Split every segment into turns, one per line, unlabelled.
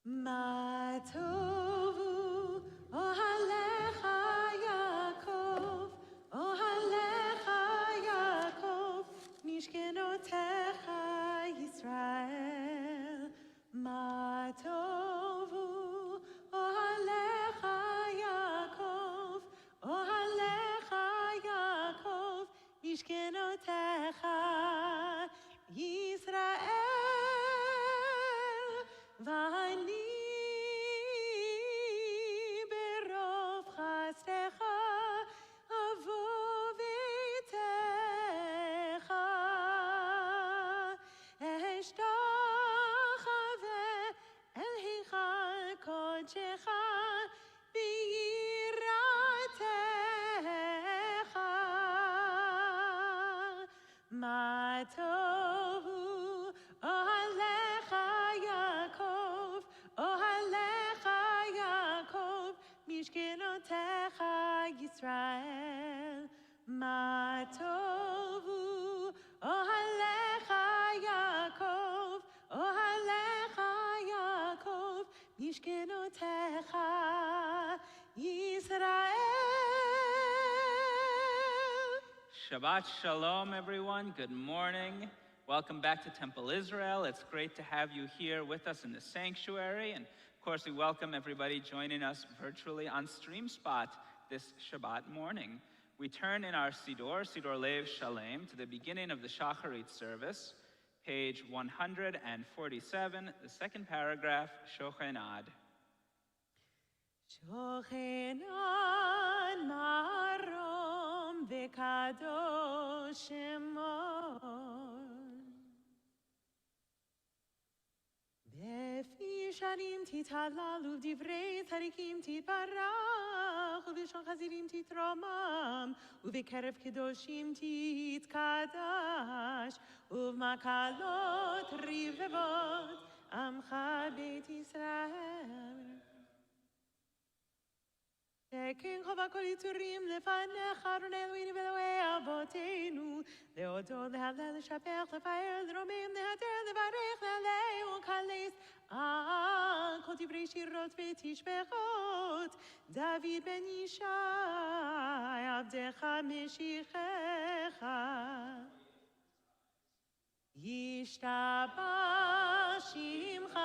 מה טובו אוהליך יעקב, אוהליך יעקב, משכנותיך ישראל. מה טובו אוהליך יעקב, אוהליך יעקב, משכנותיך ישראל. ואני ברוב חסדך אבוא ביתך, אשתחווה אל היכל קודשך ביראתך. מה טובו אוהליך יעקב, אוהליך יעקב, משכנותיך ישראל. מה טובו אוהליך יעקב, אוהליך יעקב, משכנותיך ישראל.
Shabbat Shalom, everyone. Good morning. Welcome back to Temple Israel. It's great to have you here with us in the sanctuary. And of course, we welcome everybody joining us virtually on StreamSpot this Shabbat morning. We turn in our Siddur Lev Shalem, to the beginning of the Shacharit service, page 147, the second paragraph, Shochenad.
Shochenad marom v'kadosh shemo, בפי שרים תתהללו, ובדברי צדיקים תתברך, ובלשון חסידים תתרומם, ובקרב קדושים תתקדש, ובמקהלות רבבות עמך בית ישראל. שכן חובה כל יצורים לפניך, אדוני אלוהינו ואלוהי אבותינו, להודות, להלל, לשבח, לפאר, לרומם, להתר, לברך, להלל ולקלס על כל דברי שירות ותשבחות. דוד בן ישי, עבדך משיחך, ישתבח שמך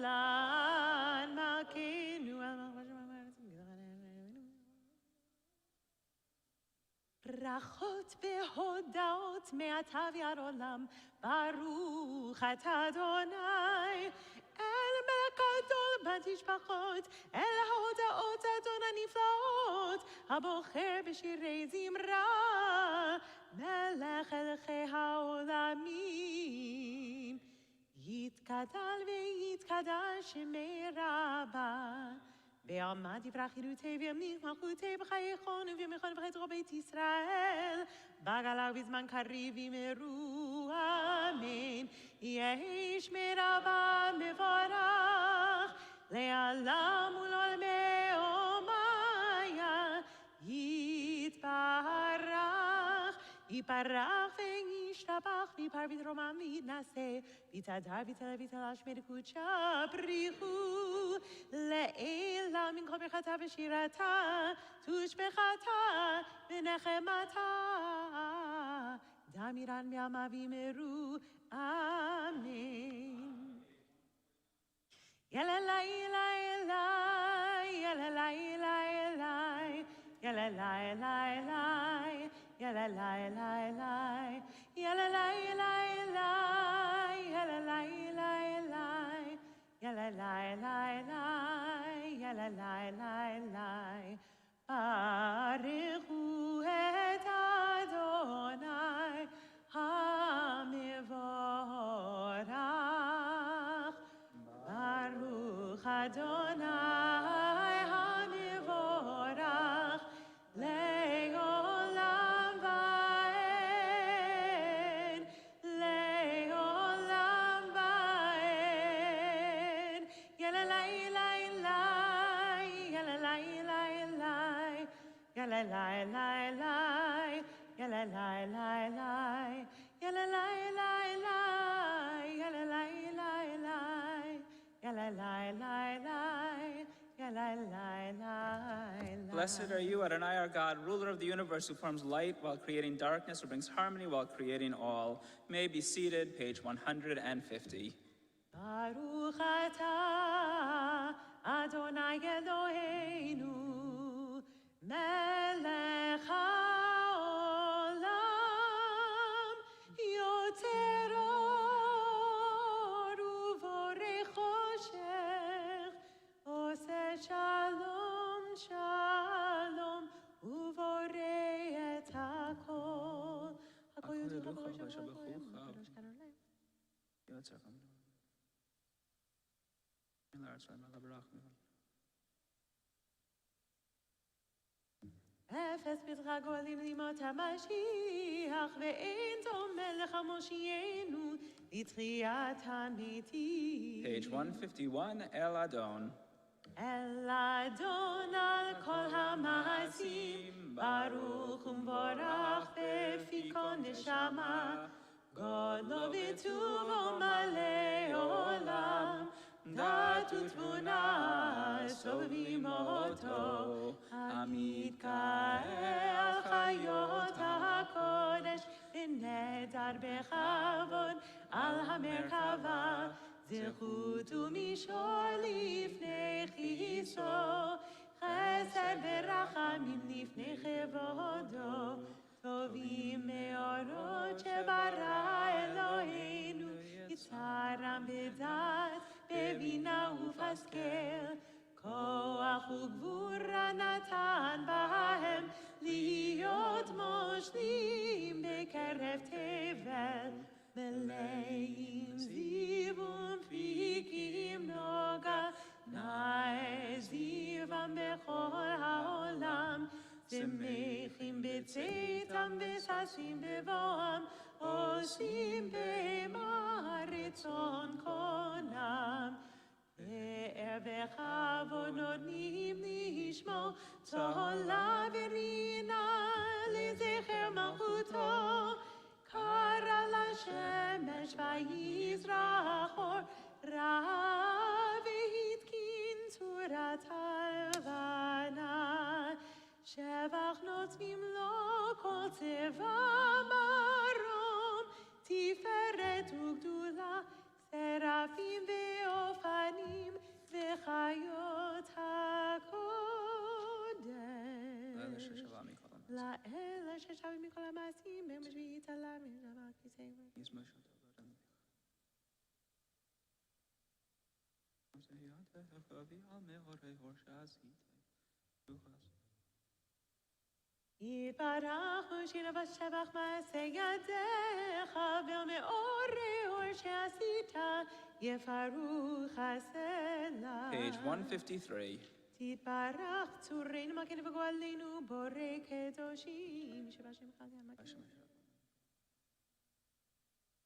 לעד מלכנו. ברכות והודאות מעתה ועד עולם, ברוך אתה אדוני, אל מלך גדול בתשבחות, אל ההודאות אדון הנפלאות, הבוחר בשירי זמרה, מלך מלכי העולמים. יתגדל ויתקדש שמי רבה, בעלמא יברח חירותי וימליך מלכותי בחייכון ובמכון וחצרו בית ישראל, בגלה ובזמן קריב יאמרו אמן. יהי שמי רבה מבורך, לעולם ולעולמי עולמיה יתברך. יפרח וישתבח, ויפר ויתרומם ויתנשא, ויתהדר ויתהלל ויתהלל שמי לקודשה בריחו לעילה מן כל ברכתה ושירתה, תושבחתה ונחמתה. דמירן בעלמא ויאמרו אמן. יללה יללה יללה יללה יללה יללה יללה יללה ברכו את אדוני המבורך, ברוך אדוני המבורך לעולם ועד, לעולם ועד. יללה יללה יללה יללה יללה יללה יללה יללה
Blessed are you, Adonai our God, ruler of the universe, who forms light while creating darkness, who brings harmony while creating all. May be seated, page 150.
Baruch atah Adonai Eloheinu melech haolam yoter or uvorei choshech oseh shalom shalom uvorei et hakol hakol yoducha v'shavach koyim kadosh kadolem. אפס פתחה גולים לימות המשיח, ואין דומה לך מושיענו לתחיית המתים.
Page 151, El Adon.
אל אדון על כל המעשים, ברוך ומבורך בפי כל נשמה, גודלו וטובו מלא עולם, דת ותבונה סובבים אותו, המתקהל על חיות הקודש, ונדר בכבוד על המרכבה, זכות ומישור לפני כיסו, חסד ורחמים לפני כבודו, טובים מאורות שברא אלוהינו, יצרם בדעת, בבינה ופסקל, כוח וגבורה נתן בהם, להיות מושלים בקרב תבל, מלאים זיו ומפיקים נוגה, נאה זיוום בכל העולם, שמחים בצאתם וששים בבואם, עושים במה רצון קונם. פאר וכבוד נותנים לשמו, צהלה ורינה לזכר מלכותו, קרא לשמש ויזרח אור, ראה והתקין צורת הלבנה, שבח נוצרים לו כל צבא מרום, תפארת וגדולה, סרפים ואופנים, וחיות הקודש. לאל ששב מכל המעשים, ביום השביעי צלה ונשבר כיסא. יתברך מושיע ושבח מעשה ידיך, ולמאורי אור שעשית, יפרו חסלה.
Page 153.
תתברך צורנו מגן וגואלנו, בורא קדושים, שבח שמך המגן.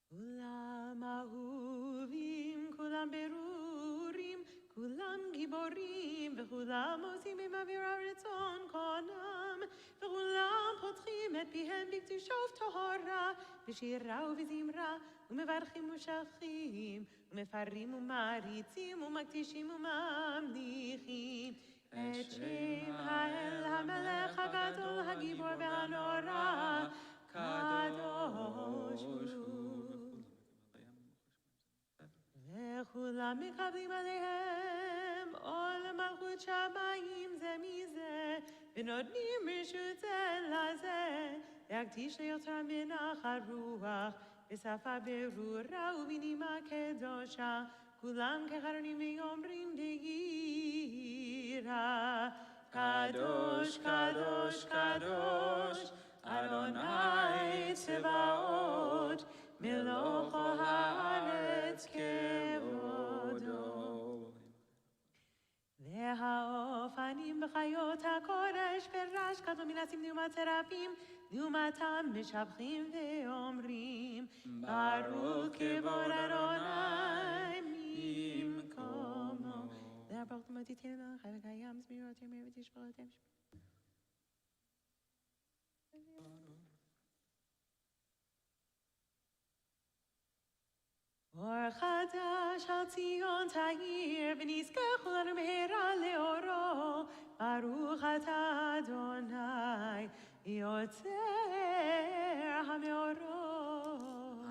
כולם אהובים, כולם ברורים, כולם גיבורים, וכולם עושים עם אווירה רצון קונם, וכולם פותחים את פיהם בקדושות טהרה, בשירה ובזמרה, ומברכים ושחים, ומפרים ומעריצים, ומקדישים וממליכים, את שם האל המלך הגדול, הגיבור והנורא, קדוש הוא. וכולם מקבלים עליהם עול מלכות שמיים זה מזה, ונותנים רשות זה לזה, להקדיש ליוצרם בנחת רוח, בשפה ברורה ובנימה קדושה, כולם כחרונים ואומרים ביראה, קדוש קדוש קדוש, אדוני צבאות, מלוך כל הארץ כבודו. והאופנים בחיות הקודש פירש גדול מנסים נאומת סרפים, נאומתם משבחים ואומרים, ברוך כבוד אדוני ממקומו. להברוך תמותיתנו מלך וקיים, זמירות ימי ותשבחותם. אור חדש על ציון ציון תאיר, ונזכה כולנו מהרה לאורו. ברוך אתה אדוני, יוצר המאורות.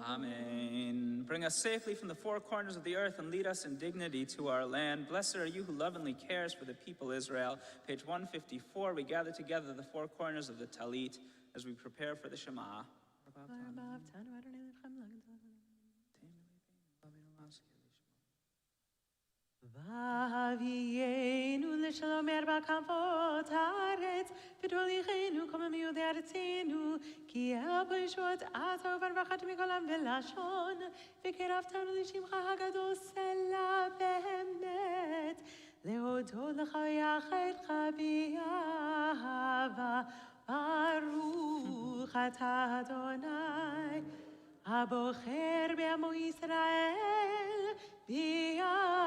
Amen. Bring us safely from the four corners of the earth and lead us in dignity to our land. Blessed are you who lovingly cares for the people Israel. Page 154, we gather together the four corners of the Talit as we prepare for the Shema.
ואבינו לשלום ארבע כנפות הארץ, ותוליכנו כל עמי ארצנו, כי אבו ישועות אתה וברכת מכל עם ולשון, וקרבתנו לשמך הגדול סלע באמת, להודות לך ויחדך באהבה, ברוך אתה אדוני, הבוחר בעמו ישראל, באהבה.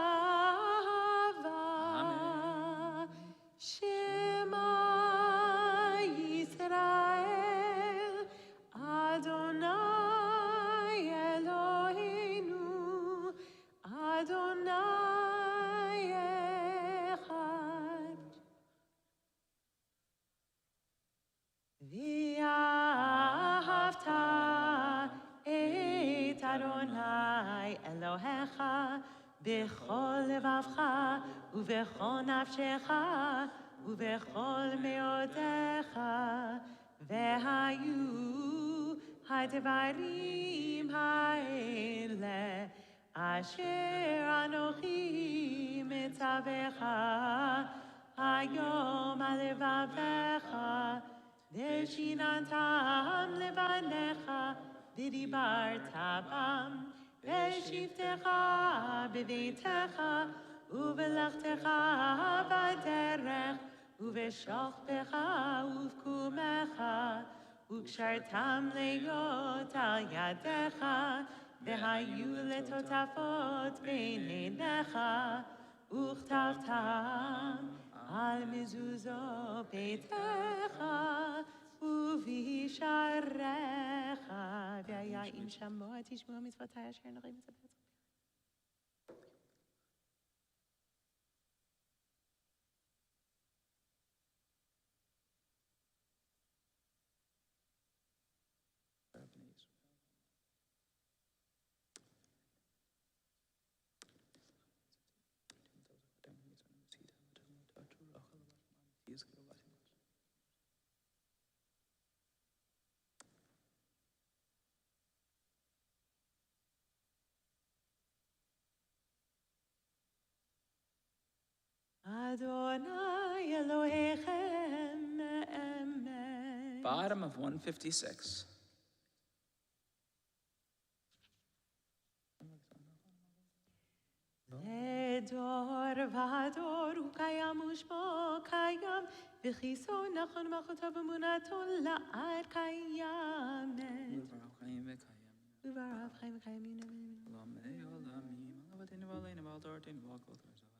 שמע ישראל, אדוני אלוהינו, אדוני אחד. ואהבת את אדוני אלוהיך בכל לבבך ובכל נפשך ובכל מאודך, והיו הדברים האלה אשר אנוכי מצווך היום על לבבך, ושיננתם לבניך ודיברת בם, בשבתך בביתך ובלכתך בדרך ובשוכבך ובקומך, וקשרתם להיות על ידך, והיו לטוטפות בין עיניך, וכתבתם על מזוזות ביתך ובישעריך. והיה אם שמוע תשמעו מצוותי אשר אנוכי מצווה. Adonai Elohechem, Amen.
Bottom of 156.
לדור ודור הוא קיים ושמו קיים, וכיסו נכון מלכותו באמונתו לעד קיימת. וברב חיים וקיימים.
עולמי עולמים, עולמתנו ועלינו ועל דורתנו ועל כל תורתנו.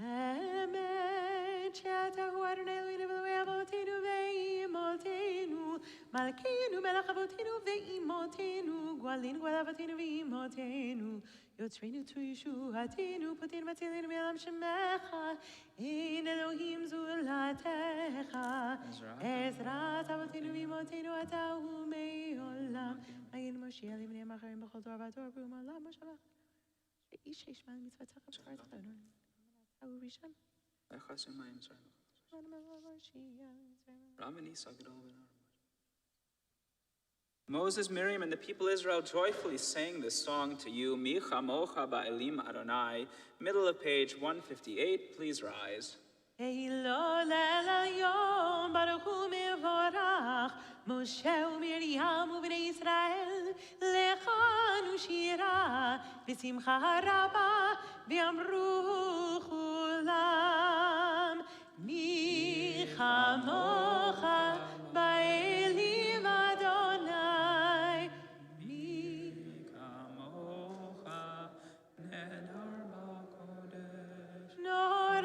אמת שאתה הוא אדוני אלוהינו ואלוהי אבותינו ואימותינו, מלכנו מלך אבותינו ואימותינו, גואלינו גואל אבותינו ואימותינו, יוצרנו צור ישועתנו, פותנו מצילנו מעולם שמך, אין אלוהים זולתך. עזרת אבותינו ואימותינו אתה הוא מעולם, מגן מושיע לבנים אחרים בכל דור ודור ומעולם מושבך. שאיש ישמע מצוותיך ושכרתך אדוני.
Moses, Miriam, and the people Israel joyfully sang this song to you, Mi chamocha ba'elim Adonai, middle of page 158. Please rise.
משה ומרים ובני ישראל לכנו שירה בשמחה רבה ואמרו כולם מי כמוך באלים אדוני
מי כמוך נהדר בקודש
נורא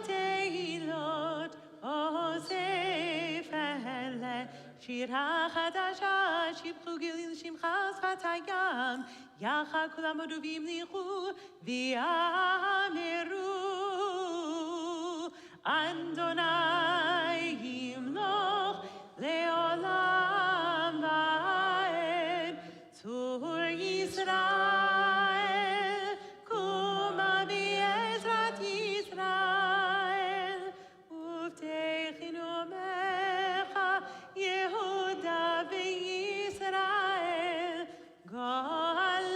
תהילות אוסף אלה שירה חדשה, שיבחו גיליל שמך שפת הים, יחד כולם הודו והמליכו ויאמרו אדוני ימלוך לעולם ועד צור ישראל קומה בעזרת ישראל ובטחנו בך יהודה וישראל גואלנו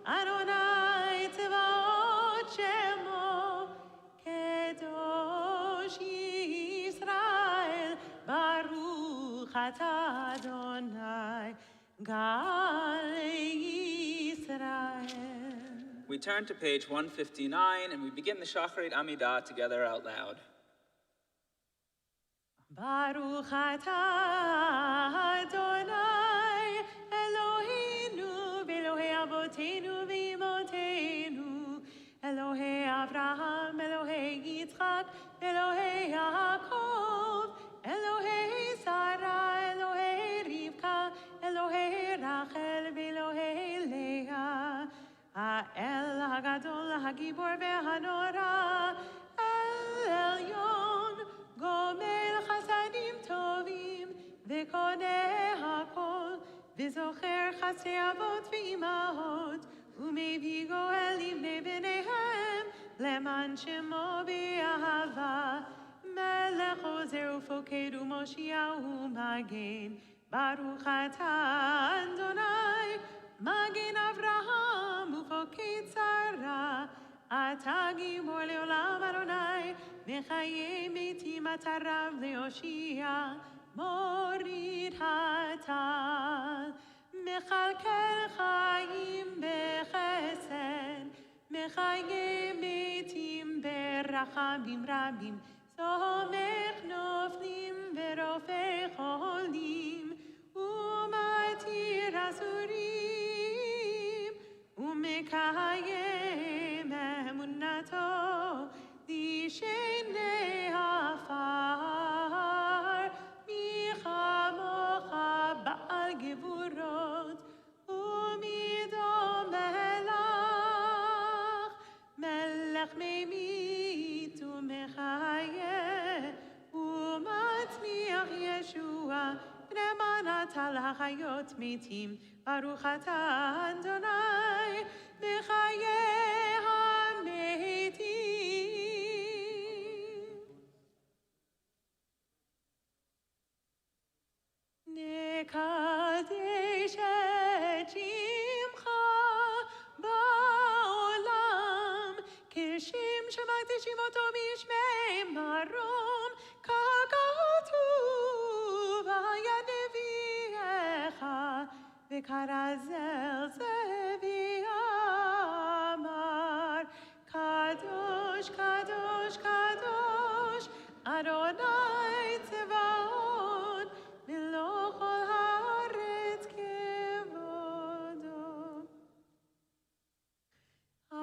אדוני צבאות שמו קדוש ישראל ברוך אתה אדוני גאל ישראל.
We turn to page 159 and we begin the Shacharit Amidah together out loud.
Baruch atah Adonai Eloheinu v'Elohei Avotenu v'Imotenu Elohei Avraham, Elohei Yitzchak, Elohei Yaakov Elohei Sarah, Elohei Rivka, Elohei Rachel v'Elohei Leah האל הגדול, הגיבור והנורא, אל עליון, גומל חסדים טובים, וקונה הכל, וזוכר חסרי אבות ואימהות, ומביא גואל לבני בניהם, למען שמו באהבה. מלך עוזר ופוקד ומושיע ומגן, ברוך אתה אדוני, מגן אברהם ופוקד שרה, אתה גיבור לעולם אדוני, מחיי מתים אתה רב להושיע, מוריד הטל, מכלכל חיים בחסד, מחיי מתים ברחמים רבים, סומך נופלים ורופא חולים, ומתיר אסורים, ומקיים אמונתו, דשני עפר, מי כמוך בעל גבורות, ומדום מלך, מלך ממית ומחיה, ומצמיח ישוע, למען אתה להחיות מתים, ברוך אתה אדוני, בחיי המתים. נקדש את שמך בעולם, כשם שמקדישים אותו בשמי מרום, ככתוב היה נביאך, וכרזל זה ואמר, קדוש, קדוש, קדוש, אדוני צבאות, מלוא כל הארץ כבודו. אז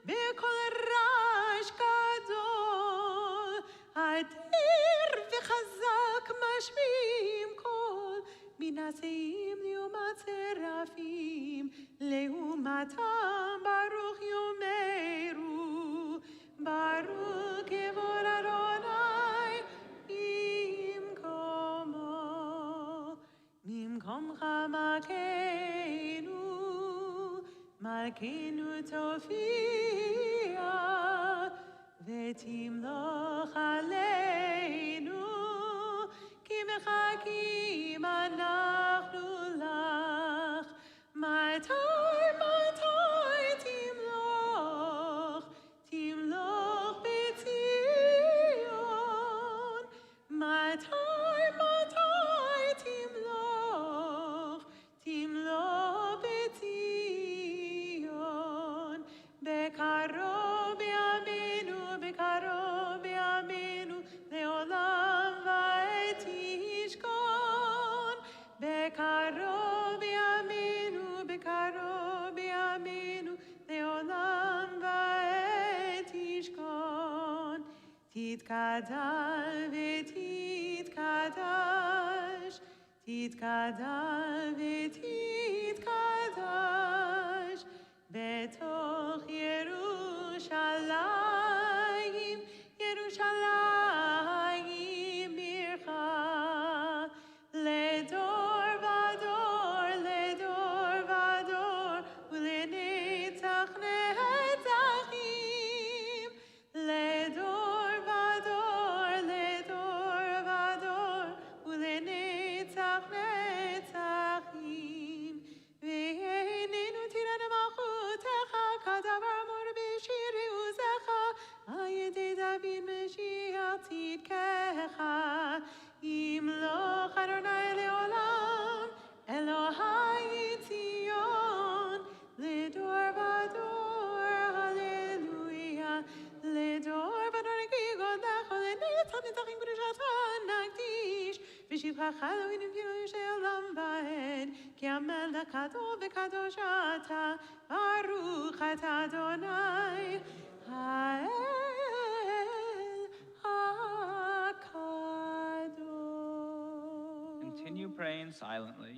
בקול רעש גדול, אדיר וחזק משמיעים קול, מן השאים לעומת שרפים, לעומתם ברוך יאמרו, ברוך כבוד אדוני במקומו. ממקומך מלכנו, מלכנו תופיע, ותמלוך עלינו, כי מחכים אנחנו לך. מתי, מתי תמלוך, תמלוך בציון. מתי, מתי תמלוך, תמלוך בציון. בקרוב בימינו, בקרוב בימינו, לעולם ועד תשכון. בקרוב בימינו, בקרוב בימינו, לעולם ועד תשכון. תתקדש ותתקדש, יתגדל ותתקדש בתוך ירושלים, ירושלים עירך, לדור ודור, לדור ודור, ולנצח נצחים, לדור ודור, לדור ודור, ולנצח נצחים. והננו תירא מלכותך כדבר אמור בשיר עוזך, על ידי דוד משיח צדקך. ימלוך אדוני לעולם, אלוהי ציון, לדור ודור, הללויה, לדור ודור כי גודלך, לנצח נצחים קדושתך נקדיש, ושבחך אלוהינו כאילו שעולם ועד, כי המלך קדוש וקדוש אתה, ברוך אתה אדוני, האל הקדוש.
Continue praying silently.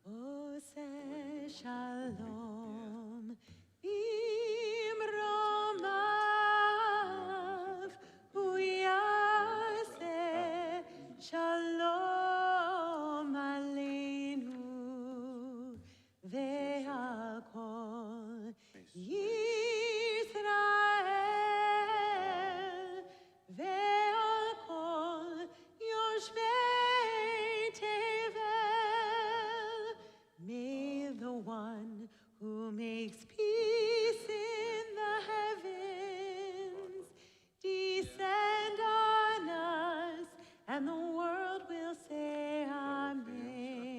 עושה שלום במרומיו, הוא יעשה שלום עלינו, והכל ישראל, ועל כל יושבי תבל. May the one who makes peace in the heavens descend on us, and the world will say Amen.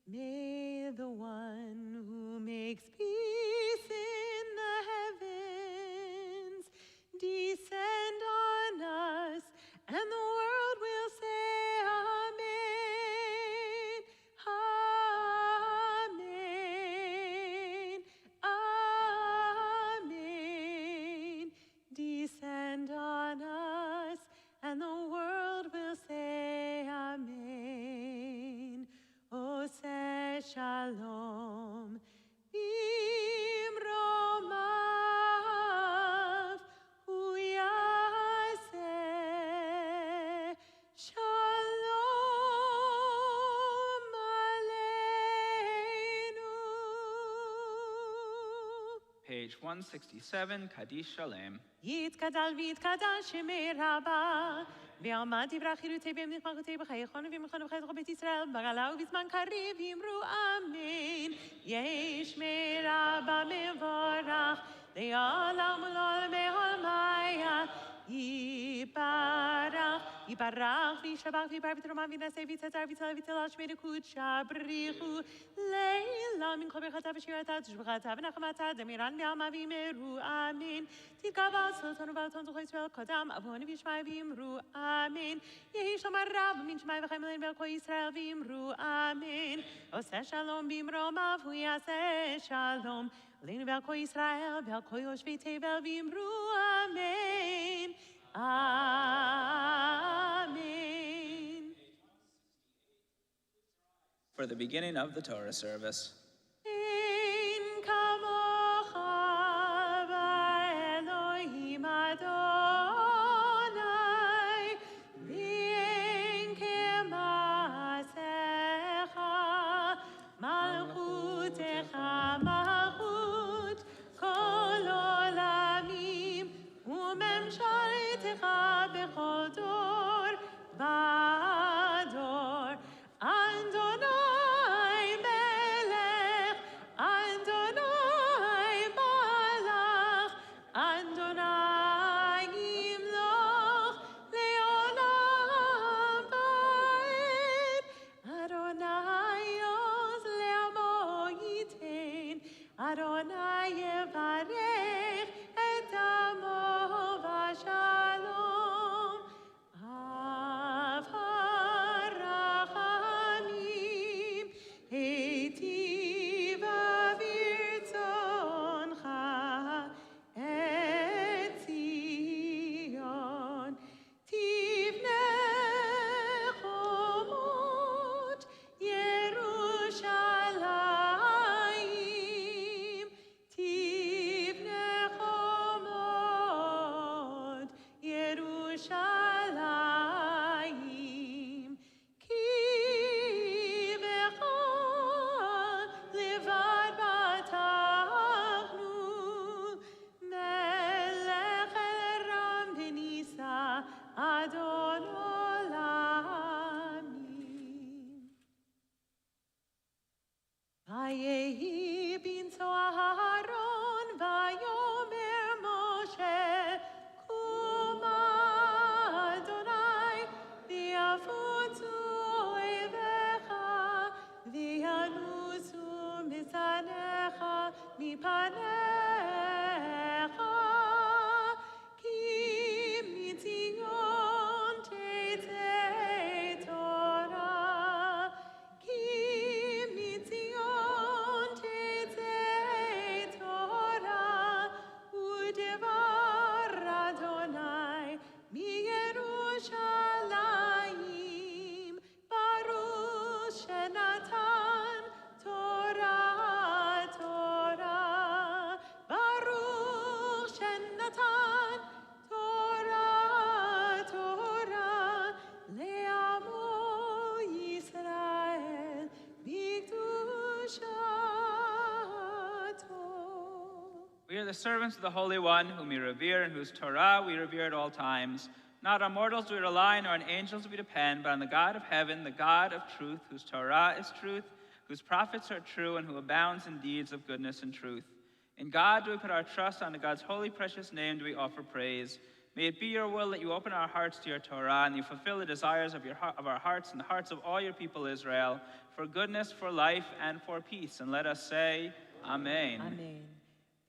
May the one who makes peace in the heavens descend on us, and the world will say Amen. Amen. Amen. Descend on us, and the world will say Amen. Oseh Shalom bimromav, hu yaseh Shalom aleinu.
Page 167, Kaddish Shalem.
יתגדל ויתקדש שמי רבה, ועמד דברי חירותי בימינך מלכותי בחייכון ובמלכון ובחיי זכו בית ישראל, בגלה ובזמן קריב יאמרו אמן. יהי שמי רבה מבורך, לעולם ולעולמי עולמיה, יתברך, Yiparach v'yishabach v'yibar v'teromah v'yinaseh v'yitzatzar v'yitzala v'yitzala shmei kudsha b'richu leila min kol berchata v'shirata t'shbechata v'nachamata d'miran v'alma v'yimeru amen. Tidgaval sultan v'alton zuchoi Yisrael kodam avon v'yishmai v'yimru amen. Yehi shalom rab min shmai v'chaim lein v'el kol Yisrael v'yimru amen. Oseh shalom b'imromav hu yaseh shalom lein v'el kol Yisrael v'el kol yoshvei tevel v'yimru amen. Amen.
For the beginning of the Torah service.
Ein kamocha v'Elohim Adonai, v'ein kemasecha, malchutecha malchut kol olamim, u'memshaltecha b'chol dor v'dor. Adonai melech, Adonai malach, Adonai yimloch leolam va'ed. Adonai oz le'amo yitain, Adonai yevarech et amo v'shalom. Av harachamim, heitiv avirtzoncha et Zion. Tivne chomot Yerushalayim, tivne chomot Yerushalayim. Ki becha levad batachnu, melech el ram v'nisa Adon olamim. Vayehi binso Aharon vayomer Moshe, Kuma Adonai v'yafutzu oivecha, v'yanusu misanecha mipanecha, ki mitzion tetzei Torah, ki mitzion tetzei Torah, u'devar Adonai miYerushalayim, Baruch shenatan Torah, Torah, Baruch shenatan Torah, Torah, le'amo Yisrael b'kedushato.
We are the servants of the Holy One, whom we revere, and whose Torah we revere at all times. Not on mortals do we rely, nor on angels do we depend, but on the God of heaven, the God of truth, whose Torah is truth, whose prophets are true, and who abounds in deeds of goodness and truth. In God do we put our trust, unto God's holy precious name do we offer praise. May it be your will that you open our hearts to your Torah, and you fulfill the desires of our hearts and the hearts of all your people Israel, for goodness, for life, and for peace. And let us say, Amen.
Amen.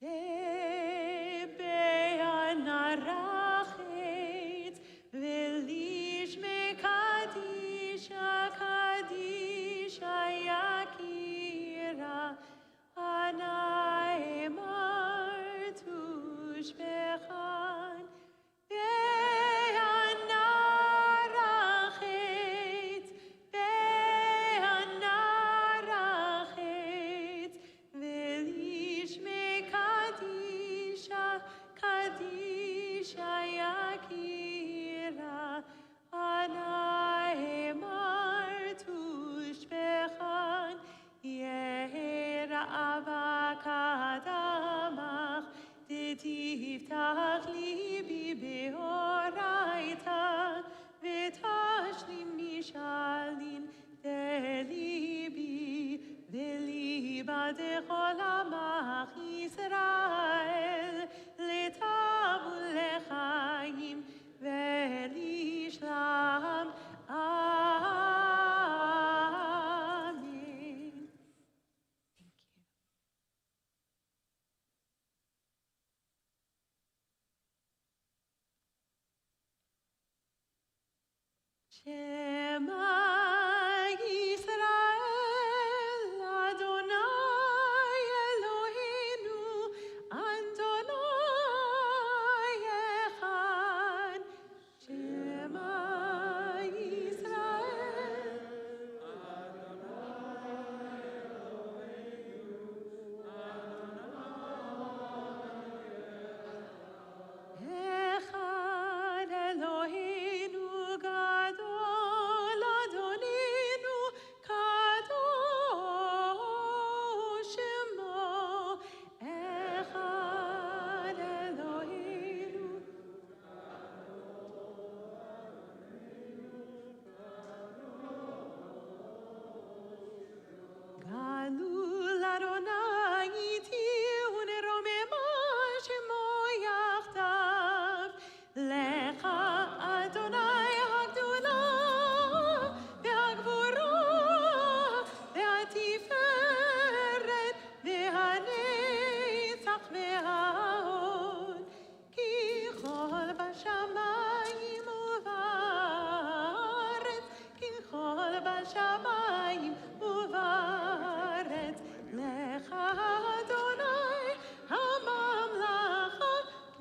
Be'anarachet v'lishme kadisha kadisha yakira anai martush bechan. Be'anarachet, be'anarachet v'lishme kadisha kadisha Shema Yisrael, Adonai Eloheinu, Adonai Echad. Shema Yisrael, Echad Eloheinu Gadol, Adonenu Kadosh Shemo. Echad Eloheinu Galul Adonai iti uneromema shemo yachdav. Lecha Adonai hagdula ve'hagvura ve'hatiferet ve'hanetzach ve'hahod. Ki chol bashamayim uvaretz, ki chol bashamayim uvaretz. Lecha Adonai hamamlacha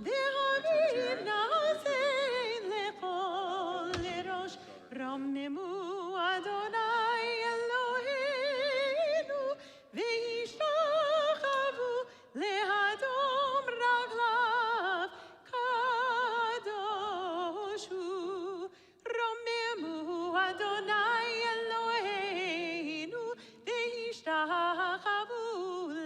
ve'haminasein lechol lerosh. Romemu Adonai Eloheinu ve'yishtachavu lehadom raglav kadosh hu. Romemu Adonai Eloheinu ve'yishtachavu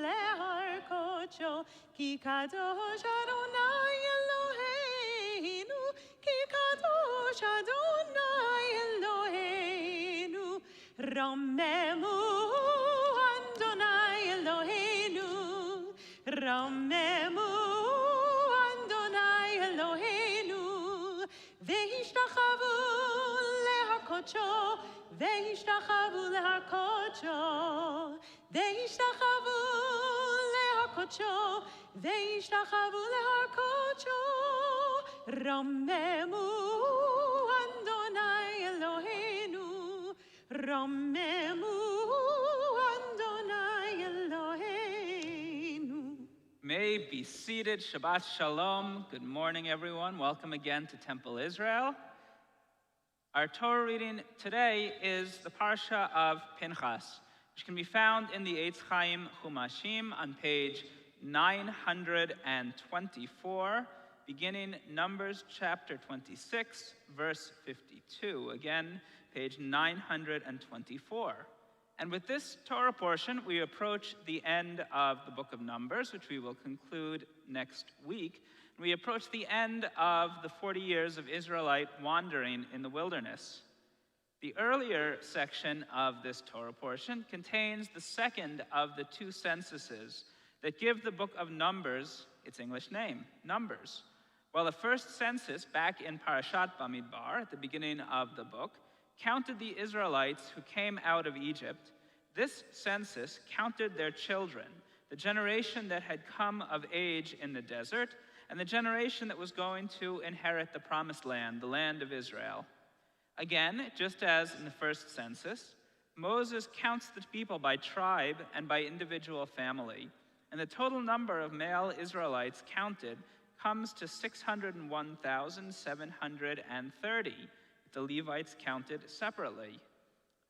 lehar kodsho. Ki kadosh Adonai Eloheinu, ki kadosh Adonai Eloheinu. Romemu Adonai Eloheinu, Romemu Adonai Eloheinu. Ve'yishtachavu lehar kodsho, ve'yishtachavu lehar kodsho, ve'yishtachavu lehar kodsho, ve'yishtachavu lehar kodsho. Romemu Adonai Eloheinu, Romemu Adonai Eloheinu.
May be seated. Shabbat Shalom. Good morning, everyone. Welcome again to Temple Israel. Our Torah reading today is the Parsha of Pinchas, which can be found in the Eitz Chaim Chumashim on page 924, beginning Numbers chapter 26, verse 52. Again, page 924. And with this Torah portion, we approach the end of the book of Numbers, which we will conclude next week. We approach the end of the 40 years of Israelite wandering in the wilderness. The earlier section of this Torah portion contains the second of the two censuses that give the book of Numbers its English name, Numbers. While the first census, back in Parashat Bamidbar, at the beginning of the book, counted the Israelites who came out of Egypt, this census counted their children, the generation that had come of age in the desert, and the generation that was going to inherit the promised land, the land of Israel. Again, just as in the first census, Moses counts the people by tribe and by individual family, and the total number of male Israelites counted comes to 601,730. The Levites counted separately.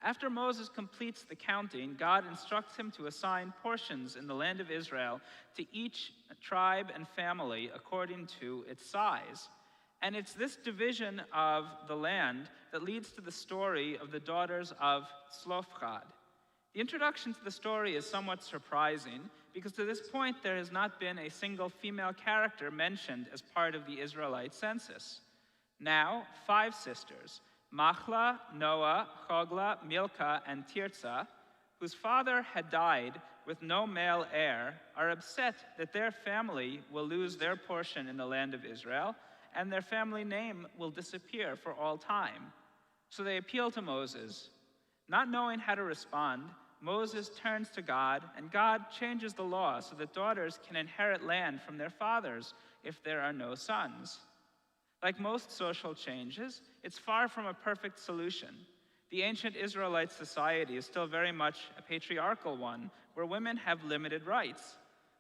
After Moses completes the counting, God instructs him to assign portions in the land of Israel to each tribe and family according to its size. And it's this division of the land that leads to the story of the daughters of Tzlofchad. The introduction to the story is somewhat surprising because to this point there has not been a single female character mentioned as part of the Israelite census. Now, 5 sisters, Machla, Noah, Chogla, Milcah, and Tirzah, whose father had died with no male heir, are upset that their family will lose their portion in the land of Israel, and their family name will disappear for all time. So they appeal to Moses. Not knowing how to respond, Moses turns to God, and God changes the law so that daughters can inherit land from their fathers if there are no sons. Like most social changes, it's far from a perfect solution. The ancient Israelite society is still very much a patriarchal one, where women have limited rights.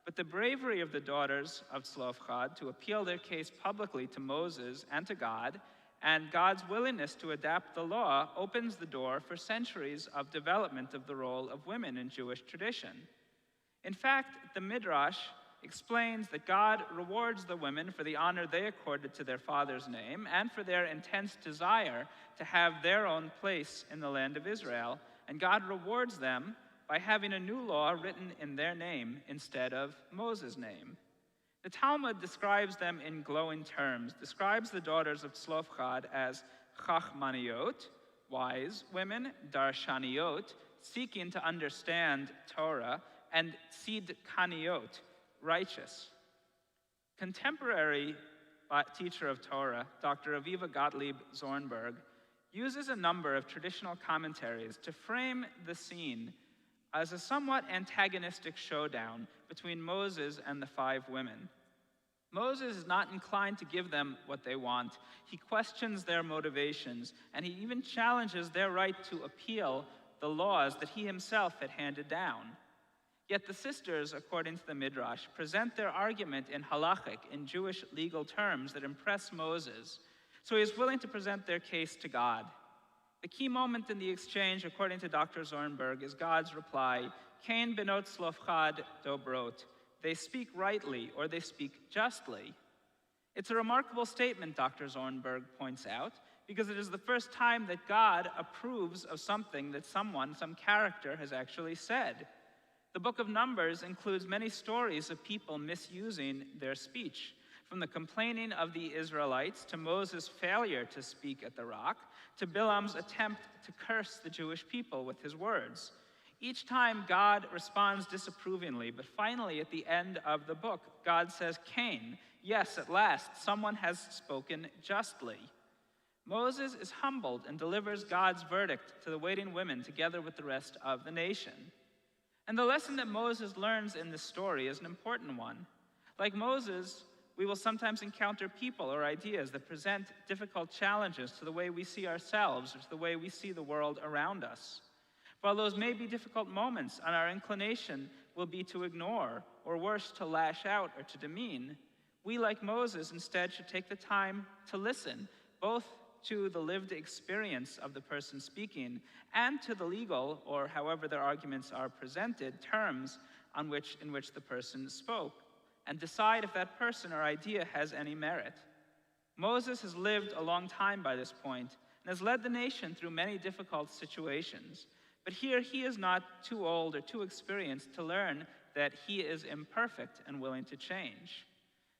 But the bravery of the daughters of Tzlofchad to appeal their case publicly to Moses and to God, and God's willingness to adapt the law, opens the door for centuries of development of the role of women in Jewish tradition. In fact, the Midrash explains that God rewards the women for the honor they accorded to their father's name and for their intense desire to have their own place in the land of Israel, and God rewards them by having a new law written in their name instead of Moses' name. The Talmud describes them in glowing terms, describes the daughters of Tzlofchad as chachmaniot, wise women, darshaniot, seeking to understand Torah, and tzidkaniot, righteous. Contemporary teacher of Torah, Dr. Aviva Gottlieb Zornberg, uses a number of traditional commentaries to frame the scene as a somewhat antagonistic showdown between Moses and the 5 women. Moses is not inclined to give them what they want. He questions their motivations, and he even challenges their right to appeal the laws that he himself had handed down. Yet the sisters, according to the Midrash, present their argument in halachic, in Jewish legal terms that impress Moses, so he is willing to present their case to God. The key moment in the exchange, according to Dr. Zornberg, is God's reply, Kain benot Tzlofchad dobrot. They speak rightly, or they speak justly. It's a remarkable statement, Dr. Zornberg points out, because it is the first time that God approves of something that someone, some character, has actually said. The book of Numbers includes many stories of people misusing their speech, from the complaining of the Israelites to Moses' failure to speak at the rock, to Bilam's attempt to curse the Jewish people with his words. Each time God responds disapprovingly, but finally at the end of the book, God says, Cain, yes, at last, someone has spoken justly. Moses is humbled and delivers God's verdict to the waiting women together with the rest of the nation. And the lesson that Moses learns in this story is an important one. Like Moses, we will sometimes encounter people or ideas that present difficult challenges to the way we see ourselves or to the way we see the world around us. While those may be difficult moments and our inclination will be to ignore, or worse, to lash out or to demean, we, like Moses, instead should take the time to listen, both to the lived experience of the person speaking and to the legal, or however their arguments are presented, terms in which the person spoke, and decide if that person or idea has any merit. Moses has lived a long time by this point and has led the nation through many difficult situations. But here he is not too old or too experienced to learn that he is imperfect and willing to change.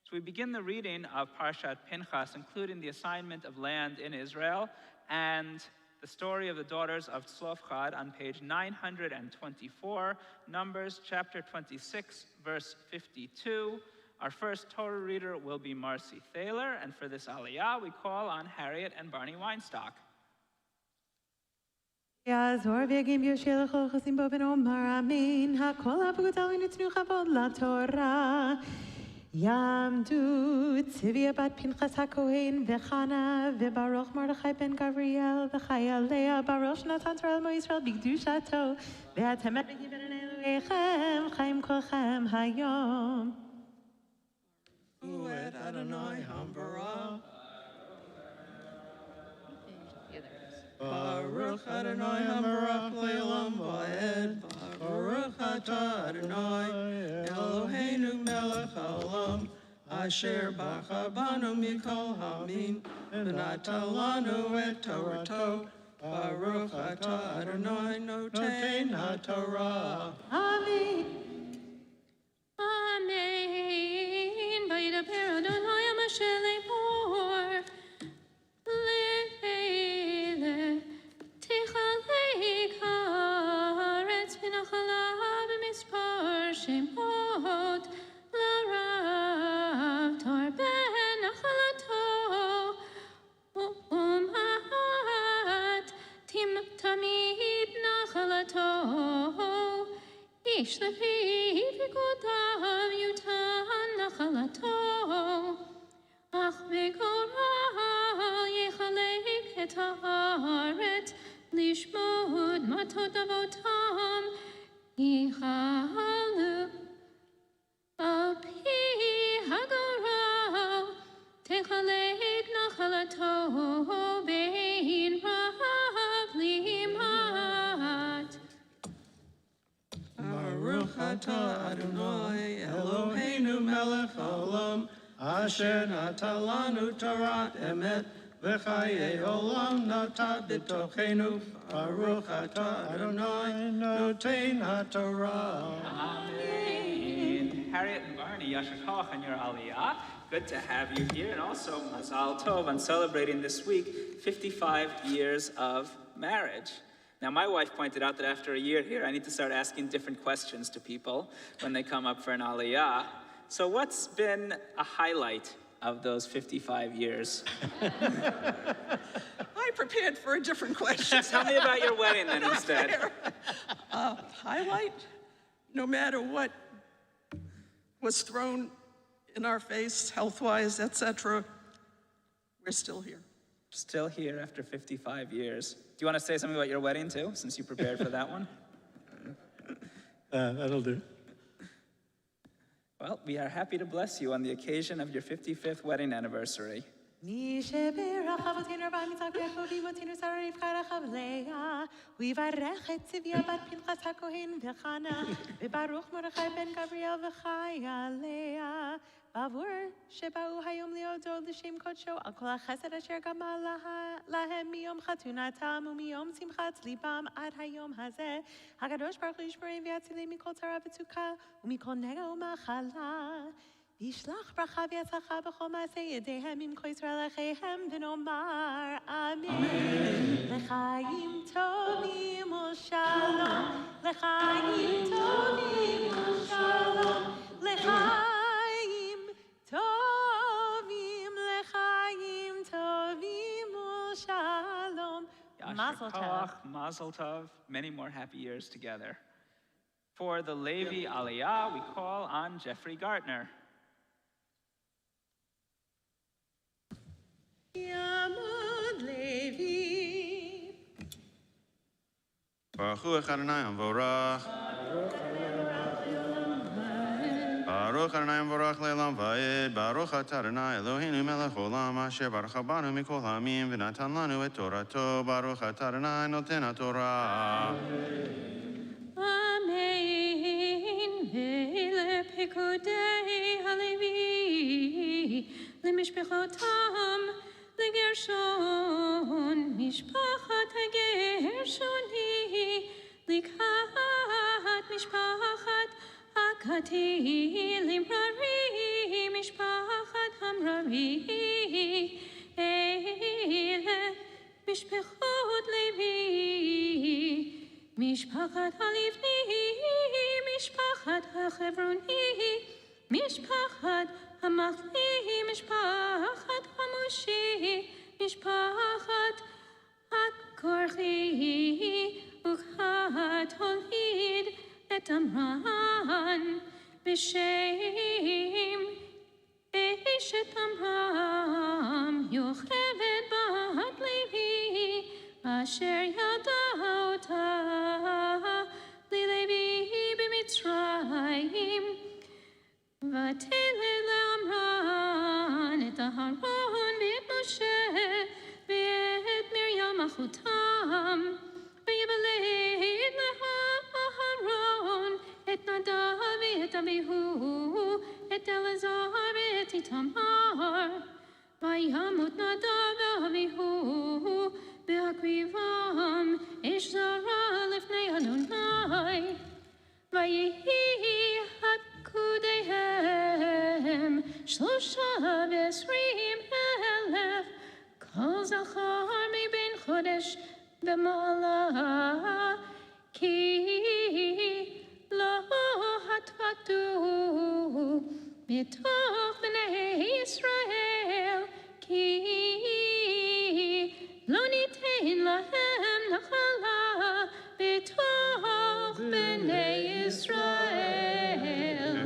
So we begin the reading of Parshat Pinchas, including the assignment of land in Israel and the story of the daughters of Tzlofchad on page 924, Numbers chapter 26, verse 52. Our first Torah reader will be Marcy Thaler, and for this aliyah, we call on Harriet and Barney Weinstock.
יעזור ויגים יושיע לכל חסים בו ונאמר אמן, הכל הפקודות ונתנו כבוד לתורה. יעמדו צביה בת פנחס הכהן וחנה וברוך מרדכי בן גבריאל וחייליה ברוך שנתן תורה לעמו ישראל בקדושתו ואתם בגברת אלוהיכם חיים כולכם היום.
Uet Adonai Hambara. Baruch Adonai Hamarach Le'olam Va'ed. Baruch Atah Adonai Eloheinu Melech Haolam Asher Bacha Banu Mikol Hamin V'nata Lanu Et Torato. Baruch Atah Adonai Noten HaTorah.
Amen.
Amen. Vaydaber Adonai am Asher Lepor. Leile Tichalei Karetz V'nachalav Mispar Shemot L'Rav Tor Ben Nachalato U'umat Tim Tamid Nachalato Ish Lefi V'Kodav Yutan Nachalato Ach V'Korav הארץ, לשמוד מטות אבותם, יחלו על פי הגורל, תחלק נחלתו בין רב למעט.
Baruch atah Adonai Eloheinu melech haolam, asher nata lanu Torah emet, v'chayei olam nata b'tochenu. Baruch atah Adonai noten haTorah.
Amen. Harriet and Barney, Yasher Koach on your Aliyah. Good to have you here. And also, Mazal Tov on celebrating this week 55 years of marriage. Now, my wife pointed out that after a year here, I need to start asking different questions to people when they come up for an Aliyah. So what's been a highlight of those 55 years?
I prepared for a different question.
Tell me about your wedding then instead.
Highlight, no matter what was thrown in our face, health-wise, etc., we're still here.
Still here after 55 years. Do you want to say something about your wedding too, since you prepared for that one?
That'll do.
Well, we are happy to bless you on the occasion of your 55th wedding anniversary.
וישבח אבותינו אברהם יצחק ויעקב ואימותינו שרה רבקה רחב לאה ויברך את צביה בת פנחס הכהן וחנה וברוך מרדכי בן גבריאל וחיה לאה בעבור שבאו היום להודות לשם קודשו על כל החסד אשר גמל להם מיום חתונתם ומיום שמחת ליבם עד היום הזה הקדוש ברוך הוא ישמרם ויצילם מכל צרה וצוקה ומכל נגע ומחלה ישלח ברכה והצלחה בכל מעשה ידיהם עם כל ישראל אחיהם ונאמר אמן. לחיים טובים ושלום, לחיים טובים ושלום, לחיים טובים, לחיים טובים ושלום. Mazel tov.
Mazel tov. Many more happy years together. For the Levi Aliyah, we call on Jeffrey Gartner.
Yamod Levi.
Baruch Adonai Amvorach. Baruch Adonai Amvorach Le'olam Va'ed. Baruch Atah Adonai Eloheinu melech olam asher barach banu mikol ha'amim v'natan lanu et Torato. Baruch Atah Adonai noten haTorah.
Amen. V'le pekudei halevi le'mishpechotam לגרשון, משפחת הגרשוני, לקחת משפחת הקטילים ררי, משפחת המררי, אלה משפחות לוי, משפחת הלבני, משפחת החברוני, משפחת המחלי, משפחת המושי, משפחת הכורחי, וכת הוליד את אמרן, בשם אשת אמרם, יוכבד בת לוי, אשר ילדה אותה ללוי במצרים, ותלד לאמרן את אהרון ואת משה ואת מרים אחותם, ויוולד לאהרון את נדב ואת אביהו, את אלעזר ואת איתמר, וימות נדב ואביהו בהקריבם אש זרה לפני אדוני, ויהי פקודיהם 23,000, כל זכר מבין חודש ומעלה, כי לא התפקדו בתוך בני ישראל, כי לא ניתן להם נחלה בתוך בני ישראל.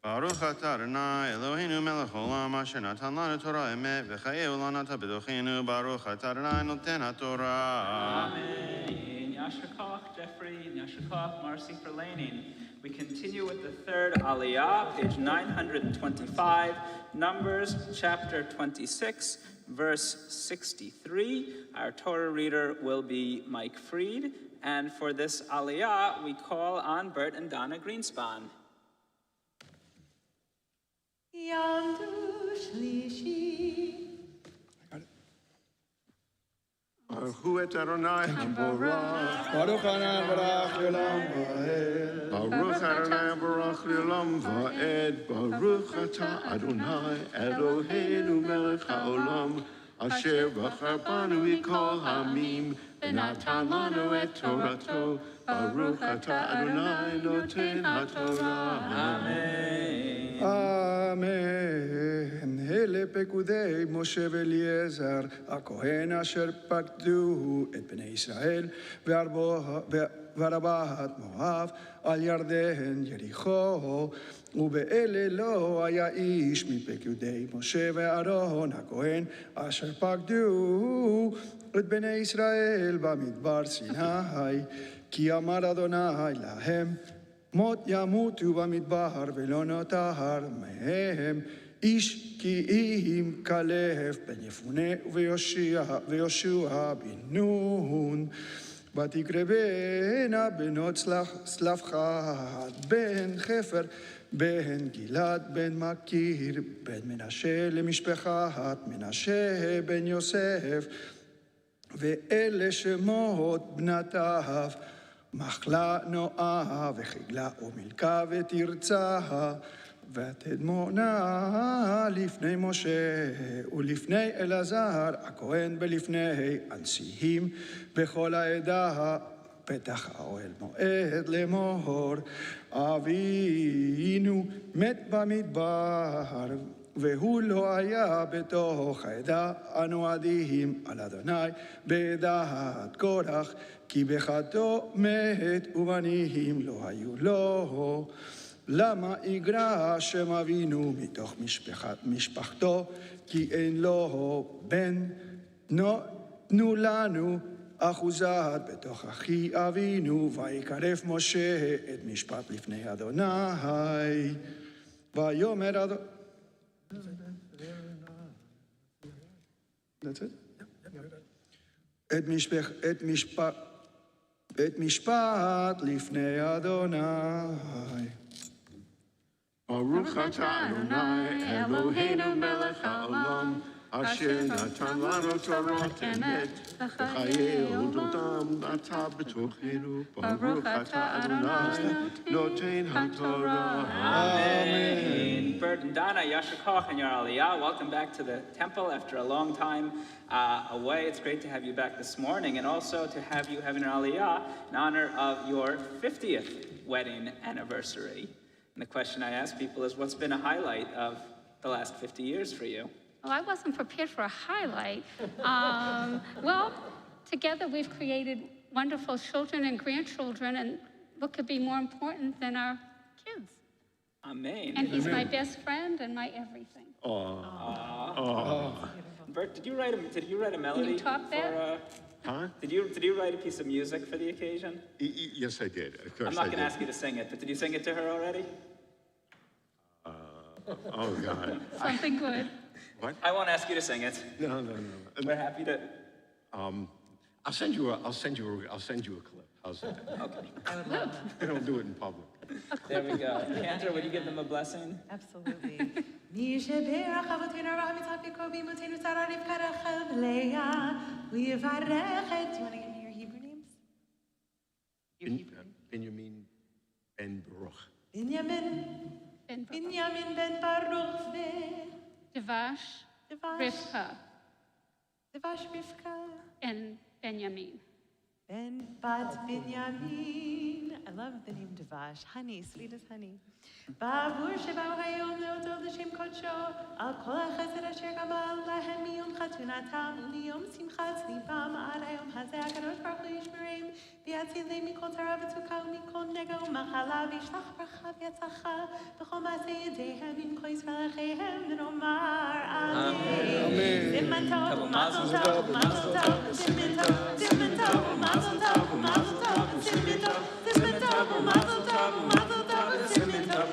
Baruch Baruch atah Adonai Eloheinu melech haolam asher natan lanu Torah emet v'chayei olam natan b'tochenu. Baruch atah Adonai noten haTorah.
Amen. Yasher Koch, Jeffrey, and Yasher Koch, Marcy for laning. We continue with the third Aliyah, page 925, Numbers chapter 26, verse 63. Our Torah reader will be Mike Freed. And for this Aliyah, we call on Bert and Donna Greenspan.
Yamdu Shlishi.
Baruch et Adonai Baruch.
Baruch Adonai Barach Le'olam Va'ed.
Baruch Adonai Baruch Le'olam Va'ed. Baruch atah Adonai Eloheinu melech haolam asher bachar banu mikol hamim v'natan lanu et Torato. Baruch atah Adonai noten haTorah.
Amen.
Amen. Hele pekudei Moshe ve'Eliezer, הכהן אשר פקדו את בני ישראל וערבת מואב על ירדן יריחו, ובאלה לא היה איש מפקודי משה ואהרון הכהן אשר פקדו את בני ישראל במדבר סיני, כי אמר אדוני להם, מות ימותו במדבר ולא נותר מהם איש כי אם כלב בן יפונה ויהושע בן נון. ותקרבנה בנות צלפחד בן חפר בן גלעד בן מכיר בן מנשה למשפחת מנשה בן יוסף, ואלה שמות בנתיו מחלה נועה וחגלה ומלכה ותרצה, ותדמונה לפני משה ולפני אלעזר הכהן ולפני הנשיאים בכל העדה פתח האוהל מועד לאמור, אבינו מת במדבר והוא לא היה בתוך העדה, אנו עדים על אדוני בעדת קורח, כי בחטאו מת ובנים לא היו לו. למה יגרע שם אבינו מתוך משפחתו, כי אין לו בן? תנו לנו אחוזת בתוך אחי אבינו. ויקרב משה את משפט לפני אדוני, ויאמר אדוני. That's it? את משפט לפני אדוני.
Baruch atah Adonai Eloheinu melech haolam asher natan lanu Torah emet v'chayei olam natan b'tochenu. Baruch atah Adonai noten haTorah.
Amen. Bert and Donna, Yasher Koch and your Aliyah, welcome back to the temple after a long time away. It's great to have you back this morning, and also to have you having an Aliyah in honor of your 50th wedding anniversary. And the question I ask people is, what's been a highlight of the last 50 years for you?
Well, I wasn't prepared for a highlight. Well, together we've created wonderful children and grandchildren, and what could be more important than our kids?
Amen.
And he's my best friend and my everything.
Bert, did you write a melody?
Can you top that?
Huh?
Did you write a piece of music for the occasion?
Yes, I did. Of course
I'm not
I
going to
did.
ask you to sing it, but did you sing it to her already?
Oh God.
Something good.
What?
I won't ask you to sing it.
No.
We're happy to.
I'll send you a clip. How's that?
Okay.
I would love that.
I don't do it in public.
There we go. Cantor, would you give them a blessing?
Absolutely. מי שברך אבותינו אברהם יצחק ויעקב ואימותינו שרה רבקה רחל ולאה ויברך את. Do you want to give me your Hebrew names? Your Hebrew names?
Benjamin ben Baruch.
Binyamin ben Baruch
Devash, Rivka,
Devash Rivka
and Benjamin.
ben Bat Binyamin I love the name Dvash. Honey, sweet as honey. בעבור שבאו היום להודות לשם קודשו, על כל החסד אשר גמל להם מיום חתונתם ומיום שמחת ליבם עד היום הזה הקדוש ברוך הוא ישמרם ויצילם מכל צרה וצוקה ומכל נגע ומחלה וישלח ברכה והצלחה בכל מעשה ידיהם עם כל ישראל אחיהם ונאמר אמן. זמן טוב ומזל טוב ומזל טוב זמן טוב זמן טוב ומזל טוב ומזל טוב זמן טוב זמן טוב ומזל טוב ומזל טוב זמן טוב.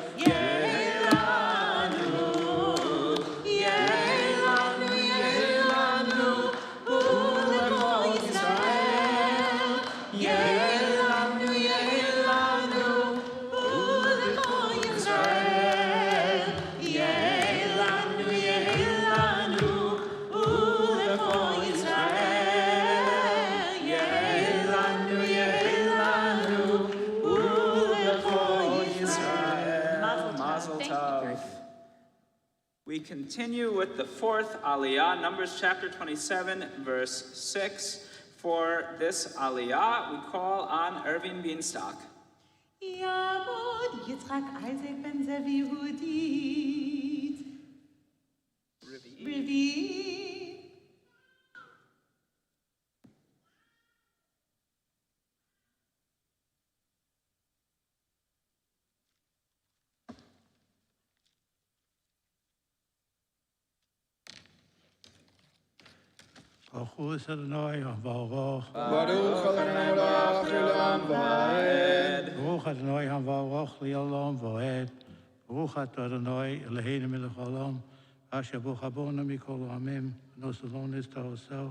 We continue with the fourth Aliyah, Numbers chapter 27, verse 6. For this Aliyah, we call on Irving Beanstalk.
Yavod Yitzchak Isaac ben Zev Yehudit. Revi.
Baruch Adonai Baruch.
Baruch Adonai Le'olam Va'ed.
Baruch Adonai Baruch Le'olam Va'ed. Baruch Adonai Eloheinu melech haolam, asher bo chabonu mikol ha'amim, v'nosalonis ta'osel.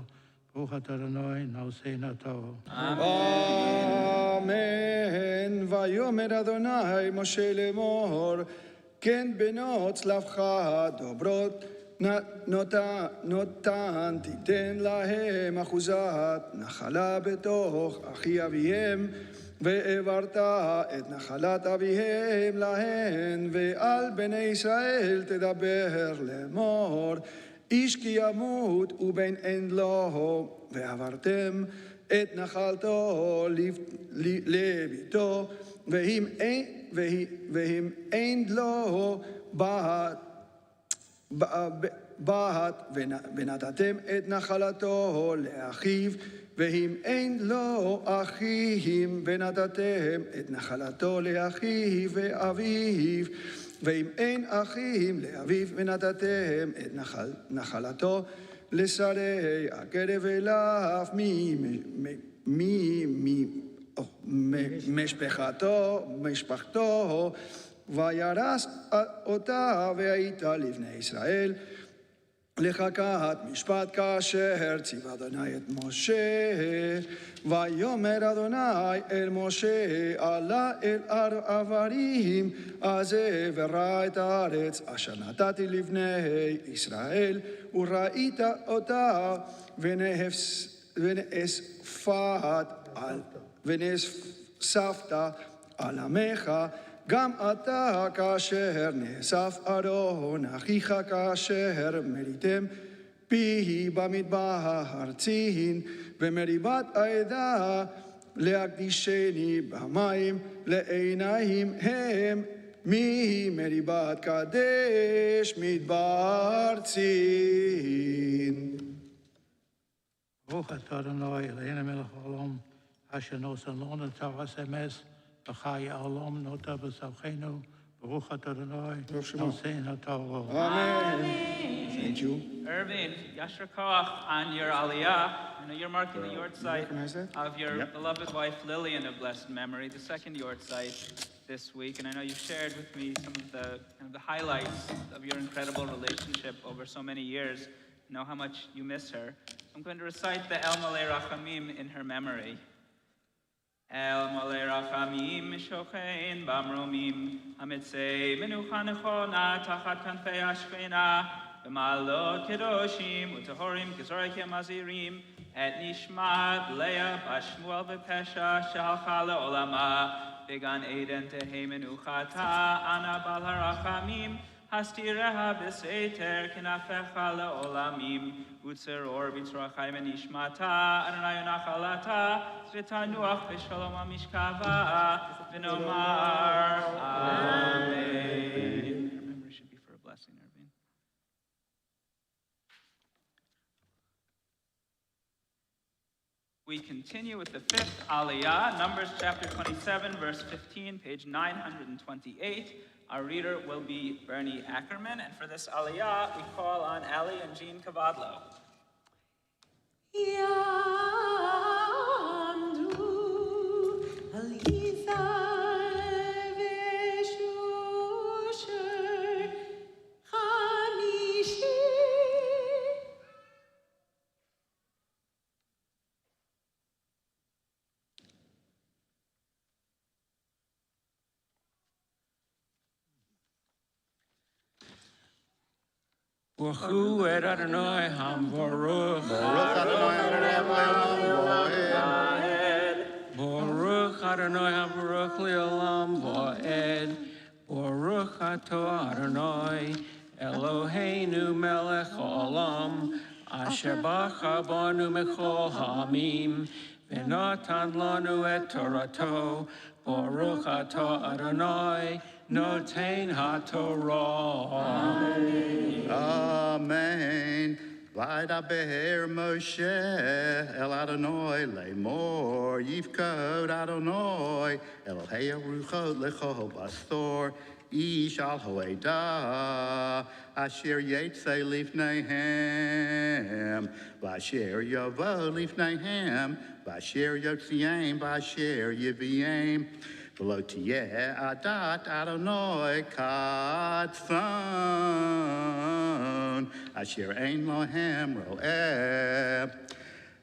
Baruch Adonai na'oseinu Torah.
Amen. Vayomer Adonai Moshe לאמור, כן בנות צלבך דוברות נותן תיתן להם אחוזת נחלה בתוך אחי אביהם והעברת את נחלת אביהם להן ועל בני ישראל תדבר לאמור איש כי ימות ובן אין לו ועברתם את נחלתו לביתו ואם אין לו בת ונתתם את נחלתו לאחיו ואם אין לו אחים ונתתם את נחלתו לאחיו ואביו ואם אין אחים לאביו ונתתם את נחלתו לשרי הקרב אליו משפחתו וירס אותה והיית לבני ישראל לחכת משפט כאשר ציווה אדוני את משה ויאמר אדוני אל משה עלה אל הר עברים עזב וראה את הארץ אשר נתתי לבני ישראל וראית אותה ונאספת על עמך גם אתה כאשר נאסף אהרון אחיך כאשר מריתם פיhi במדבר ציין ומריבת העדה להקדישני במים לעיניים הם ממריבת קדש מדבר ציין.
ברוך אתה אדוני אלוהינו מלך העולם אשר נותן לנו תורת אמת בחיי העולם נוטה בסבכנו ברוך אתה אדוני נושאנו תורה.
Amen. Thank you.
Irving, Yashar Koach on your Aliyah. I know you're marking the yortzeit of your beloved wife Lillian of blessed memory, the second yortzeit this week. And I know you've shared with me some of the highlights of your incredible relationship over so many years. I know how much you miss her. I'm going to recite the El Malei Rachamim in her memory. El Malei Rachamim Shochein Bamromim Hamitzei Menucha Nechona Tachat Kanfei Ashchena B'malot Kedoshim Utehorim Gezorek Mazirim Et Nishmat Leah Bashmuel V'Pesha Shehalcha Le'olama Began Eden Tehei Menuchata Ana Bal HaRachamim Hastireha B'Seiter Kinafecha Le'olamim Utzer or Bitzra Chaim Nishmata, Adonai Nachalata, Zvetanuach V'Shalom Amishkava, V'Nomar, Amen. Remember, it should be for a blessing, Irving. We continue with the fifth Aliyah, Numbers chapter 27, verse 15, page 928. Our reader will be Bernie Ackerman, and for this Aliyah, we call on Ali and Jean Cavadlo.
Yamdu Alizar Veshusher Chamishi
Baruch et Adonai HaBaruch.
Baruch Adonai
Baruch Adonai HaBaruch Le'olam Va'ed. Baruch atah Adonai Eloheinu melech haolam. Asher bacha banu mechol ha'amim. V'natan lanu et Torato. Baruch atah Adonai Noten HaTorah.
Amen. Vaydaber Moshe el Adonai lemor yifkod Adonai Elohei Ruchot lechol bastor ish al hoeda asher yetze lifneihem v'asher yavo lifneihem v'asher yotziem v'asher yiviem V'lo tiyeh adat Adonai katzon asher ein lohem ro'eh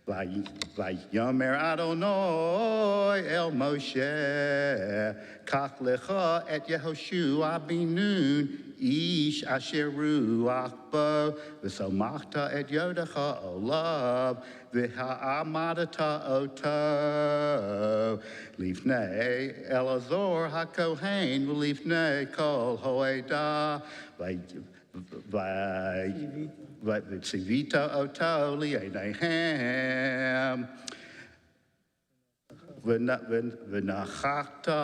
Vayomer Adonai el Moshe kach lecha et Yehoshua bin Nun ish asher ruach bo v'somachta et yodecha olav v'ha'amadata oto lifnei Elazor hakohen v'lifnei kol hoeda v'tzivita oto li'eneihem v'nachachta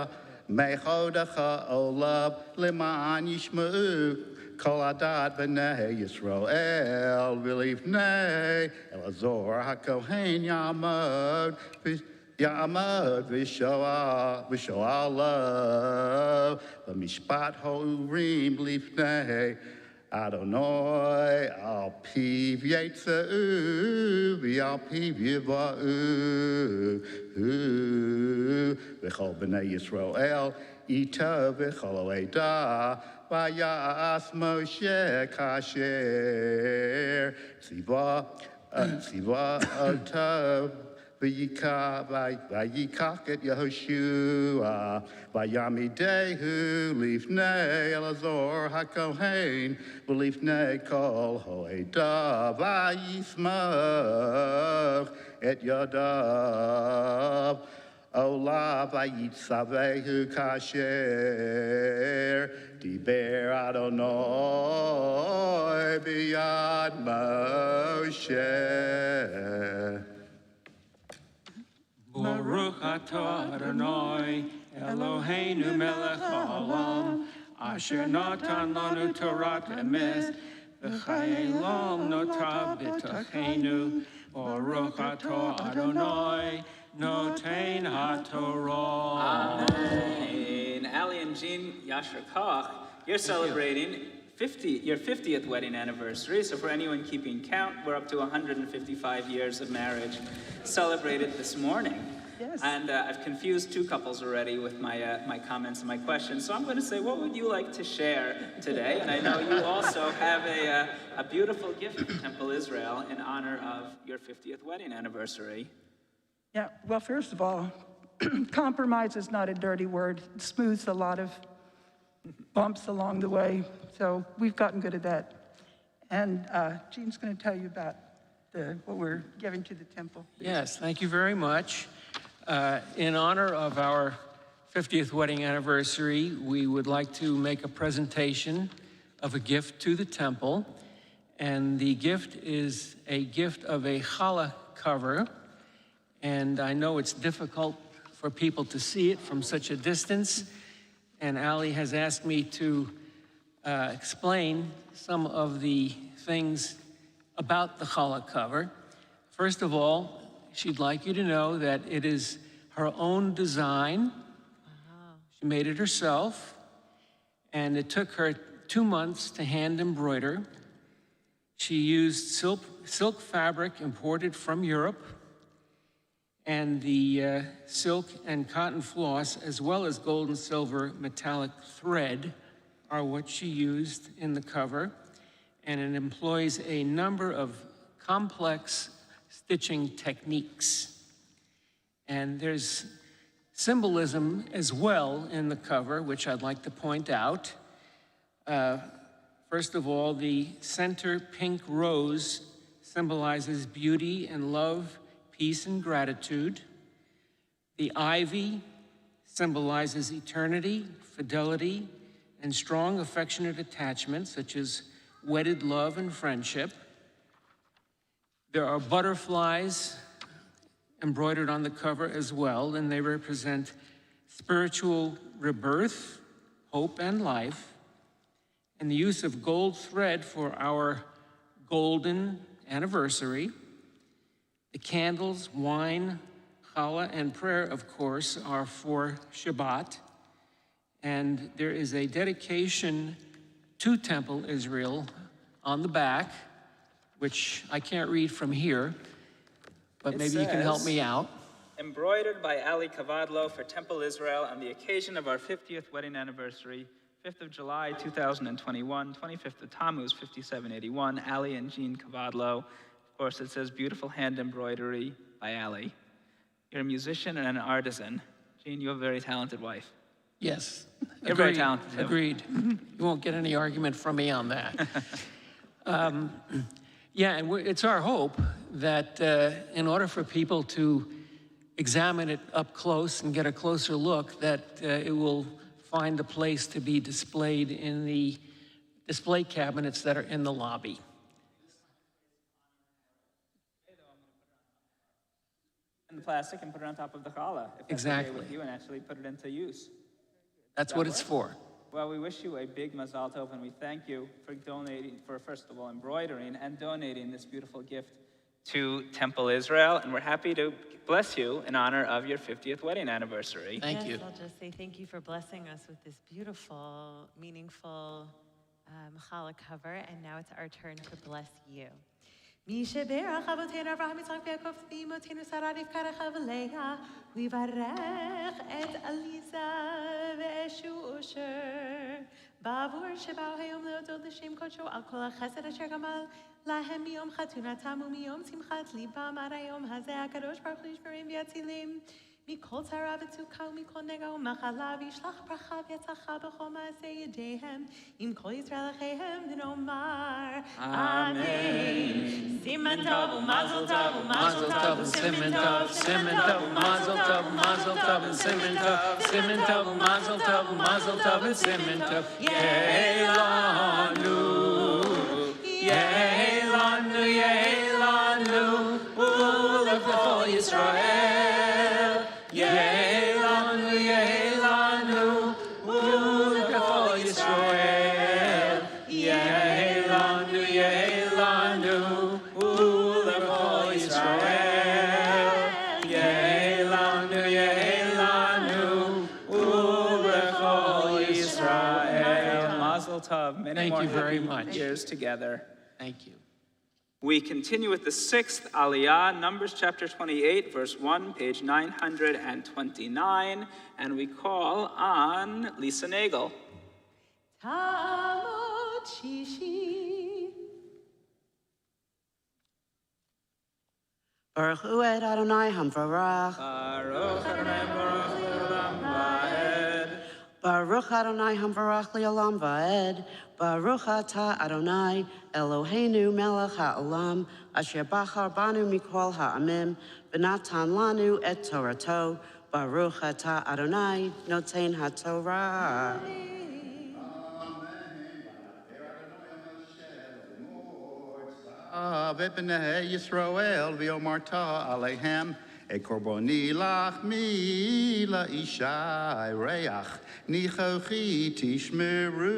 mechodecha olav l'ma'an yishma'u kol adat b'nei Yisrael v'lifnei Elazor hakohen yamod v'shoah lo v'mishpat ha'urim lifnei Adonai al piv yetzeu v'al piv yiva'u v'chol b'nei Yisrael ito v'chol oeda v'yas Moshe kasher tziva oto v'yikach et Yehoshua v'yamidehu lifnei Elazor hakohen v'lifnei kol hoeda v'yismoch et yadav olav v'yitzavehu kasher diber Adonai b'yad Moshe.
Baruch atah Adonai Eloheinu melech haolam asher natan lanu Torat emes v'chayei olam nota b'tochenu Baruch atah Adonai Noten HaTorah.
Amen. Ali and Jean Yasher Koch, you're celebrating your 50th wedding anniversary. So for anyone keeping count, we're up to 155 years of marriage celebrated this morning.
Yes.
And I've confused two couples already with my comments and my questions. So I'm going to say, what would you like to share today? And I know you also have a beautiful gift from Temple Israel in honor of your 50th wedding anniversary.
Yeah, well, first of all, compromise is not a dirty word. It smooths a lot of bumps along the way, so we've gotten good at that. And Jean's going to tell you about what we're giving to the temple.
Yes, thank you very much. In honor of our 50th wedding anniversary, we would like to make a presentation of a gift to the temple. And the gift is a gift of a challah cover. And I know it's difficult for people to see it from such a distance. And Ali has asked me to explain some of the things about the challah cover. First of all, she'd like you to know that it is her own design. She made it herself, and it took her 2 months to hand embroider. She used silk fabric imported from Europe, and the silk and cotton floss, as well as gold and silver metallic thread, are what she used in the cover. And it employs a number of complex stitching techniques. And there's symbolism as well in the cover, which I'd like to point out. First of all, the center pink rose symbolizes beauty and love, peace and gratitude. The ivy symbolizes eternity, fidelity, and strong affectionate attachment, such as wedded love and friendship. There are butterflies embroidered on the cover as well, and they represent spiritual rebirth, hope, and life. And the use of gold thread for our golden anniversary. The candles, wine, challah, and prayer, of course, are for Shabbat. And there is a dedication to Temple Israel on the back, which I can't read from here, but maybe you can help me out.
Embroidered by Ali Kavadlo for Temple Israel on the occasion of our 50th wedding anniversary, 5th of July, 2021, 25th of Tammuz, 5781, Ali and Jean Kavadlo. Of course, it says beautiful hand embroidery by Ali. You're a musician and an artisan. Jean, you have a very talented wife.
Yes.
You're very talented, too.
Agreed. You won't get any argument from me on that. Yeah, and it's our hope that in order for people to examine it up close and get a closer look, that it will find a place to be displayed in the display cabinets that are in the lobby.
In the plastic and put it on top of the challah, if that's
Exactly.
okay with you, and actually put it into use.
That's what it's for.
Well, we wish you a big mazal tov, and we thank you for donating, for first of all embroidering and donating this beautiful gift to Temple Israel, and we're happy to bless you in honor of your 50th wedding anniversary.
Thank you.
I'll just say thank you for blessing us with this beautiful, meaningful challah cover, and now it's our turn to bless you. מי שברך אבותינו אברהם יצחק ויעקב ואימותינו שרה רבקה רחל ולאה ויברך את עליזה ואושר בעבור שבאו היום להודות לשם קודשו על כל החסד אשר גמל להם מיום חתונתם ומיום שמחת ליבם עד היום הזה הקדוש ברוך הוא ישמרם ויצילם מכל צרה וצוקה ומכל נגע ומחלה וישלח ברכה והצלחה בכל מעשה ידיהם עם כל ישראל אחיהם ונאמר אמן. סימן טוב ומזל טוב ומזל טוב וסימן טוב סימן טוב ומזל טוב ומזל טוב וסימן טוב סימן טוב ומזל טוב ומזל טוב וסימן טוב יהי לנו יהי לנו יהי לנו ולכל ישראל יהי לנו ולכל ישראל יהי לנו ולכל ישראל יהי לנו ולכל ישראל. Mazel tov. Many
Thank
more
you very
happy
much.
years together.
Thank you.
We continue with the 6th Aliyah, Numbers chapter 28, verse 1, page 929, and we call on Lisa Nagel.
Tamot Shishi.
Baruch Hu et Adonai Hamvarach.
Baruch Adonai Baruch Le'olam Va'ed.
Baruch Adonai Hamvarach Le'olam Va'ed. Baruch Atah Adonai Eloheinu Melech HaOlam Asher Bachar Banu Mikol Ha'amim V'natan Lanu et Torato. Baruch Atah Adonai Noten HaTorah.
v'bnei Yisrael v'yomarta alehem e korboni lach mi la'ishai reach nichochi tishmeru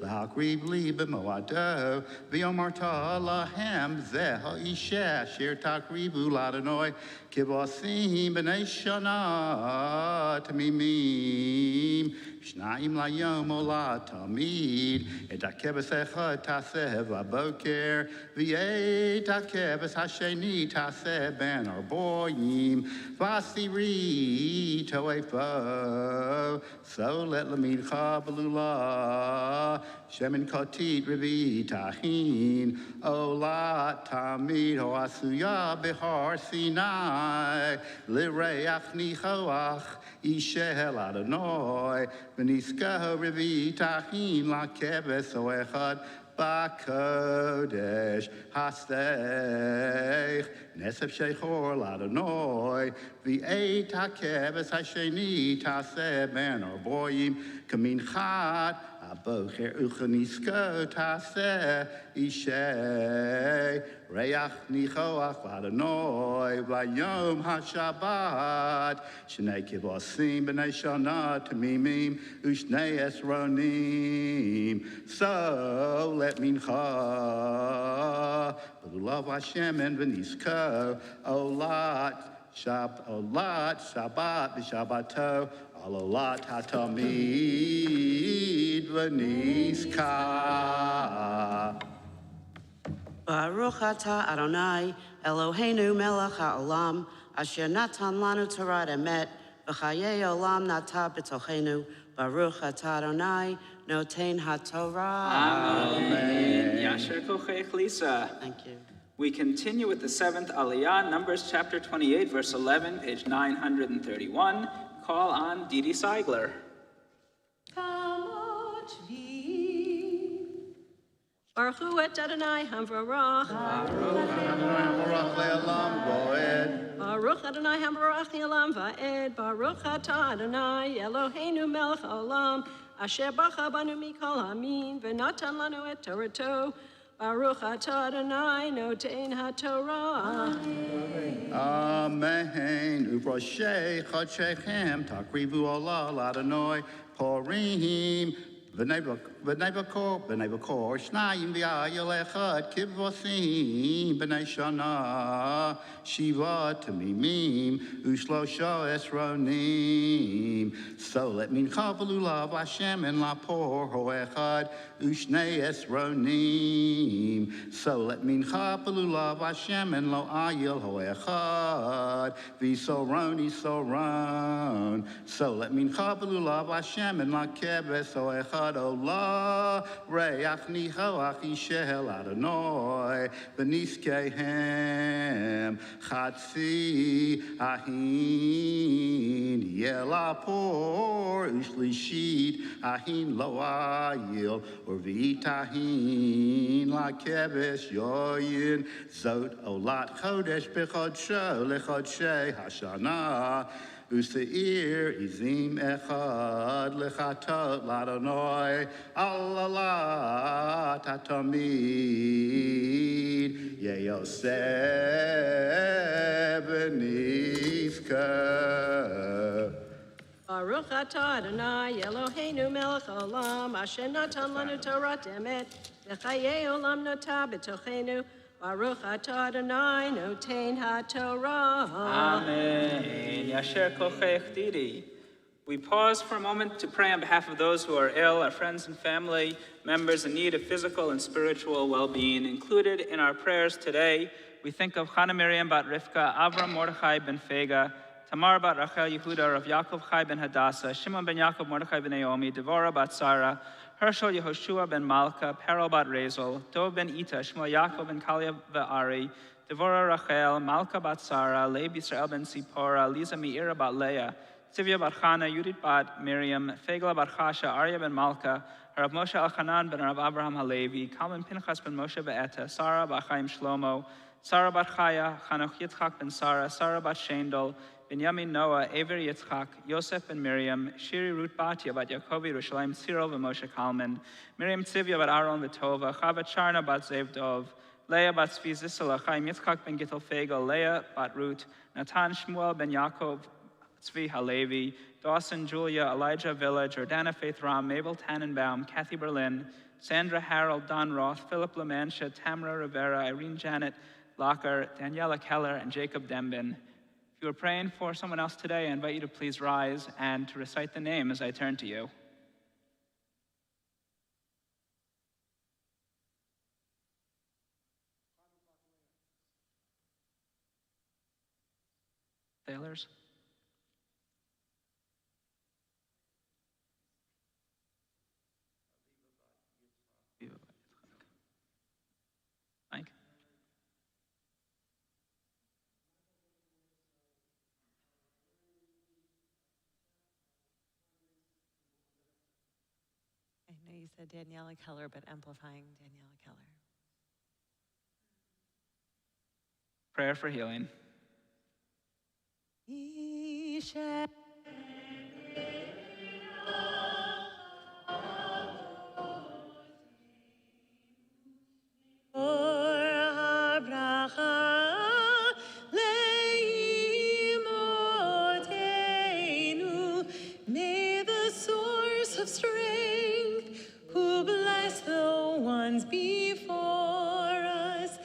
l'hakrib li b'moado v'yomarta lahem zeh ha'isha shir takribu l'adonoi kivosim b'nei shana tamimim Shnaim layom ola tamid et hakebes echad taseh v'aboker v'yet hakebes hasheni taseh ben arboyim v'asiri toefo so let lamidcha belula shemen kotit revi tahin ola tamid hoasuya behar Sinai lireach nichoach Ishel Adonai, V'niskaho Revi Tachin L'Kebes Oechad B'Kodesh Hastech Nesef Shechor L'Adonai, V'eit HaKebes Hasheni Taseh Ben Arboyim Kamin Chad Abocher Uchenisko Taseh Isheh Reach Nichoach L'Adonai V'Yom HaShabbat Shnei Kivosim B'nei Shana Tamimim Ushnei Esronim So let mincha B'lulav Hashem and V'nisko Olat Shabbat B'Shabbato Alolat HaTamid V'niska
Baruch atah Adonai, Eloheinu melech ha'olam, asher natan lanu Torah emet, v'chayei olam nata b'tochenu. Baruch atah Adonai, noten ha'Torah.
Amen. Yasher kochech, Lisa.
Thank you.
We continue with the 7th Aliyah, Numbers chapter 28, verse 11, page 931. Call on Didi Seigler.
Baruch hu et Adonai hamvarach. Baruch Adonai hamvarach le'olam va'ed. Baruch atah Adonai Eloheinu melech haolam. Asher bacha banu mikol hamin v'natan lanu et Torato. Baruch atah Adonai noten haTorah.
Amen. Ubroshe chodshechem takrivu Allah l'Adonai porim v'nei bakor shnayim v'ayel echad kivosim b'nei shana shiva tamimim ushlosha esronim so let mincha v'lulav Hashem en lapor hoechad ushnei esronim so let mincha v'lulav Hashem en lo ayel hoechad v'soroni soron so let mincha v'lulav Hashem en la kebes hoechad olah reach nichoach ishel Adonai v'niskehem chatzi ahin yelapor ushlishit ahin lo ayil or v'itahin la kebesh yoyin zot olat chodesh b'chodsho lechodshe hashana Useir izim echad lechatot l'Adonai alalat hatamid yeyoseh b'niska.
Baruch atah Adonai Eloheinu melech haolam. Asher natan lanu Torah emet. V'chayei olam nata b'tochenu. Baruch atah Adonai noten haTorah.
Amen. Yasher kochech Didi. We pause for a moment to pray on behalf of those who are ill, our friends and family members in need of physical and spiritual well-being. Included in our prayers today, we think of Chana Miriam bat Rivka, Avram Mordechai ben Fega, Tamar bat Rachel Yehuda, Rav Yaakov Chai ben Hadassah, Shimon ben Yaakov Mordechai ben Naomi, Devorah bat Sarah, Hershel Yehoshua ben Malka, Perel bat Rezel, Dov ben Ita, Shmuel Yaakov ben Kalya ve'Ari, Devorah Rachel, Malka bat Sarah, Leib Yisrael ben Sipora, Liza Meira bat Leah, Tivya bat Chana, Yudit bat Miriam, Fegla bat Chasha, Arya ben Malka, Rav Moshe Elchanan ben Rav Abraham Halevi, Kalman Pinchas ben Moshe Be'eta, Sarah bat Chaim Shlomo, Sarah bat Chaya, Chanoch Yitzchak ben Sarah, Sarah bat Shendel, Binyamin Noah, Ever Yitzchak, Yosef ben Miriam, Shiri Ruth Batya bat Yaakov Yerushalayim, Cyril ben Moshe Kalman, Miriam Tzivya bat Aaron Vitova, Chava Charna bat Zev Dov, Leah bat Tzvi Zisela, Chaim Yitzchak ben Gittel Fegel, Leah bat Ruth, Natan Shmuel ben Yaakov, Tzvi Halevi, Dawson Julia, Elijah Villa, Jordana Faith Ram, Mabel Tannenbaum, Kathy Berlin, Sandra Harold, Don Roth, Philip LaMancha, Tamara Rivera, Irene Janet Locker, Daniela Keller, and Jacob Dembin. If you are praying for someone else today, I invite you to please rise and to recite the name as I turn to you. Sailors. Mike.
I know you said Daniela Keller, but amplifying Daniela Keller.
Prayer for healing.
May the source of strength, who bless the ones before us,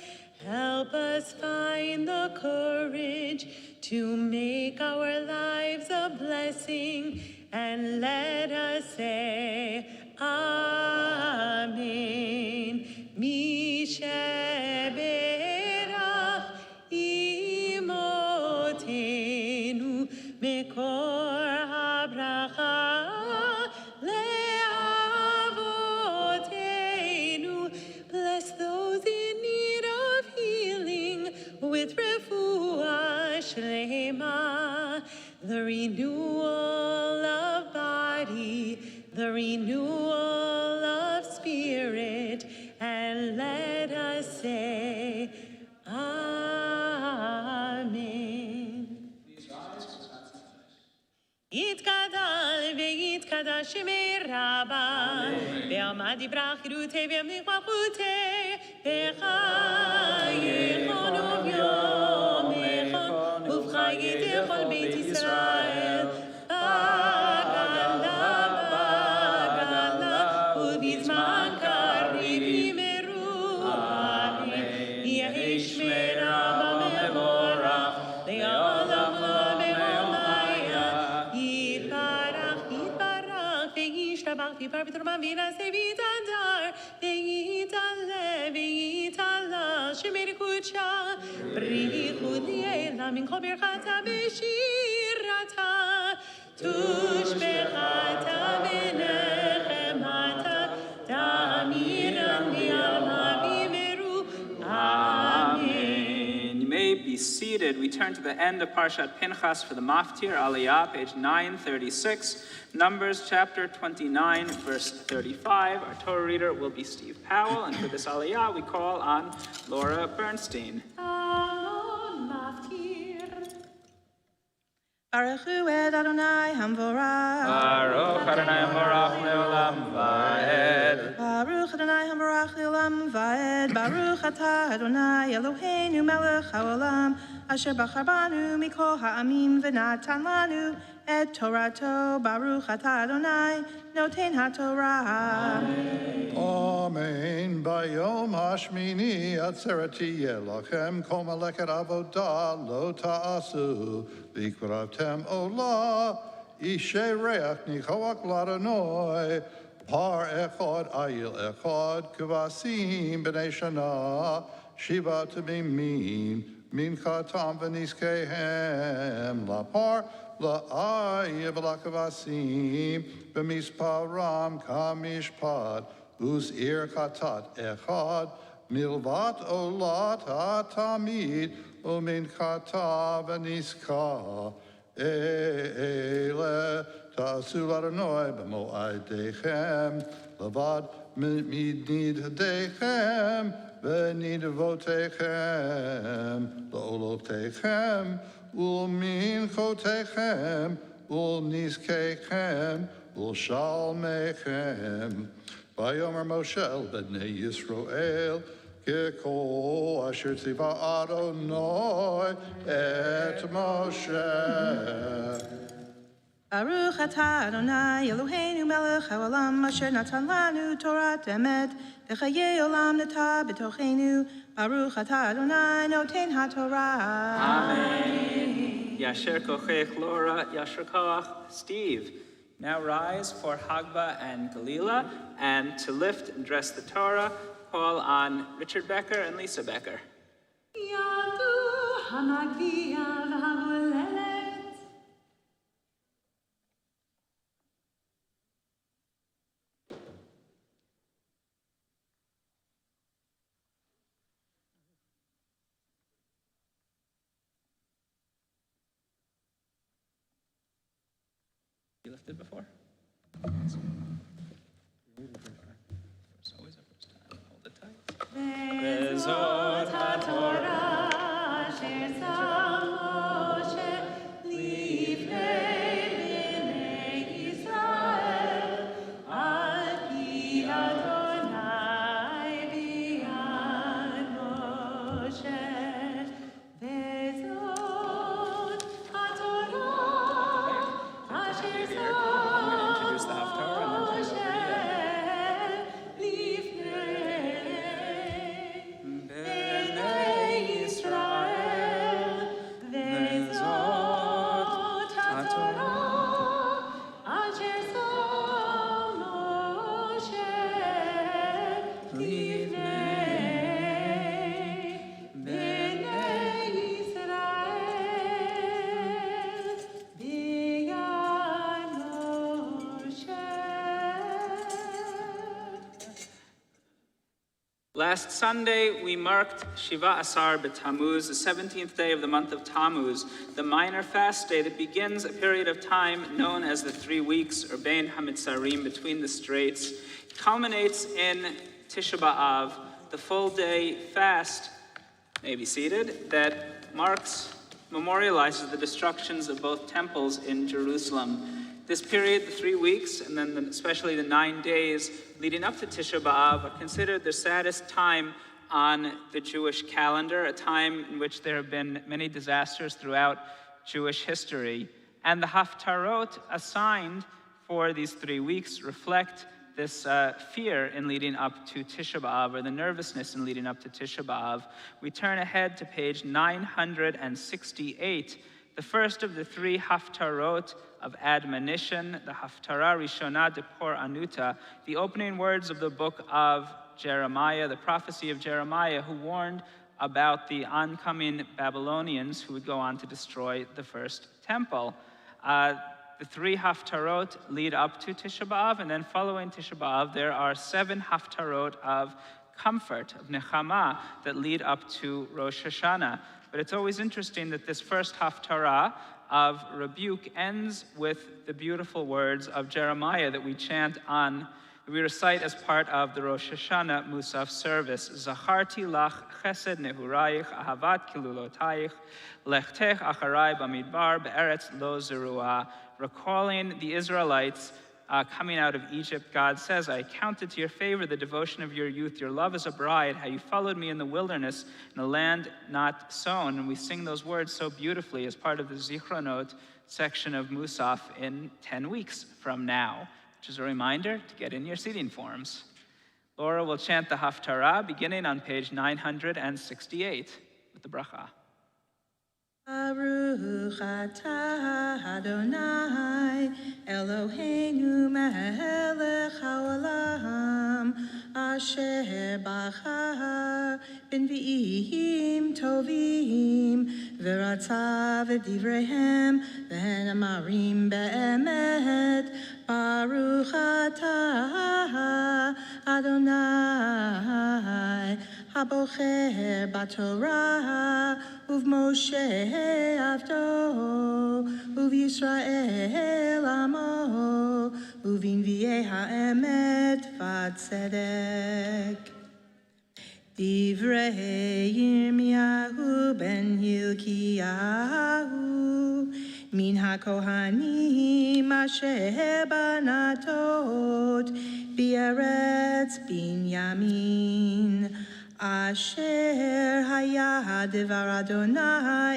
help us find the courage to make our lives a blessing, and let us say, Amen. Misheberach imotenu mekor habracha leavotenu. Bless those in need of healing with refuah shlema, the renewal of body, the renewal of spirit, and let us say, Amen. Yitkadal ve'yitkada shemei rabba, ve'amad yibrach yirutei ve'amnik malchutei, v'chayechon u'vyom echon, uv'chayit echol beit Yisrael. Bagala, uv'yizman kariv yimeru, Amen. Yehi shmei rabba mevorach, le'olam le'olamaya. Yitbarach, yitbarach, ve'yishtabach, v'yipar v'torma v'yinaseh v'yitadar, ve'yitale, ve'yitala, shemei kudsha, b'richut li'ela min kol birchata v'shirata, tushbechata v'nechemata, damiram v'yalma v'yimeru. Amen.
You may be seated. We turn to the end of Parshat Pinchas for the Maftir Aliyah, page 936, Numbers chapter 29, verse 35. Our Torah reader will be Steve Powell, and for this Aliyah, we call on Laura Bernstein.
Baruch hu et Adonai Hamvorach.
Baruch Adonai Hamvorach le'olam va'ed.
Baruch Adonai Hamvorach le'olam va'ed. Baruch atah Adonai Eloheinu melech haolam, asher bachar banu mikol ha'amim v'natan lanu et Torato. Baruch atah Adonai noten haTorah.
Amen. Bayom hashmini atzerati yelachem kol maleket avodah lo ta'asu v'ikravtem olah ishe reach nichoach l'Adonai par echad ayil echad kuvasim b'nei shana shiva t'mimim minchatam v'niskehem lapar la'ayiv l'kavasim b'misparam kamishpat Uz ir katat echad, milvat olat hatamid, umin kata v'niska, Ele ta'asu l'Adonai b'mo'adechem levad midnidechem v'nidavotechem la'olotechem ulminchotechem ulnizkechem ulshalmechem. Vayomer Moshe el b'nei Yisrael Kol asher tziva Adonai et Moshe.
Baruch atah Adonai Eloheinu melech haolam asher natan lanu Torat emet v'chayei olam nata b'tochenu. Baruch atah Adonai noten haTorah.
Amen. Yasher kochech Laura, Yasher koach Steve. Now rise for Hagba and Galila, and to lift and dress the Torah, call on Richard Becker and Lisa Becker.
Yadu hamagvia v'hamulelet.
You lifted before? It's always a first time. Hold it tight.
Bezot HaTorah asher sam Moshe lifnei bnei Yisrael al pi Adonai b'yad Moshe. Bezot HaTorah asher sam
Introduce the Haftarah and then turn it over to you. Last Sunday, we marked Shiva Asar B'Tammuz, the 17th day of the month of Tammuz, the minor fast day that begins a period of time known as the 3 weeks, or Bein HaMitzarim, between the straits. It culminates in Tisha B'Av, the full day fast, may be seated, that memorializes the destructions of both temples in Jerusalem. This period, the 3 weeks, and then especially the 9 days leading up to Tisha B'Av, are considered the saddest time on the Jewish calendar, a time in which there have been many disasters throughout Jewish history. And the Haftarot assigned for these 3 weeks reflect this fear in leading up to Tisha B'Av, or the nervousness in leading up to Tisha B'Av. We turn ahead to page 968, the first of the 3 Haftarot of admonition, the Haftarah Rishonah de Por Anuta, the opening words of the book of Jeremiah, the prophecy of Jeremiah, who warned about the oncoming Babylonians who would go on to destroy the first temple. The 3 Haftarot lead up to Tisha B'Av, and then following Tisha B'Av, there are 7 Haftarot of comfort, of Nechama, that lead up to Rosh Hashanah. But it's always interesting that this first Haftarah of rebuke ends with the beautiful words of Jeremiah that we chant on, that we recite as part of the Rosh Hashanah Musaf service. Zacharti lach chesed nehurayich, ahavat kilulotayich, lechtech acharai bamidbar, be'eretz lo zerua. Recalling the Israelites coming out of Egypt, God says, I counted to your favor the devotion of your youth, your love as a bride, how you followed me in the wilderness, in a land not sown. And we sing those words so beautifully as part of the Zichronot section of Musaf in 10 weeks from now, which is a reminder to get in your seating forms. Laura will chant the Haftarah beginning on page 968 with the bracha.
Baruch atah Adonai Eloheinu melech haolam asher bachar b'nvi'im tovim v'ratza v'divrehem v'namarim be'emet. Baruch atah Adonai הבוחר בתורה, ובמשה עבדו, ובישראל עמו, ובנביאי האמת והצדק. דברי ירמיהו בן הלקיהו, מן הכהנים אשר בנתות בארץ בנימין, אשר היה דבר אדוני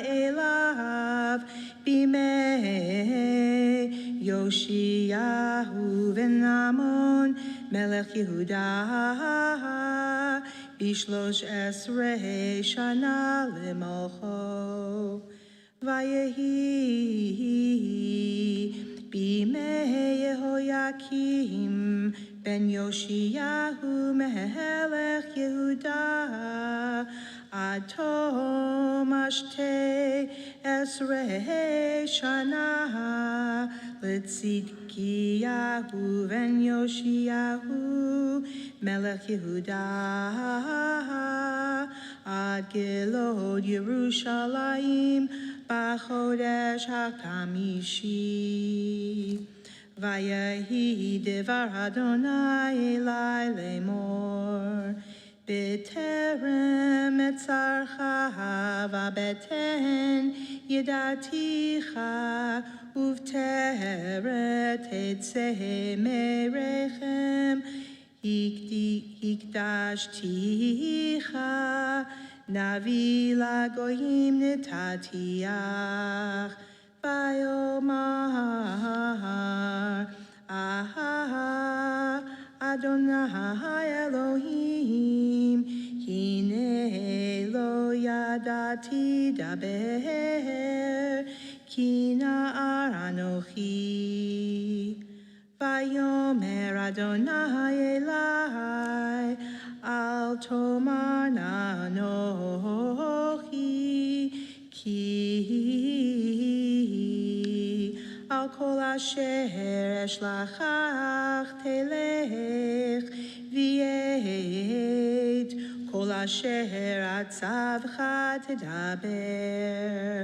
אליו בימי יאשיהו בן אמון מלך יהודה, ב13 שנה למלכו. ויהי בימי יהויקים בן יאשיהו מלך יהודה, עד תום 12 שנה לצדקיהו בן יאשיהו מלך יהודה, עד גלות ירושלים בחודש החמישי. ויהי דבר אדוני אלי לאמור, בטרם אצרך ובטן ידעתיך, ובטרם תצא מרחם הקדשתיך, נביא לגויים נתתיך. ויאמר אדוני אלוהים, הנה לא ידעתי דבר, כי נער אנוכי. ויאמר אדוני אלי, אל תאמר נא אנוכי, כי על כל אשר אשלחך תלך, ואת כל אשר אצווך תדבר.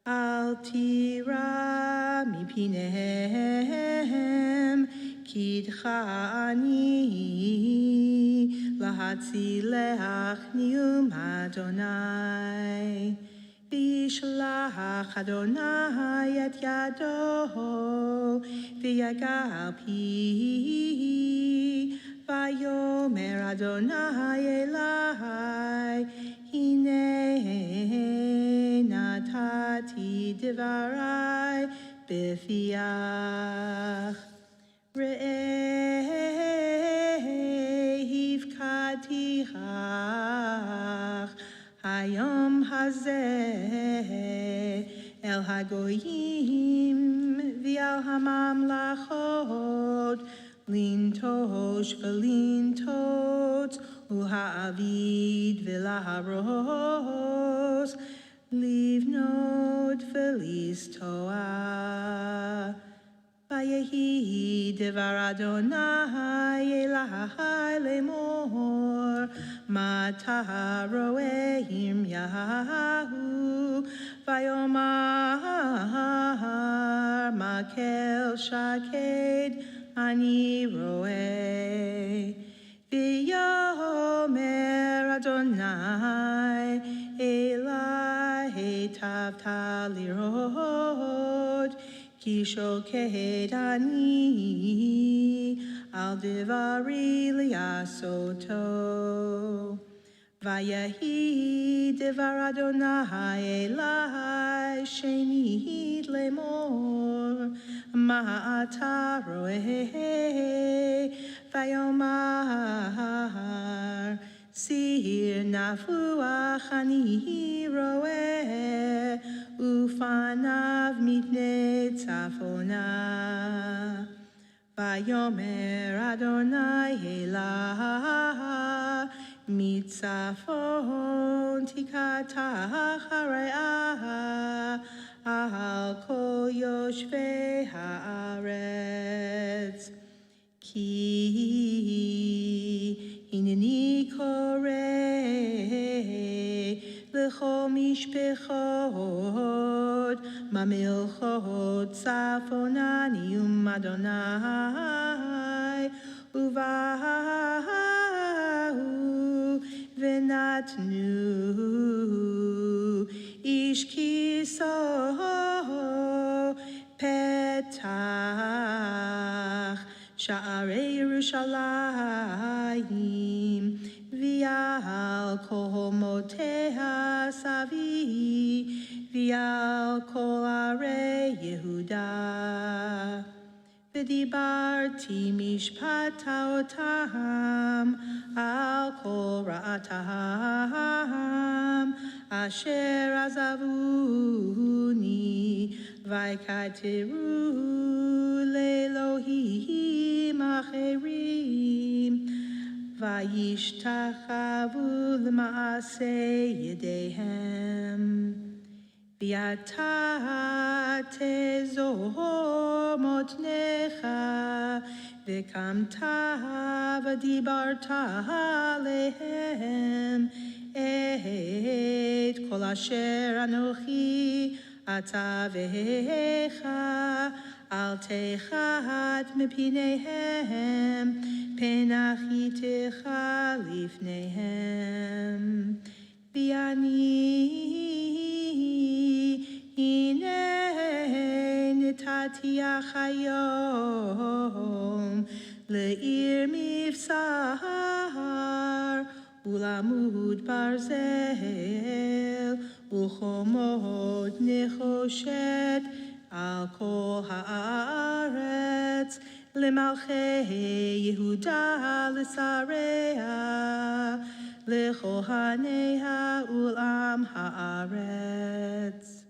אל תירא מפניהם, כי איתך אני להצילך נאום אדוני. וישלח אדוני את ידו ויגע פי, ויאמר אדוני אלי, הנה נתתי דברי בפיך. ראה הפקדתיך היום הזה אל הגויים ועל הממלכות, לנטוש ולנטוץ, ולהעביד ולהרוס, לבנות ולסטוע. ויהי דבר אדוני אלי לאמור, מה אתה רואה ירמיהו? ויאמר מקל שקד אני רואה. ויאמר אדוני אלי, היטבת לראות, כי שוקד אני על דברי לעשותו. ויהי דבר אדוני אלי שנית לאמור, מה אתה רואה? ויאמר סיר נפוח אני רואה, ופניו מפני צפונה. ויאמר אדוני אלי, מצפון תקעתך הרעה על כל יושבי הארץ. כי הנני קורא לכל משפחות, במלכות צפונה נאום אדוני, ובאו ונתנו איש כיסו פתח שערי ירושלים, ועל קומותיה סביב, ועל כל ערי יהודה. ודיברתי משפטותם על כל רעתם, אשר עזבוני, ויקטרו לאלוהים אחרים, וישתחוו למעשה ידיהם. ואתה תזור מותניך, וקמת ודיברת עליהם את כל אשר אנוכי אצווך, אל תחת מפניהם, פן אחריתך לפניהם. ואני הנה נתתיך היום לעיר מבשר ולעמוד ברזל ולחומות נחושת על כל הארץ, למלכי יהודה לשריה, לכהניה ולעם הארץ.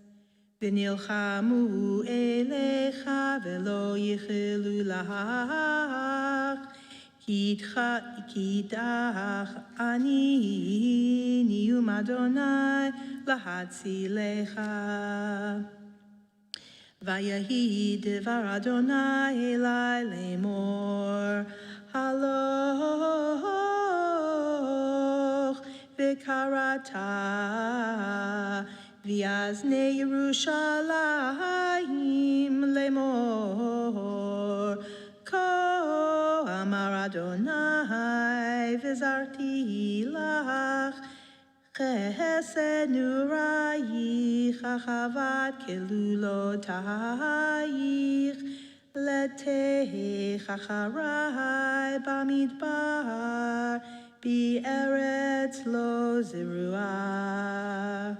ונלחמו אליך ולא יכלו לך, כי איתך אני נאום אדוני להצילך. ויהי דבר אדוני אלי לאמור, הלוך וקראת ויאזני ירושלים לאמור, כה אמר אדוני, וזרתי לך חסד נורייך, אחוות כלולותייך, לתך אחרי במדבר, בארץ לא זרועה.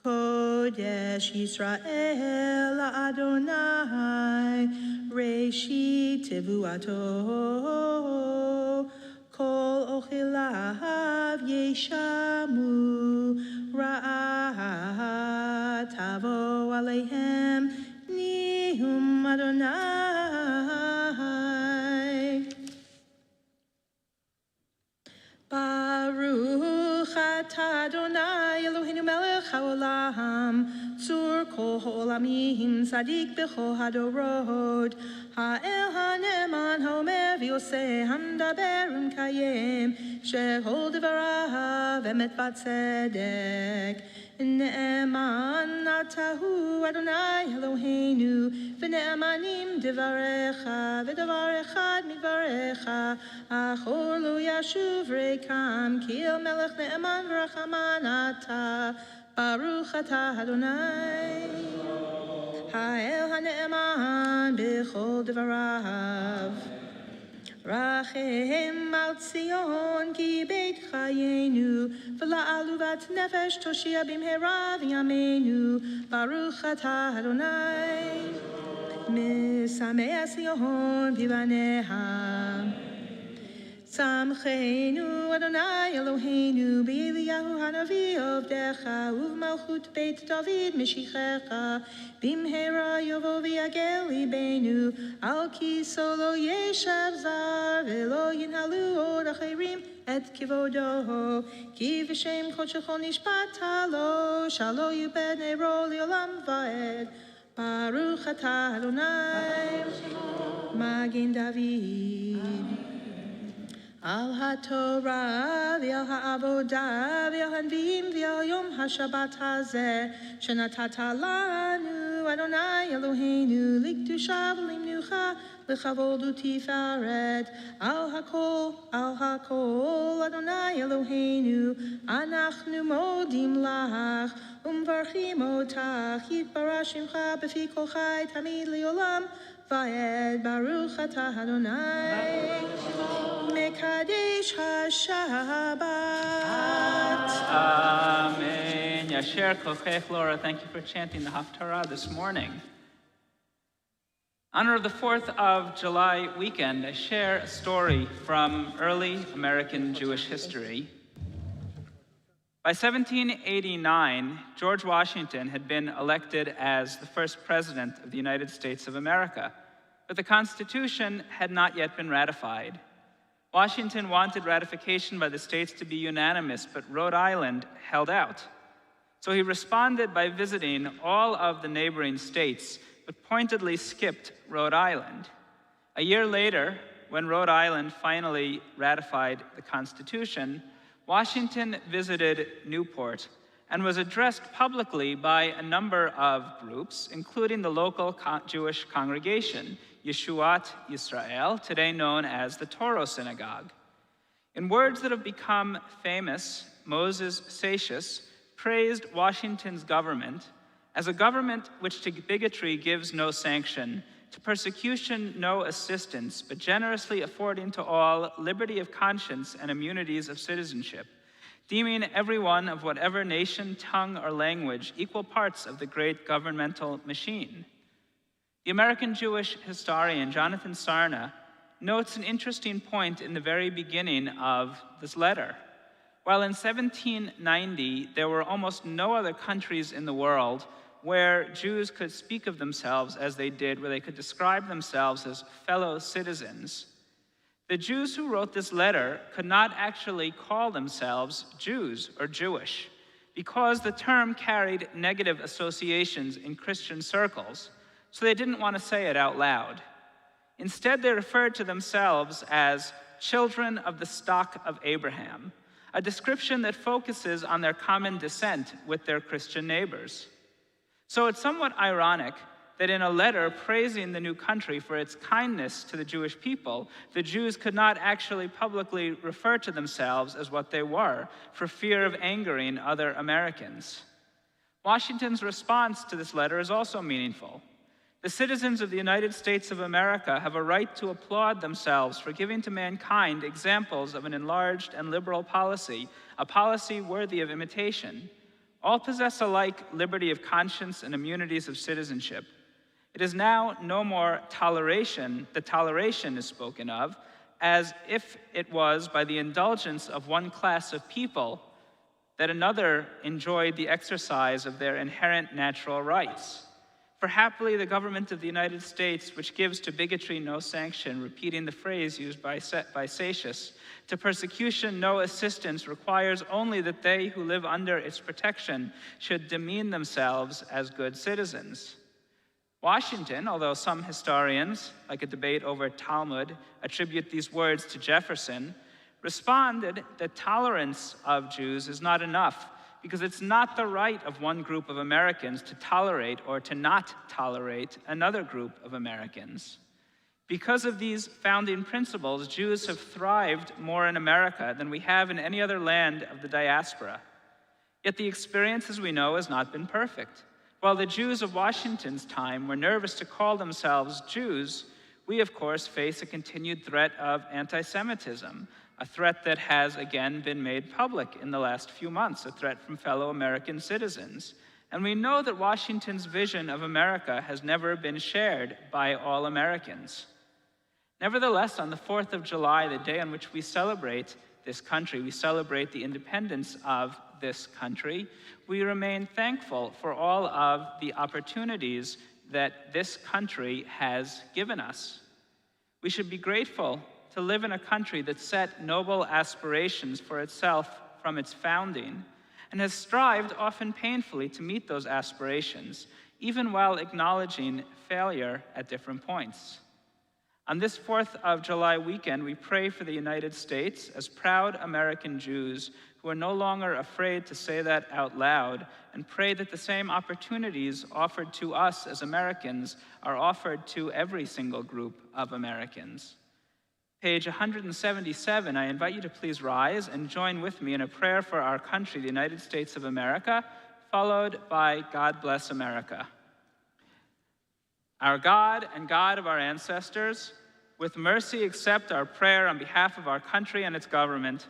קודש ישראל לאדוני, ראשית תבואתו, כל אוכליו ישמו, רעה תבוא עליהם, נאום אדוני. ברוך אתה אדוני אלוהינו מלך העולם, צור כל העולמים, צדיק בכל הדורות, האל הנאמן האומר ועושה, המדבר ומקיים, שכל דבריו אמת וצדק. נאמן אתה הוא אדוני אלוהינו, ונאמנים דבריך, ודבר אחד מדבריך, אחור לא ישוב ריקם, כי אל מלך נאמן ורחמן אתה, ברוך אתה אדוני. האל הנאמן בכל דבריו, רחם על ציון כי בית חיינו, ולעלובת נפש תושיע במהרה בימינו, ברוך אתה אדוני. משמח ציון בבניה, שמחנו אדוני אלוהינו באליהו הנביא עבדך, ובמלכות בית דוד משיחך, במהרה יבוא ויגל ליבנו, על כיסו לא ישב זר, ולא ינהלו עוד אחרים את כבודו, כי בשם קודשך נשבעת לו, שלא יאבד נרו לעולם ועד. ברוך אתה אדוני, מגן דוד. על התורה ועל העבודה ועל הנביאים ועל יום השבת הזה שנתת לנו, אדוני אלוהינו, לקדושה ולמנוחה, לכבוד ותפארת. על הכל, אדוני אלוהינו, אנחנו מודים לך ומברכים אותך, יתברך שמך בפי כל חי תמיד לעולם ועד. ברוך אתה אדוני מקדש השבת.
Amen. Yasher Kochech, Laura, thank you for chanting the Haftarah this morning. In honor of the 4th of July weekend, I share a story from early American Jewish history. By 1789, George Washington had been elected as the first president of the United States of America, but the Constitution had not yet been ratified. Washington wanted ratification by the states to be unanimous, but Rhode Island held out. So he responded by visiting all of the neighboring states, but pointedly skipped Rhode Island. A year later, when Rhode Island finally ratified the Constitution, Washington visited Newport and was addressed publicly by a number of groups, including the local Jewish congregation, Yeshuat Yisrael, today known as the Toro Synagogue. In words that have become famous, Moses Seixas praised Washington's government as a government which to bigotry gives no sanction, to persecution no assistance, but generously affording to all liberty of conscience and immunities of citizenship, deeming everyone of whatever nation, tongue, or language equal parts of the great governmental machine. The American Jewish historian Jonathan Sarna notes an interesting point in the very beginning of this letter. While in 1790 there were almost no other countries in the world where Jews could speak of themselves as they did, where they could describe themselves as fellow citizens, the Jews who wrote this letter could not actually call themselves Jews or Jewish, because the term carried negative associations in Christian circles, so they didn't want to say it out loud. Instead, they referred to themselves as children of the stock of Abraham, a description that focuses on their common descent with their Christian neighbors. So it's somewhat ironic that in a letter praising the new country for its kindness to the Jewish people, the Jews could not actually publicly refer to themselves as what they were, for fear of angering other Americans. Washington's response to this letter is also meaningful. The citizens of the United States of America have a right to applaud themselves for giving to mankind examples of an enlarged and liberal policy, a policy worthy of imitation. All possess alike liberty of conscience and immunities of citizenship. It is now no more toleration. The toleration is spoken of as if it was by the indulgence of one class of people that another enjoyed the exercise of their inherent natural rights. For happily the government of the United States, which gives to bigotry no sanction, repeating the phrase used by Seixas, to persecution no assistance, requires only that they who live under its protection should demean themselves as good citizens. Washington, although some historians, like a debate over Talmud, attribute these words to Jefferson, responded that tolerance of Jews is not enough, because it's not the right of one group of Americans to tolerate or to not tolerate another group of Americans. Because of these founding principles, Jews have thrived more in America than we have in any other land of the diaspora. Yet the experience, as we know, has not been perfect. While the Jews of Washington's time were nervous to call themselves Jews, we, of course, face a continued threat of anti-Semitism, a threat that has again been made public in the last few months, a threat from fellow American citizens. And we know that Washington's vision of America has never been shared by all Americans. Nevertheless, on the 4th of July, the day on which we celebrate this country, we celebrate the independence of this country, we remain thankful for all of the opportunities that this country has given us. We should be grateful to live in a country that set noble aspirations for itself from its founding and has strived, often painfully, to meet those aspirations, even while acknowledging failure at different points. On this 4th of July weekend, we pray for the United States as proud American Jews who are no longer afraid to say that out loud, and pray that the same opportunities offered to us as Americans are offered to every single group of Americans. Page 177, I invite you to please rise and join with me in a prayer for our country, the United States of America, followed by God Bless America. Our God and God of our ancestors, with mercy accept our prayer on behalf of our country and its government.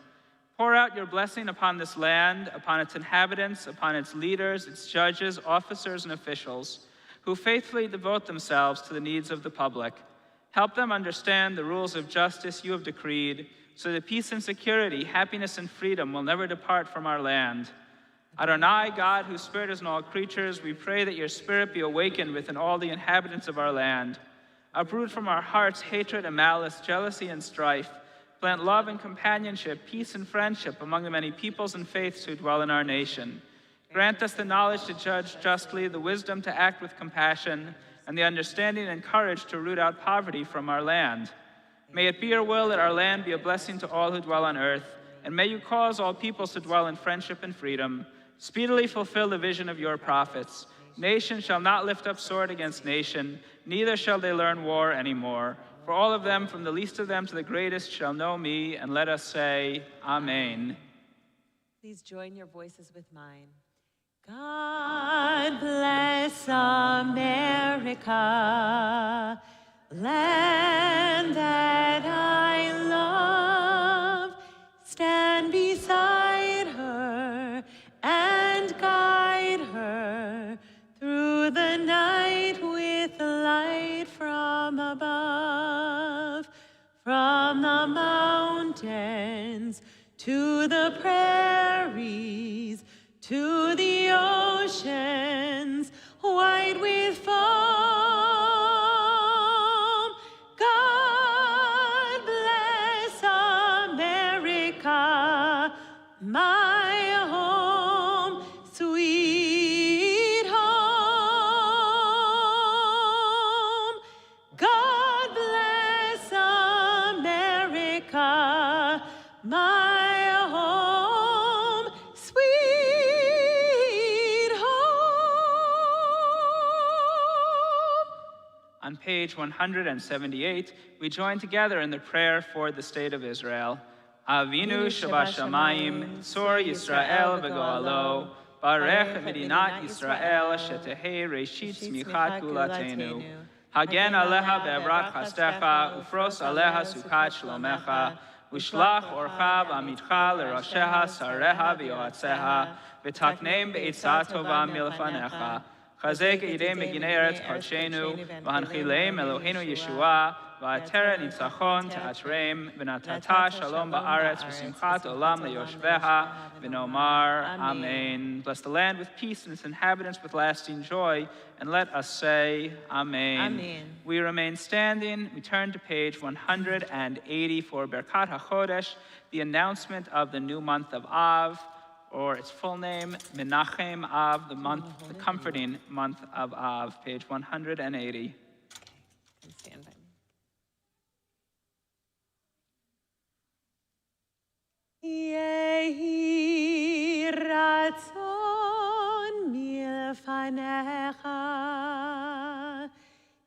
Pour out your blessing upon this land, upon its inhabitants, upon its leaders, its judges, officers, and officials, who faithfully devote themselves to the needs of the public. Help them understand the rules of justice you have decreed, so that peace and security, happiness and freedom will never depart from our land. Adonai, God, whose spirit is in all creatures, we pray that your spirit be awakened within all the inhabitants of our land. Uproot from our hearts hatred and malice, jealousy and strife. Plant love and companionship, peace and friendship among the many peoples and faiths who dwell in our nation. Grant us the knowledge to judge justly, the wisdom to act with compassion, and the understanding and courage to root out poverty from our land. May it be your will that our land be a blessing to all who dwell on earth, and may you cause all peoples to dwell in friendship and freedom. Speedily fulfill the vision of your prophets. Nation shall not lift up sword against nation, neither shall they learn war anymore. For all of them, from the least of them to the greatest, shall know me, and let us say, Amen.
Please join your voices with mine. God bless America, land that I love. Stand beside her and guide her through the night with light from above. From the mountains to the prairies, to the oceans, white with foam. God bless America, my home, sweet home. God bless America, my home, sweet home.
On page 178, we join together in the prayer for the state of Israel. Avinu Shabashamayim, Tzor Yisrael v'go'alo, Barech Medinat Yisrael, Shetehei Reshit Tzmichat Gulatenu. Hagen Aleha be'evrat chastecha, Ufros Aleha Sukat Shlomecha, Ushlach Orcha v'amitcha l'rosheha sareha v'yoatzeha, v'taknem be'etzah tova milfanecha. Chazek eidei meginei eretz kodshenu, v'hanchileim Eloheinu Yeshua, v'ateret nitzachon ta'atreim, v'natata shalom ba'aretz v'simchat olam leyoshveha, v'nomar Amen. Bless the land with peace and its inhabitants with lasting joy, and let us say Amen.
Amen.
We remain standing. We turn to page 180 for Berkat HaChodesh, the announcement of the new month of Av, or its full name, Menachem Av, the comforting month of Av, page 180.
Stand by me. Yehi ratzon milfanecha,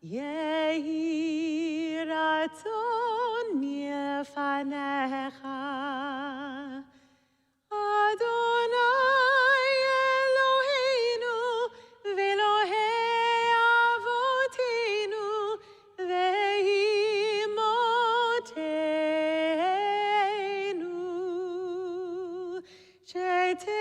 Yehi ratzon milfanecha, Adonai Eloheinu v'Elohei avotenu ve'imotenu shetechadesh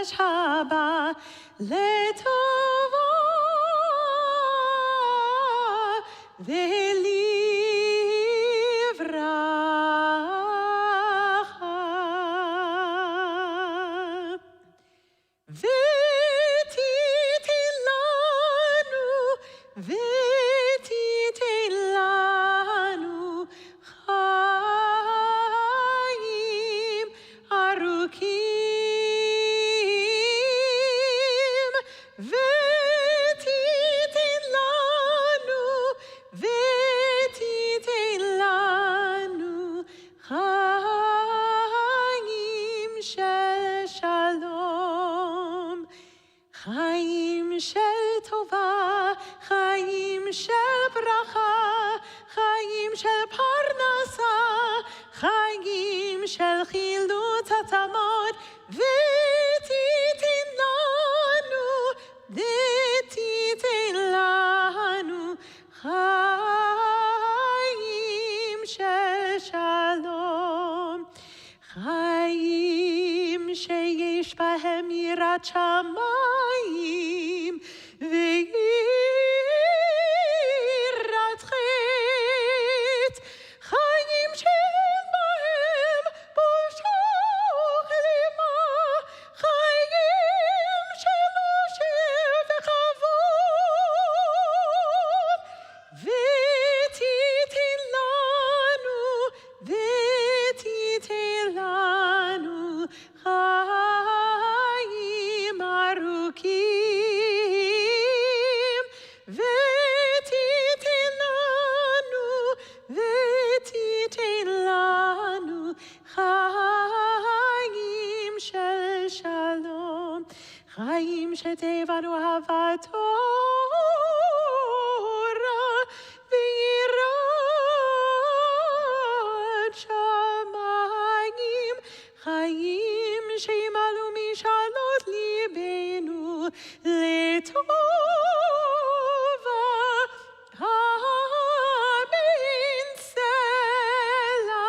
Shabbat letova velivracha v'titilanu חיים של ברכה, חיים של פרנסה, חיים של חילוץ עצמות, ותיתן לנו חיים של שלום, חיים שיש בהם יראת שמיים ויראת חטא, חיים שאין בהם בושה וכלימה, חיים של אושר וכבוד, ותיתן לנו חיים ארוכים, ותיתן לנו חיים של שלום, חיים שתבנו אהבת תורה ויראת שמיים, חיים שימלאו משאלות ליבנו לטובה. אמן סלע.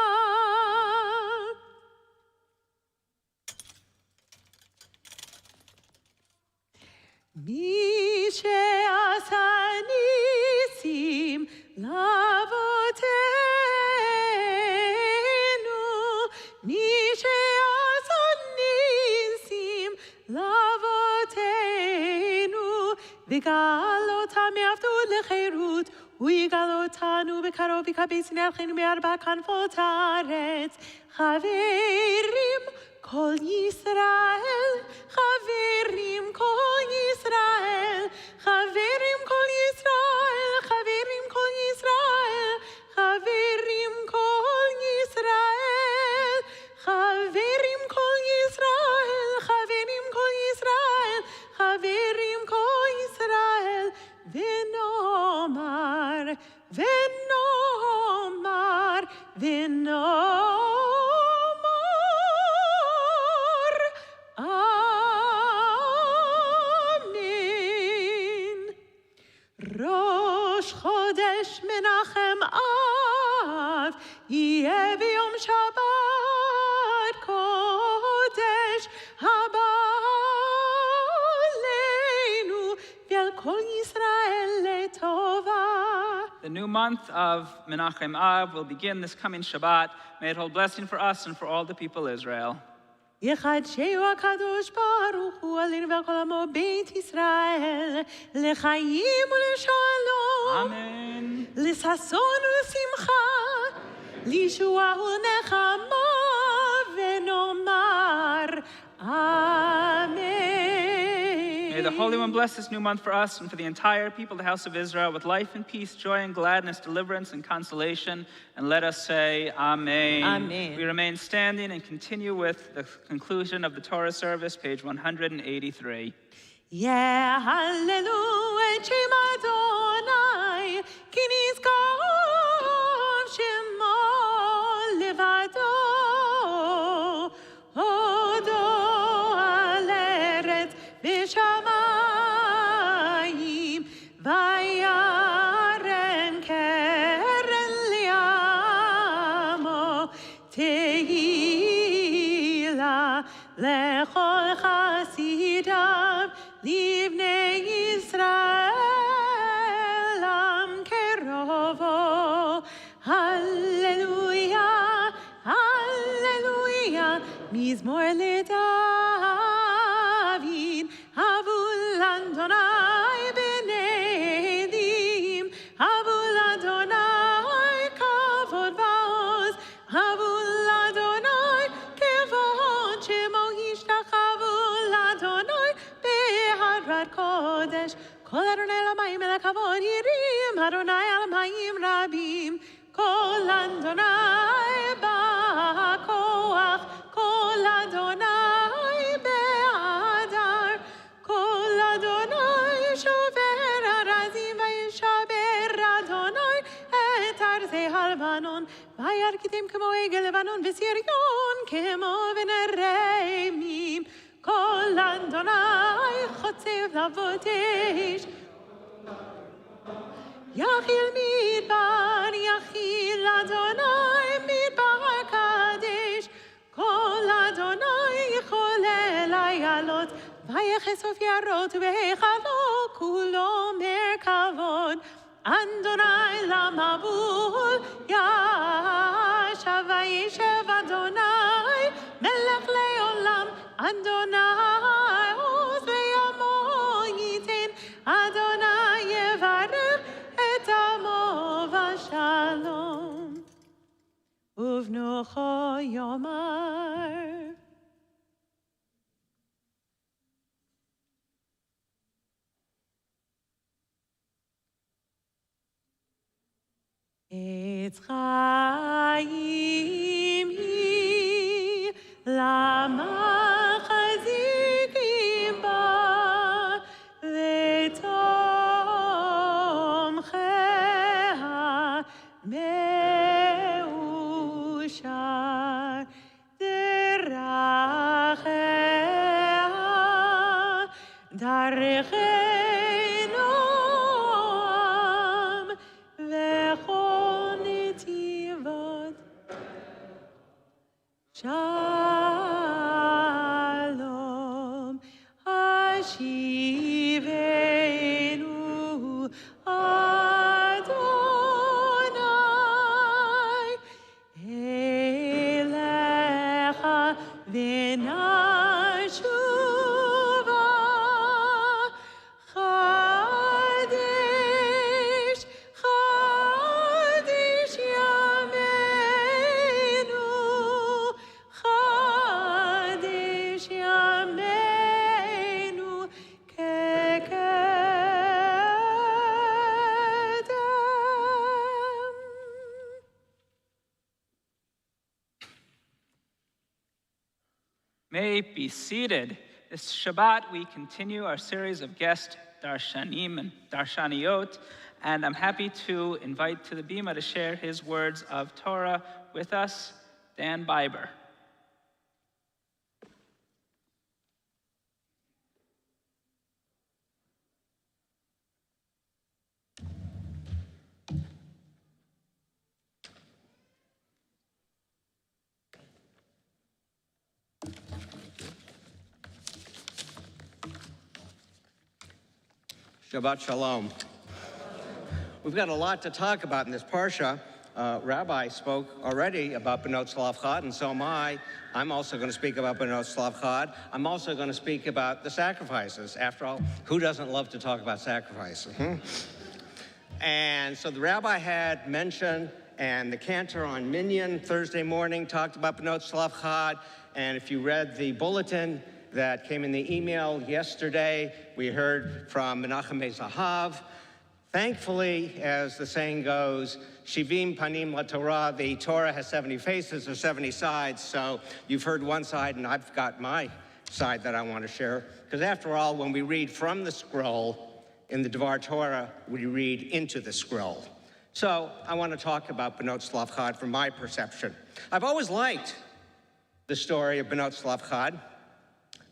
מי שעשה ניסים לאבותינו, מי שעשה ניסים לאבותינו, וגאל אותם מעבדות לחירות, הוא יגאל אותנו בקרוב יקבץ נלכנו מארבע כנפות הארץ. חברים כל ישראל, חברים כל ישראל, חברים כל ישראל, חברים כל ישראל, חברים כל ישראל, חברים כל ישראל, חברים כל ישראל, חברים כל ישראל, ונאמר, ונאמר, ונאמר, אמן. ראש חודש מנחם אב יהיה ביום שבת קודש הבא עלינו ועל כל ישראל לטובה.
The new month of Menachem Av will begin this coming Shabbat. May it hold blessing for us and for all the people of Israel.
יחדשהו הקדוש ברוך הוא עלינו ועל כל עמו בית ישראל לחיים ולשלום,
Amen.
לששון ולשמחה, לישועה ולנחמה, ונאמר אמן.
May the Holy One bless this new month for us and for the entire people of the house of Israel with life and peace, joy and gladness, deliverance and consolation. And let us say Amen.
Amen.
We remain standing and continue with the conclusion of the Torah service, page 183.
יהללו את שם אדוני, כי נשגב שמו לבדו. הודו על ארץ ושמיים, וירן קרן לעמו, תהילה לכל חסידיו, לבני ישראל עם קרובו. הללויה, הללויה, מזמור לדוד, הבו לאדוני בנדים, הבו לאדוני כבוד ועוז, הבו לאדוני כבוד שמו השתחוו לאדוני בהדרת קודש. כל אדוני למים אל הכבוד ירים, אדוני על מים רבים. כל אדוני בכוח, כל אדוני בהדר, כל אדוני שובר ארזים וישבר וירקיתם כמו עגל לבנון וסריון כמו ונרמים כל אדוני חוצב להבות אש יחיל אדוני מדבר קדש כל אדוני חולל היעלות ויחשוף יערות והיכלו כולו מרכבות אדוני למבול ישב וישב אדוני מלך לעולם אדוני עוז בימו ייתן אדוני יברך את עמו בשלום ובנוחו יאמר עץ חיים היא למחזיקים בה לתומכיה מאושר דרכיה נועם וכל נתיבות שלום השיבנו אדוני אליך ונשובה חדש חדש ימינו חדש ימינו כקדם.
May be seated. This Shabbat, we continue our series of guest darshanim and darshaniot, and I'm happy to invite to the bima to share his words of Torah with us, Dan Biber.
Shabbat Shalom. We've got a lot to talk about in this Parsha. Rabbi spoke already about Benot Tzlaf and so am I. I'm also going to speak about Benot Tzlaf. I'm also going to speak about the sacrifices. After all, who doesn't love to talk about sacrifices? And so the rabbi had mentioned, and the cantor on Minyan Thursday morning talked about Benot Tzlaf. And if you read the bulletin that came in the email yesterday, we heard from Menachem Zahav. Thankfully, as the saying goes, Shivim Panim LaTorah, the Torah has 70 faces or 70 sides, so you've heard one side and I've got my side that I want to share. Because after all, when we read from the scroll in the Dvar Torah, we read into the scroll. So I want to talk about Benot Tzlaf Chad from my perception. I've always liked the story of Benot Tzlaf Chad.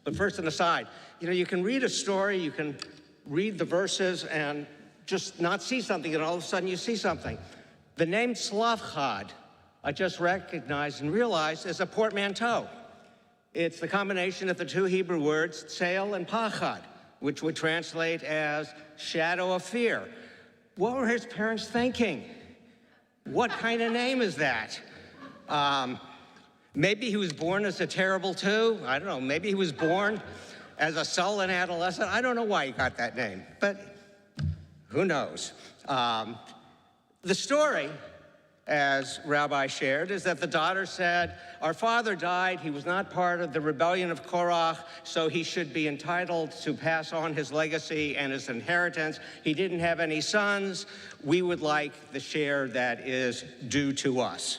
But first an aside, you can read a story, you can read the verses and just not see something, and all of a sudden you see something. The name Tzlaf Chad, I just recognized and realized, is a portmanteau. It's the combination of the two Hebrew words, tzel and pachad, which would translate as shadow of fear. What were his parents thinking? What kind of name is that? Maybe he was born as a terrible two. I don't know. Maybe he was born as a sullen adolescent. I don't know why he got that name, but who knows? The story, as Rabbi shared, is that the daughter said, our father died. He was not part of the rebellion of Korach, so he should be entitled to pass on his legacy and his inheritance. He didn't have any sons. We would like the share that is due to us.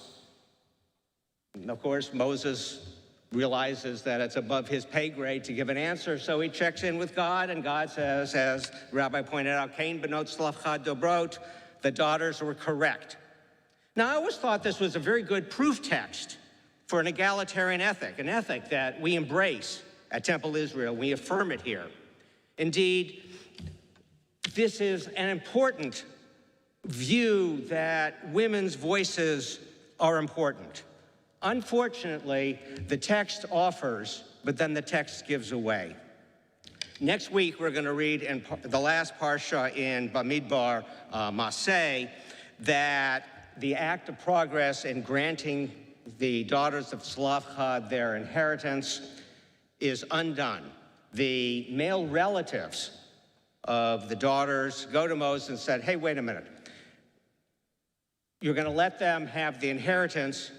And of course, Moses realizes that it's above his pay grade to give an answer, so he checks in with God, and God says, as Rabbi pointed out, Cain benot tzlaf chad dobrot, the daughters were correct. Now, I always thought this was a very good proof text for an egalitarian ethic, an ethic that we embrace at Temple Israel. We affirm it here. Indeed, this is an important view that women's voices are important. Unfortunately, the text offers, but then the text gives away. Next week, we're going to read in the last parsha in Bamidbar, Maseh, that the act of progress in granting the daughters of Tzlafchad their inheritance is undone. The male relatives of the daughters go to Moses and said, hey, wait a minute. You're going to let them have the inheritance,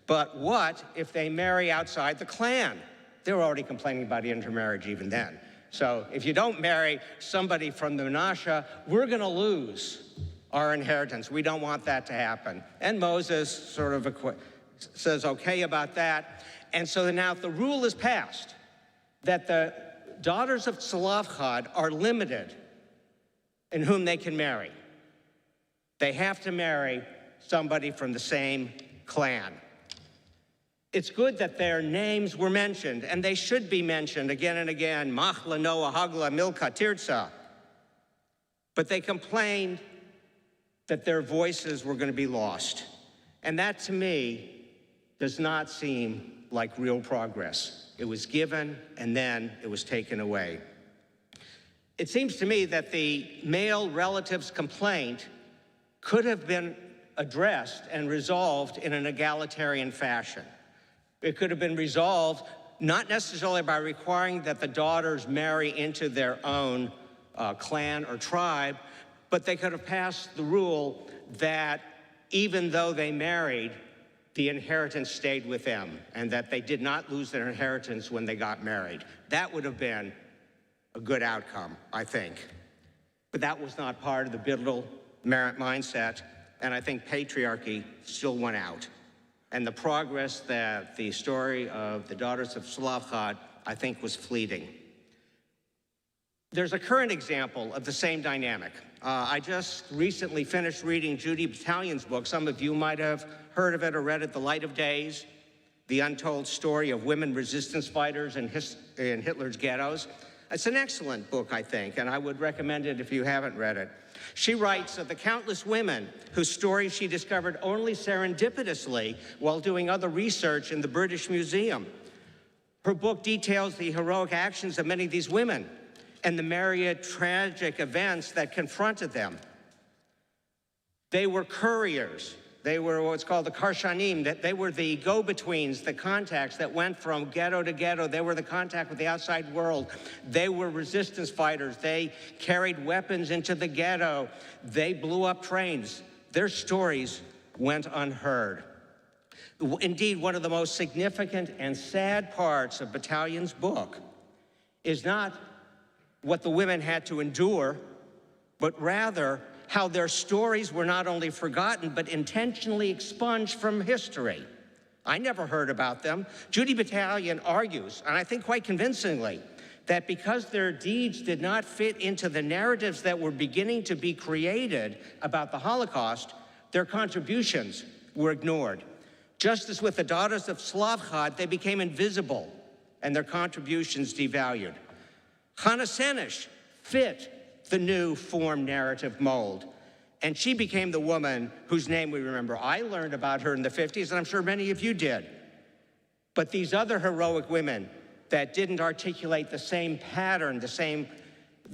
but what if they marry outside the clan? They were already complaining about intermarriage even then. So if you don't marry somebody from the Menashe, we're going to lose our inheritance. We don't want that to happen. And Moses sort of says okay about that. And so now the rule is passed that the daughters of Tzlafchad are limited in whom they can marry. They have to marry somebody from the same clan. It's good that their names were mentioned, and they should be mentioned again and again, Machla, Noah, Hagla, Milka, Tirza. But they complained that their voices were going to be lost. And that, to me, does not seem like real progress. It was given, and then it was taken away. It seems to me that the male relative's complaint could have been addressed and resolved in an egalitarian fashion. It could have been resolved not necessarily by requiring that the daughters marry into their own clan or tribe, but they could have passed the rule that even though they married, the inheritance stayed with them, and that they did not lose their inheritance when they got married. That would have been a good outcome, I think. But that was not part of the biblical merit mindset, and I think patriarchy still won out. And the progress that the story of the daughters of Tzlafchad, I think, was fleeting. There's a current example of the same dynamic. I just recently finished reading Judy Battalion's book. Some of you might have heard of it or read it, The Light of Days, the untold story of women resistance fighters in Hitler's ghettos. It's an excellent book, I think, and I would recommend it if you haven't read it. She writes of the countless women whose stories she discovered only serendipitously while doing other research in the British Museum. Her book details the heroic actions of many of these women and the myriad tragic events that confronted them. They were couriers. They were what's called the karshanim. They were the go-betweens, the contacts that went from ghetto to ghetto. They were the contact with the outside world. They were resistance fighters. They carried weapons into the ghetto. They blew up trains. Their stories went unheard. Indeed, one of the most significant and sad parts of Battalion's book is not what the women had to endure, but rather how their stories were not only forgotten, but intentionally expunged from history. I never heard about them. Judy Battalion argues, and I think quite convincingly, that because their deeds did not fit into the narratives that were beginning to be created about the Holocaust, their contributions were ignored. Just as with the daughters of Tzlafchad, they became invisible and their contributions devalued. Chana Senesh fit the new form narrative mold. And she became the woman whose name we remember. I learned about her in the 50s, and I'm sure many of you did. But these other heroic women that didn't articulate the same pattern, the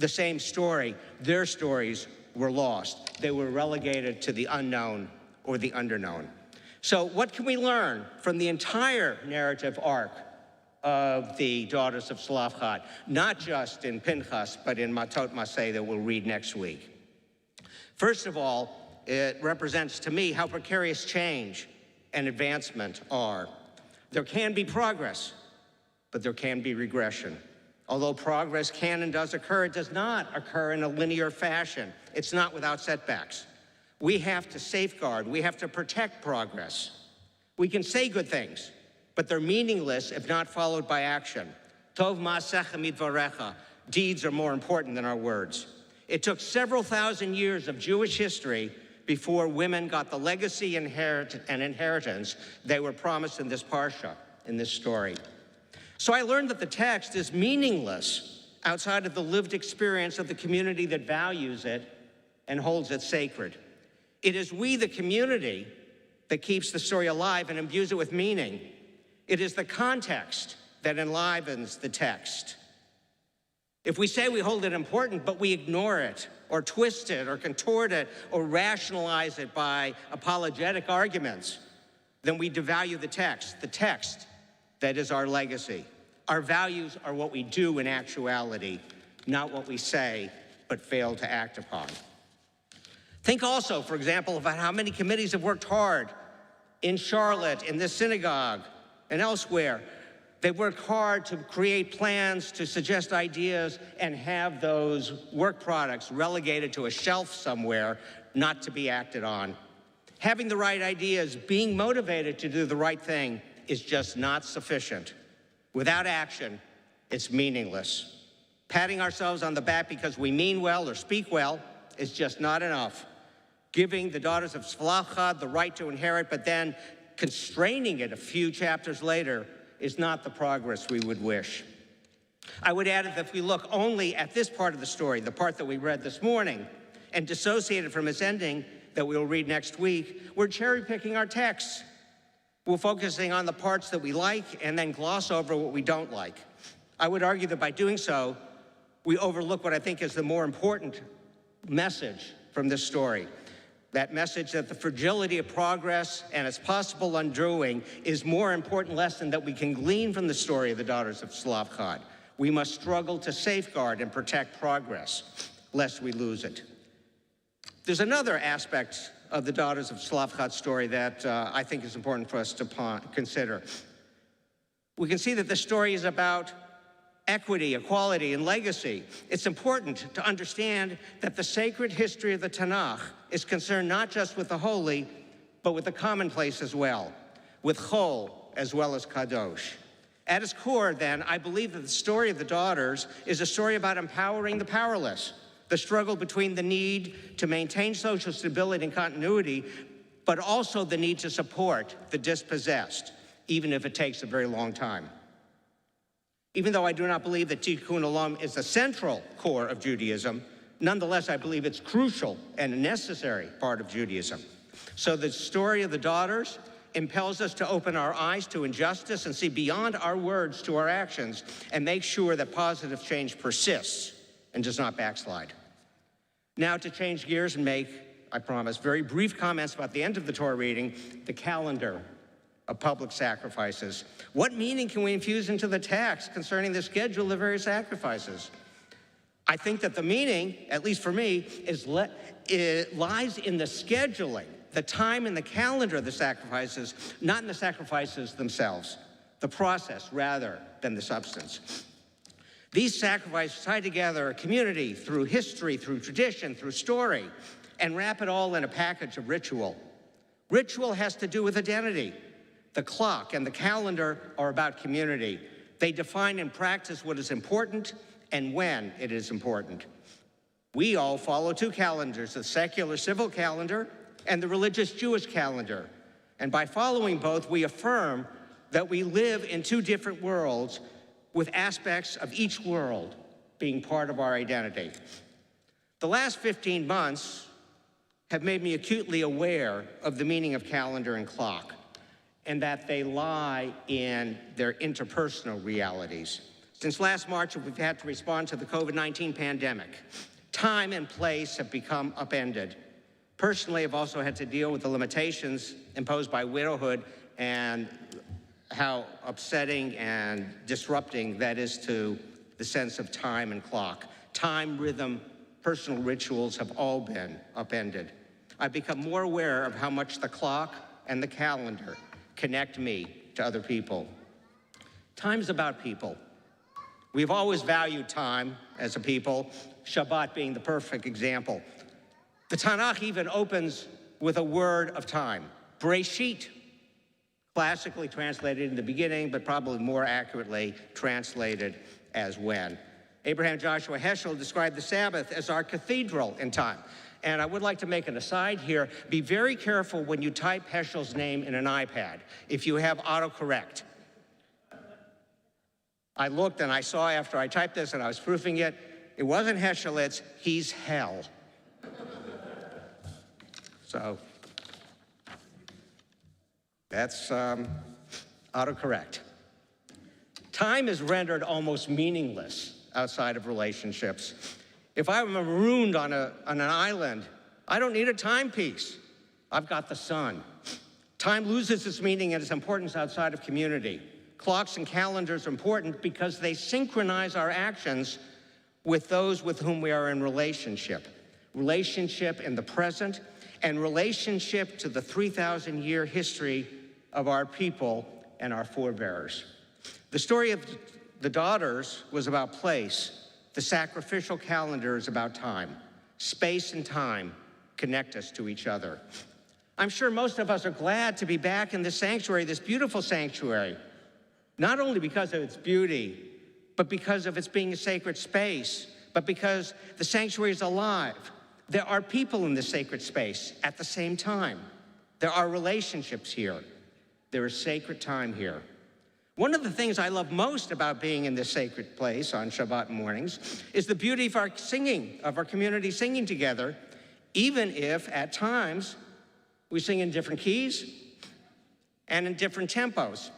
same story, their stories were lost. They were relegated to the unknown or the underknown. So what can we learn from the entire narrative arc of the daughters of Tzlafchad, not just in Pinchas, but in Matot Maseh that we'll read next week? First of all, it represents to me how precarious change and advancement are. There can be progress, but there can be regression. Although progress can and does occur, it does not occur in a linear fashion. It's not without setbacks. We have to safeguard, we have to protect progress. We can say good things, but they're meaningless if not followed by action. Tov ma'asecha midvarecha. Deeds are more important than our words. It took several thousand years of Jewish history before women got the legacy and inheritance they were promised in this parsha, in this story. So I learned that the text is meaningless outside of the lived experience of the community that values it and holds it sacred. It is we, the community, that keeps the story alive and imbues it with meaning. It is the context that enlivens the text. If we say we hold it important, but we ignore it, or twist it, or contort it, or rationalize it by apologetic arguments, then we devalue the text that is our legacy. Our values are what we do in actuality, not what we say but fail to act upon. Think also, for example, about how many committees have worked hard in Charlotte, in this synagogue, and elsewhere. They work hard to create plans, to suggest ideas, and have those work products relegated to a shelf somewhere, not to be acted on. Having the right ideas, being motivated to do the right thing is just not sufficient. Without action, it's meaningless. Patting ourselves on the back because we mean well or speak well is just not enough. Giving the daughters of Tzlaf the right to inherit, but then constraining it a few chapters later is not the progress we would wish. I would add that if we look only at this part of the story, the part that we read this morning, and dissociate it from its ending that we'll read next week, we're cherry-picking our texts. We're focusing on the parts that we like and then gloss over what we don't like. I would argue that by doing so, we overlook what I think is the more important message from this story. That message that the fragility of progress and its possible undoing is more important lesson that we can glean from the story of the daughters of Tzlaf. We must struggle to safeguard and protect progress, lest we lose it. There's another aspect of the daughters of Tzlaf story that I think is important for us to consider. We can see that the story is about equity, equality, and legacy. It's important to understand that the sacred history of the Tanakh is concerned not just with the holy, but with the commonplace as well, with chol as well as kadosh. At its core, then, I believe that the story of the daughters is a story about empowering the powerless, the struggle between the need to maintain social stability and continuity, but also the need to support the dispossessed, even if it takes a very long time. Even though I do not believe that Tikkun Olam is the central core of Judaism, nonetheless, I believe it's crucial and a necessary part of Judaism. So the story of the daughters impels us to open our eyes to injustice and see beyond our words to our actions and make sure that positive change persists and does not backslide. Now to change gears and make, I promise, very brief comments about the end of the Torah reading, the calendar of public sacrifices. What meaning can we infuse into the text concerning the schedule of various sacrifices? I think that the meaning, at least for me, it lies in the scheduling, the time and the calendar of the sacrifices, not in the sacrifices themselves, the process rather than the substance. These sacrifices tie together a community through history, through tradition, through story, and wrap it all in a package of ritual. Ritual has to do with identity. The clock and the calendar are about community. They define and practice what is important and when it is important. We all follow two calendars, the secular civil calendar and the religious Jewish calendar. And by following both, we affirm that we live in two different worlds with aspects of each world being part of our identity. The last 15 months have made me acutely aware of the meaning of calendar and clock, and that they lie in their interpersonal realities. Since last March, we've had to respond to the COVID-19 pandemic. Time and place have become upended. Personally, I've also had to deal with the limitations imposed by widowhood and how upsetting and disrupting that is to the sense of time and clock. Time, rhythm, personal rituals have all been upended. I've become more aware of how much the clock and the calendar connect me to other people. Time's about people. We've always valued time as a people, Shabbat being the perfect example. The Tanakh even opens with a word of time, Bereshit, classically translated in the beginning, but probably more accurately translated as when. Abraham Joshua Heschel described the Sabbath as our cathedral in time. And I would like to make an aside here. Be very careful when you type Heschel's name in an iPad if you have autocorrect. I looked and I saw after I typed this and I was proofing it, it wasn't Heschel, it's he's hell. So that's autocorrect. Time is rendered almost meaningless outside of relationships. If I'm marooned on an island, I don't need a timepiece. I've got the sun. Time loses its meaning and its importance outside of community. Clocks and calendars are important because they synchronize our actions with those with whom we are in relationship. Relationship in the present and relationship to the 3,000-year history of our people and our forebears. The story of the daughters was about place. The sacrificial calendar is about time. Space and time connect us to each other. I'm sure most of us are glad to be back in this sanctuary, this beautiful sanctuary, not only because of its beauty, but because of its being a sacred space, but because the sanctuary is alive. There are people in this sacred space at the same time. There are relationships here. There is sacred time here. One of the things I love most about being in this sacred place on Shabbat mornings is the beauty of our singing, of our community singing together, even if at times we sing in different keys and in different tempos.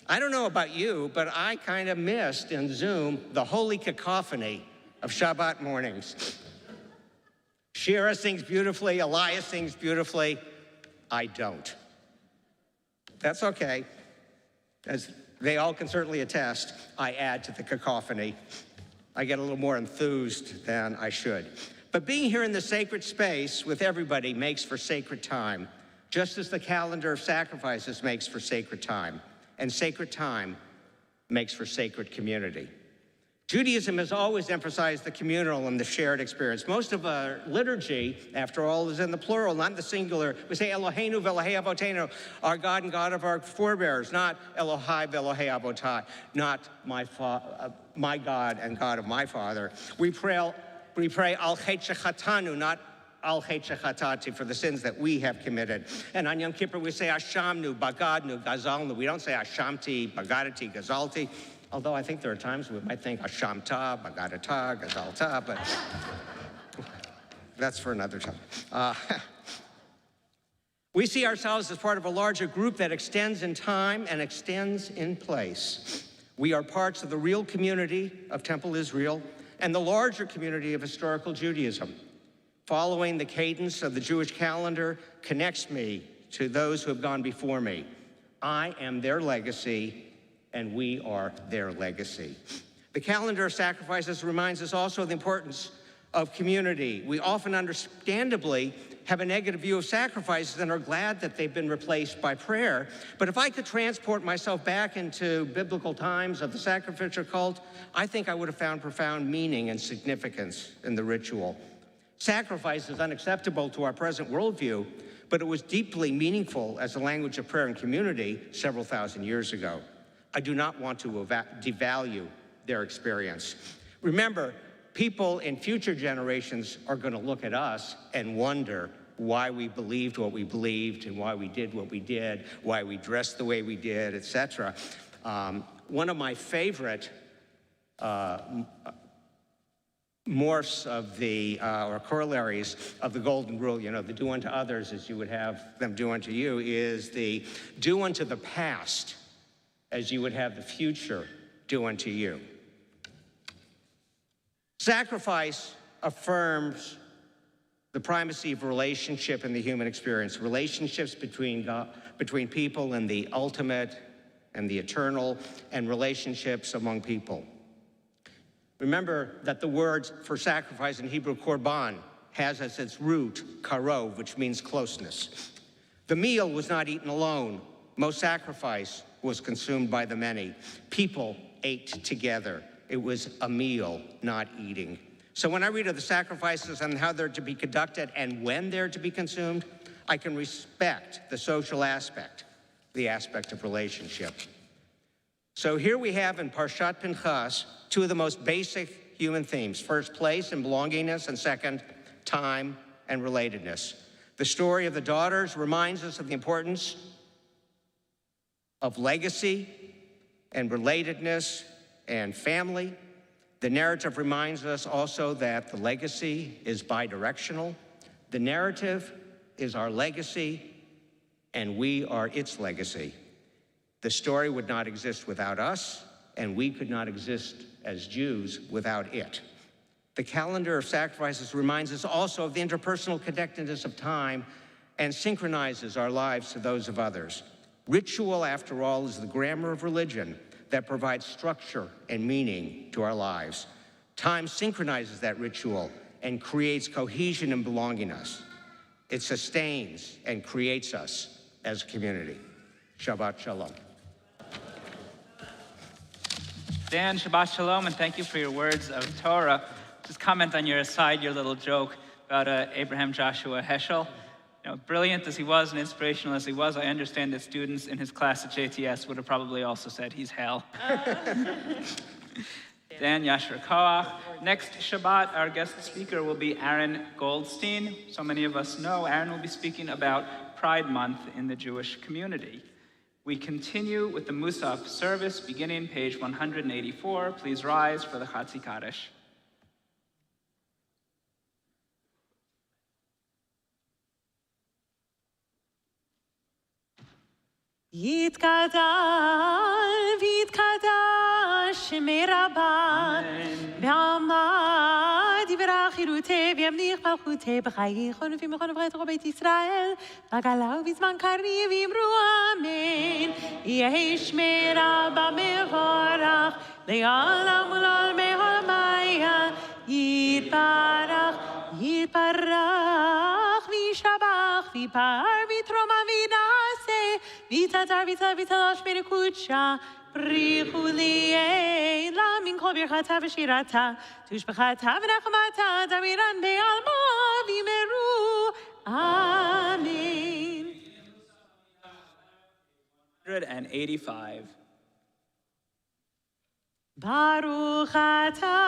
I don't know about you, but I kind of missed in Zoom the holy cacophony of Shabbat mornings. Shira sings beautifully, Elias sings beautifully. I don't. That's okay. As they all can certainly attest, I add to the cacophony. I get a little more enthused than I should. But being here in the sacred space with everybody makes for sacred time, just as the calendar of sacrifices makes for sacred time. And sacred time makes for sacred community. Judaism has always emphasized the communal and the shared experience. Most of our liturgy, after all, is in the plural, not the singular. We say Eloheinu v'Elohei Avotenu, our God and God of our forebears, not Elohai v'Elohei Avotai, not my God and God of my father. We pray Al Chet Shechatanu, not Al Chet Shechatati, for the sins that we have committed. And on Yom Kippur we say Ashamnu, Bagadnu, Gazalnu. We don't say Ashamti, Bagadati, Gazalti. Although I think there are times we might think Ashamta, Bagadata, Gazalta, but that's for another time. We see ourselves as part of a larger group that extends in time and extends in place. We are parts of the real community of Temple Israel and the larger community of historical Judaism. Following the cadence of the Jewish calendar connects me to those who have gone before me. I am their legacy, and we are their legacy. The calendar of sacrifices reminds us also of the importance of community. We often understandably have a negative view of sacrifices and are glad that they've been replaced by prayer. But if I could transport myself back into biblical times of the sacrificial cult, I think I would have found profound meaning and significance in the ritual. Sacrifice is unacceptable to our present worldview, but it was deeply meaningful as a language of prayer and community several thousand years ago. I do not want to devalue their experience. Remember, people in future generations are going to look at us and wonder why we believed what we believed and why we did what we did, why we dressed the way we did, etc. One of my favorite morphs of the, or corollaries of the golden rule, you know, the do unto others as you would have them do unto you, is the do unto the past as you would have the future do unto you. Sacrifice affirms the primacy of relationship in the human experience, relationships between people and the ultimate and the eternal, and relationships among people. Remember that the word for sacrifice in Hebrew, korban, has as its root karov, which means closeness. The meal was not eaten alone. Most sacrifice was consumed by the many. People ate together. It was a meal, not eating. So when I read of the sacrifices and how they're to be conducted and when they're to be consumed, I can respect the social aspect, the aspect of relationship. So here we have in Parshat Pinchas two of the most basic human themes. First, place and belongingness, and second, time and relatedness. The story of the daughters reminds us of the importance of legacy and relatedness and family. The narrative reminds us also that the legacy is bidirectional. The narrative is our legacy, and we are its legacy. The story would not exist without us, and we could not exist as Jews without it. The calendar of sacrifices reminds us also of the interpersonal connectedness of time and synchronizes our lives to those of others. Ritual, after all, is the grammar of religion that provides structure and meaning to our lives. Time synchronizes that ritual and creates cohesion and belongingness. It sustains and creates us as a community. Shabbat Shalom.
Dan, Shabbat Shalom, and thank you for your words of Torah. Just comment on your aside, your little joke about Abraham Joshua Heschel. You know, brilliant as he was and inspirational as he was, I understand that students in his class at JTS would have probably also said he's hell. Dan, Yasher Koach. Next Shabbat, our guest speaker will be Aaron Goldstein. So many of us know Aaron will be speaking about Pride Month in the Jewish community. We continue with the Musaf service, beginning page 184. Please rise for the Chatzi Kaddish.
יתקדש ויתקדש שמי רבה בעמד יברח חירותי וימליך מלכותי בחייכון ובמכון ובחית רוב בית ישראל בגלה ובזמן קריב אמרו אמן יהי שמי רבה מבורך לעולם ולעולמי עולמיה יתברך יתברך וישבח ויפאר ויתרומם וינעשה ויתעטר ויתלבש בקודשה בריחו לי אלה מן כל ברכתה ושירתה תושבחתה ונחמתה דמירן בעלמה וימרו אמן.
185.
ברוך אתה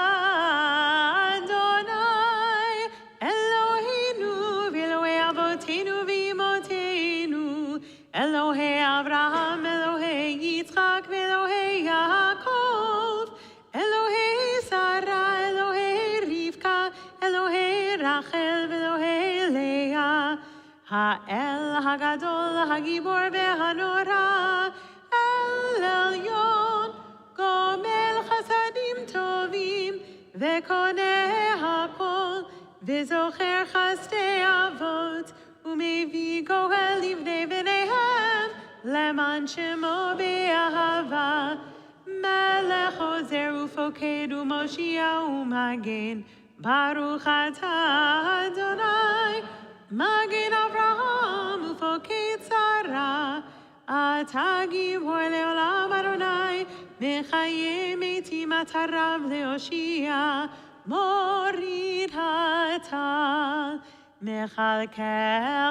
אדוני אלוהינו ואלוהי אבותינו ואמותינו אלוהי אברהם, אלוהי יצחק ואלוהי יעקב, אלוהי שרה, אלוהי רבקה, אלוהי רחל ואלוהי לאה, האל הגדול, הגיבור והנורא, אל עליון, גומל חסדים טובים, וקונה הכל, וזוכר חסדי אבות, ומביא גואל לבני בניהם, למען שמו באהבה. מלך עוזר ופוקד ומושיע ומגן, ברוך אתה אדוני, מגן אברהם ופוקד שרה. אתה גיבור לעולם אדוני, מחיי מתים אתה רב להושיע, מוריד הטל. מחלקי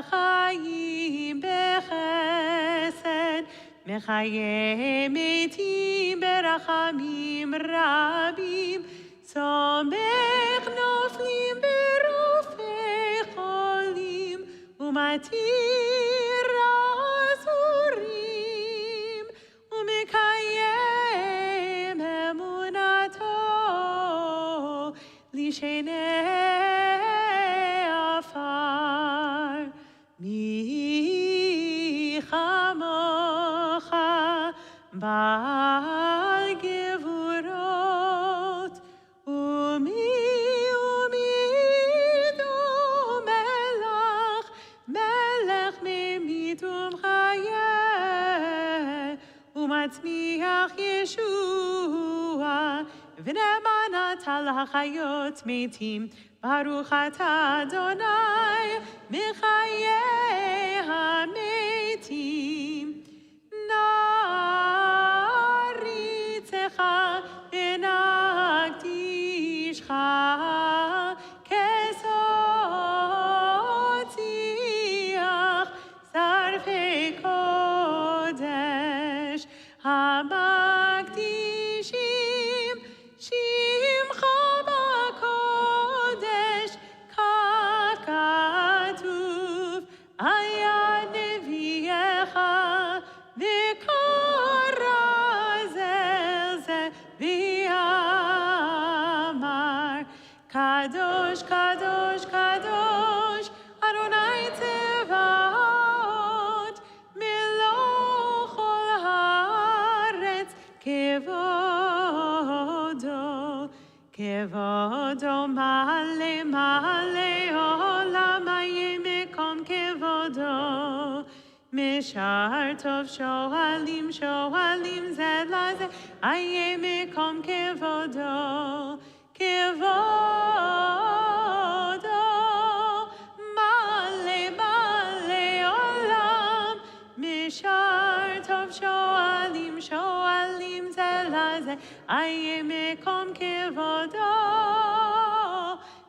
חיים בחסד, מחיי מתים ברחמים רבים, סומך נופלים ברופא חולים, ומתיר אסורים, ומקיים אמונתו לשני מי כמוך בעל גבורות ומי דומה לך מלך ממית ומחיה ומצמיח ישוע ונאמנת על החיות מתים ברוך אתה אדוני מחיי המתים נעריצך ונקדישך כסוציח שרפי קודש המקדיש Kadosh, Kadosh, Kadosh, Adonai Tzevaot, Meloch Kol Haaretz, Kevodo, Kevodo, Male, Male, Olam Hayeh Mekom Kevodo, Mishar Tov Shoalim, Shoalim Zed Lazeh, Hayeh Mekom Kevodo, Kevodo, Male, Male, Olam, Mishar Tov Shoalim, Shoalim Zelazeh, Hayeh Mekom Kevodo,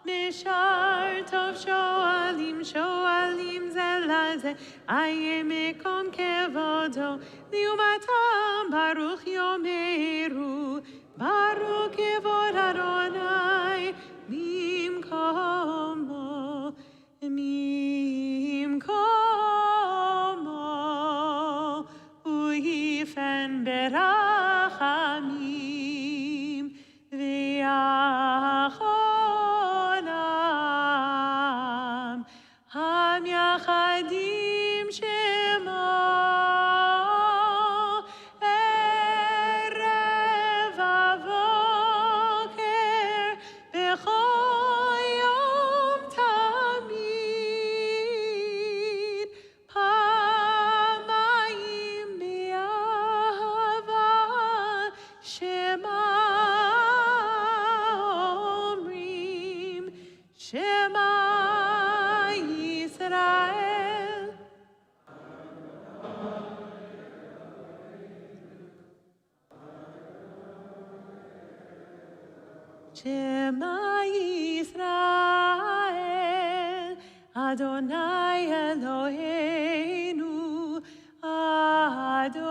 Mishar Tov Shoalim, Shoalim Zelazeh, Hayeh Mekom Kevodo, Liumatam Baruch Yomeru, Baruch Kevod Adonai, Mimkomo, Mimkomo, Uyifen Berachamim, V'Achonam, Ham Yachadim Shemo, Erev Avoker, Bechol Yom Tamid, Pamayim Be'ahava, Shema Omrim, Shema Yisrael. Shema Yisrael, Adonai Eloheinu, Adonai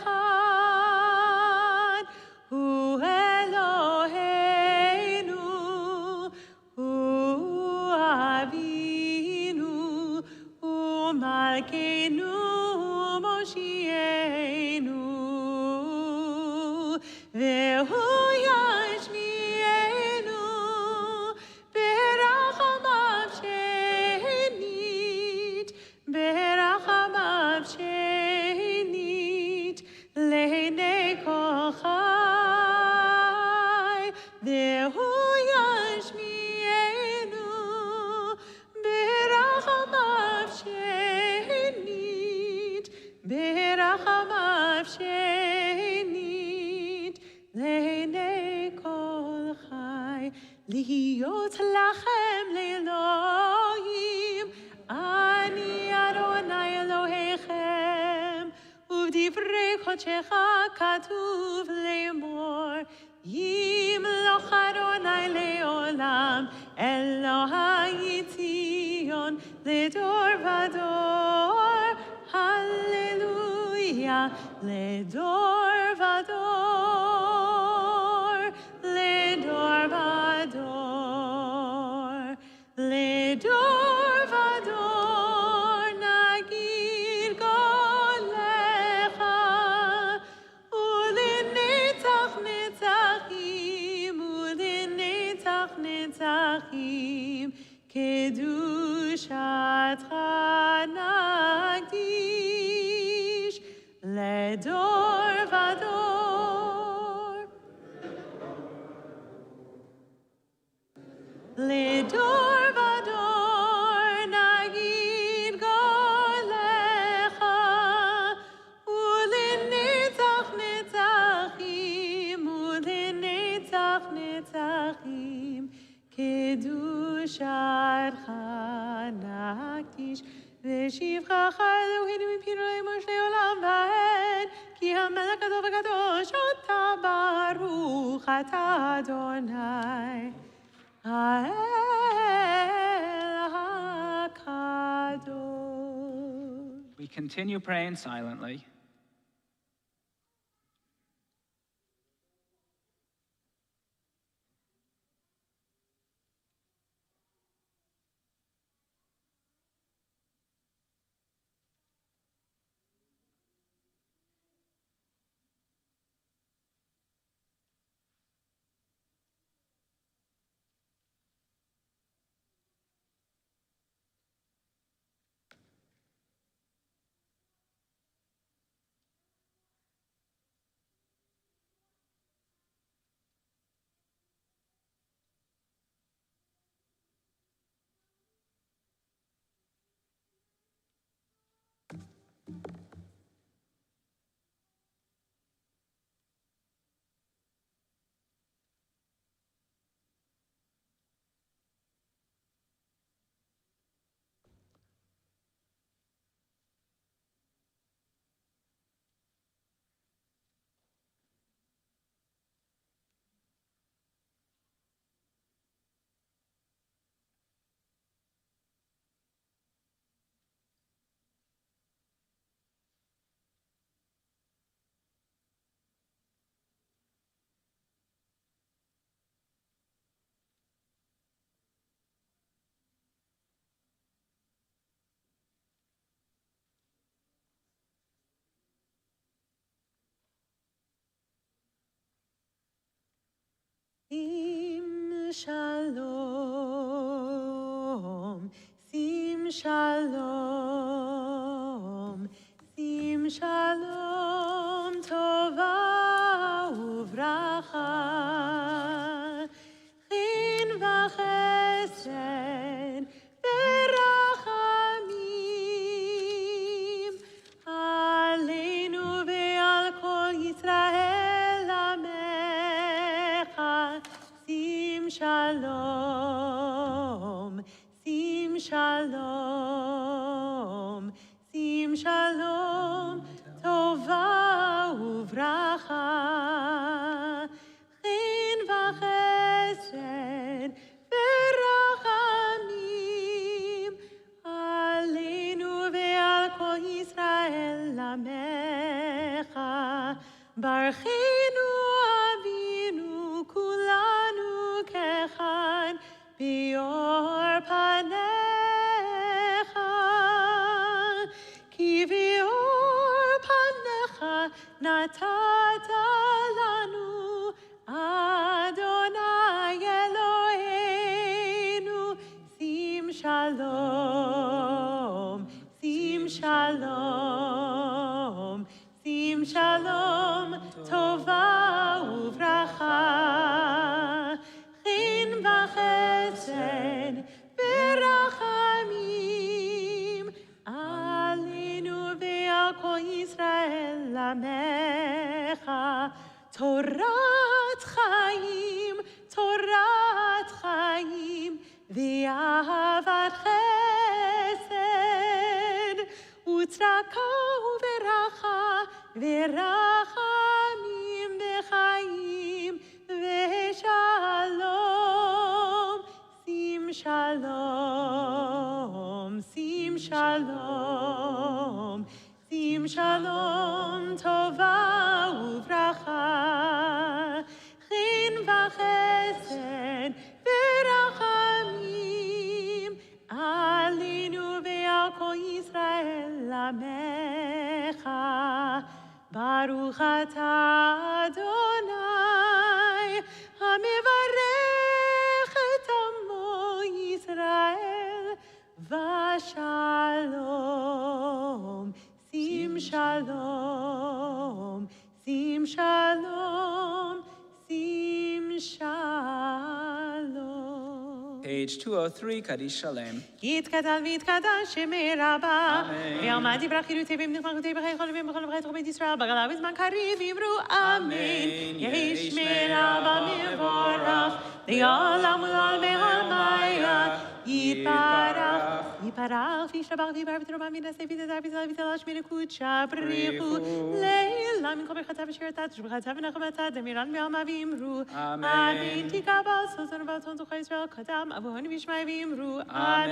Echad, Hu Eloheinu, Hu Avinu, Hu Malkeinu, Moshienu. Vehu yashmienu berachamav shenit, berachamav shenit lehnei kol chai. Vehu yashmienu berachamav shenit, berachamav shenit lehnei kol chai. Lihiyot lachem le'Elohim, ani Adonai Elohechem, u'divrei kodshecha katuv le'emor, yimloch Adonai le'olam, Elohai Tzion le'dor vador, hallelujah, le'dor vador, le'dor vador, le'dor vador, nagid golecha, u'lenetzach netzachim, u'lenetzach netzachim, kedushatcha nagdish, le'dor vador, le'dor vador, nagid golecha, u'lenetzach netzachim, u'lenetzach netzachim, kedushatcha nagdish. ושבחך אלוהינו מפינו לאמור שני עולם ועד, כי המלך הגדול והקדוש אתה ברוך אתה אדוני האל הקדוש.
We continue praying silently.
shalom, sim shalom, sim shalom, tova uvracha, chin v'chesed, verachamim, aleinu ve'al kol Yisrael amecha, sim shalom, sim shalom, sim shalom, tova uvracha, chin v'chesed, verachamim, aleinu ve'al kol Yisrael amecha, barchenu avinu kulanu kechad, bior panecha, ki bior panecha natata lanu, Adonai Eloheinu, sim shalom, sim shalom, sim shalom, tova uvracha, chin v'chesed, verachamim, aleinu ve'al kol Yisrael amecha, Torat Chaim, Torat Chaim, v'ahavat chesed, utzraka uveracha, verachamim v'chaim, v'shalom, sim shalom, sim shalom, sim shalom, tova uvracha, chin v'chesed, verachamim, aleinu ve'al kol Yisrael amecha, baruch atah Adonai, hamevarech et amo Yisrael, v'shalom, sim shalom, sim shalom, sim shalom.
Page 203, Kaddish Shalem.
יתקדל ויתקדש שמי רבה,
אמן.
ויעמד דברי חילותי ומנחמתי בחיי חולבים בכל ובחי תחום בית ישראל, בגלה בזמן קריב אמרו אמן. יהי שמי רבה מבורך, לעולם ולעולמי עלמיה, יתברך, יתברך, וישתבח ויתברך ותרומה מן הסייף יתזר ויתזר ויתזר שמי קודשה בריחו, לעילם מן כל ברחתה ושירתה, תשבחתה ונחמתה, דמירן בעלמה ואמרו אמן. תקבל סוסון ובצון זוכה ישראל קדם, אבוהן וישמעי ואמרו אמן.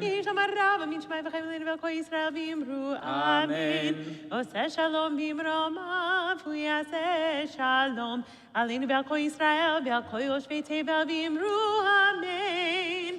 איש אמר רב, אמין שמעי וחיים אלינו ועל כל ישראל ואמרו אמן. עושה שלום במרומיו, הוא יעשה שלום עלינו ועל כל ישראל ועל כל יושבי תבל ואמרו אמן.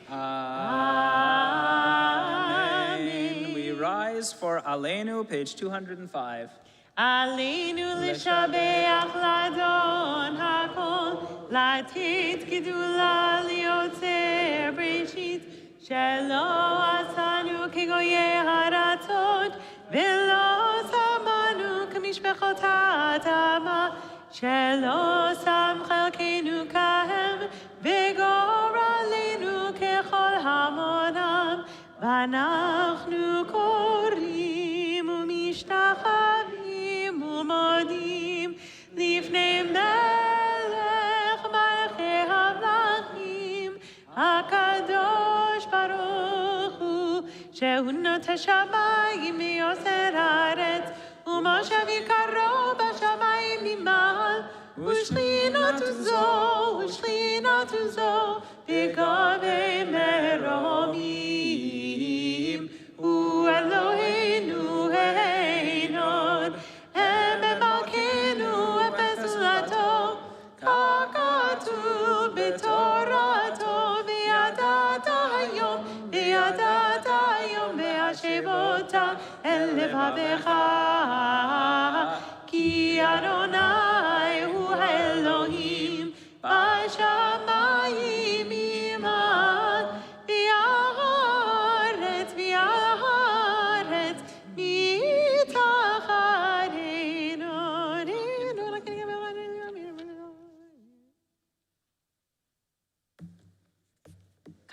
Amen. We rise for Aleinu, page 205.
עלינו לשבח לאדון הכל, לתת גדולה ליוצר בראשית, שלא עשנו כגויי הרצון, ולא שמנו כמשפחות האדמה, שלא שם חלקנו כהם, וגורלנו ככל המונם, ואנחנו קוראים ומשתחווים ומודים לפני מלך מלכי המלכים, הקדוש ברוך הוא, שהוא נוטה שמיים ויוצר הארץ, ומושבי קרוב בשמיים ממעל, ושכינתו זו בגבי מרומים. הוא אלוהינו העינון, הם ממלכנו אפס זולתו, כך כתוב בתורתו, וידעת היום והשבותה אל לבבך, כי אדוני הוא האלוהים בשמיים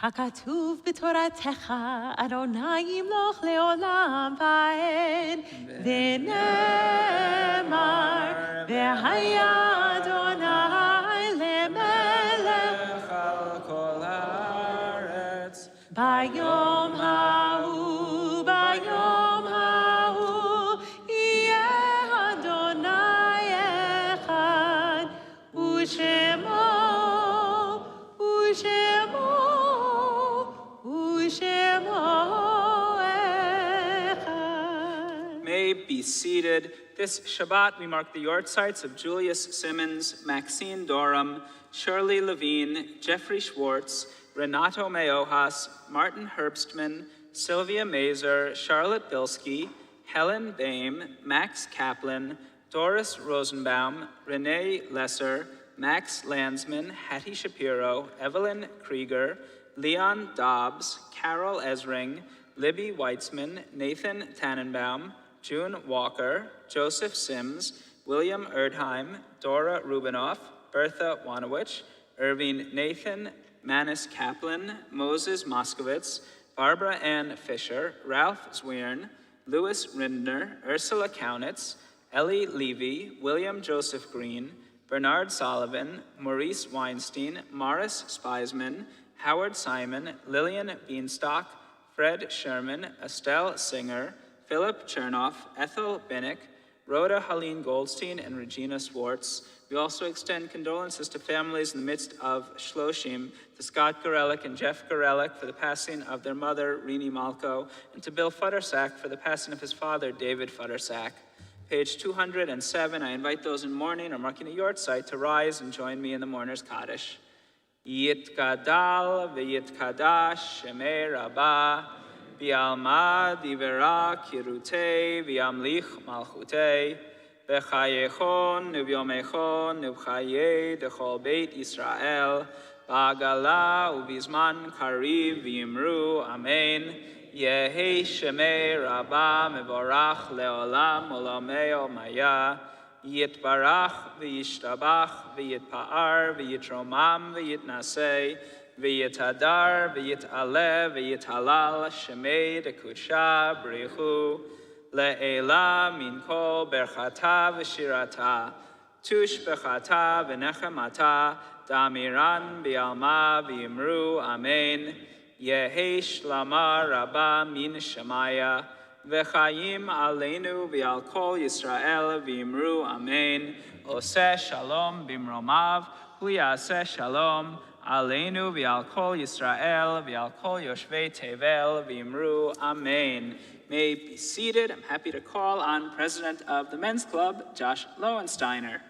ככתוב בתורתך, אדוני ימלוך לעולם ועד, ונאמר, והיה אדוני למלך
על כל הארץ.
ביום ההוא, ביום ההוא, יהיה אדוני אחד, ושמו
May be seated. This Shabbat, we mark the yortzites of Julius Simmons, Maxine Dorham, Shirley Levine, Jeffrey Schwartz, Renato Meojas, Martin Herbstman, Sylvia Mazer, Charlotte Bilski, Helen Boehm, Max Kaplan, Doris Rosenbaum, Renee Lesser, Max Landsman, Hattie Shapiro, Evelyn Krieger, Leon Dobbs, Carol Esring, Libby Weitzman, Nathan Tannenbaum, June Walker, Joseph Sims, William Erdheim, Dora Rubinoff, Bertha Wanowich, Irving Nathan, Manis Kaplan, Moses Moskowitz, Barbara Ann Fisher, Ralph Zwirn, Louis Rindner, Ursula Kaunitz, Ellie Levy, William Joseph Green, Bernard Sullivan, Maurice Weinstein, Morris Spiesman, Howard Simon, Lillian Beanstalk, Fred Sherman, Estelle Singer, Philip Chernoff, Ethel Binnick, Rhoda Helene Goldstein, and Regina Swartz. We also extend condolences to families in the midst of Shloshim, to Scott Gorelick and Jeff Gorelick for the passing of their mother, Rini Malko, and to Bill Futtersack for the passing of his father, David Futtersack. Page 207, I invite those in mourning or marking a yortzeit to rise and join me in the mourner's Kaddish. Yitkadal v'yitkadash shemei Rabbah, v'yalma divera kirutei v'yamlich malchutei, v'chayechon u'vyomechon u'chayei dechol beit Yisrael, ba'agala u'bizman kariv v'yimru, amen. Yehi shemei Rabbah mevorach leolam olameo maya, Yitbarach v'yishtabach v'yitpa'ar v'yitromam v'yitnaseh v'yitadar v'yitaleh v'yitalal shemei dekudsha b'richu le'ela min kol berchata v'shirata tush bechata v'nechemata damiran b'alma v'yimru amen. Yehi shlama rabba min shemaya v'chayim aleinu v'al kol Yisrael v'imru amen. Oseh shalom b'mromav hu yaseh shalom aleinu v'al kol Yisrael v'al kol yoshvei tevel v'imru amen. May be seated. I'm happy to call on President of the Men's Club, Josh Lowensteiner.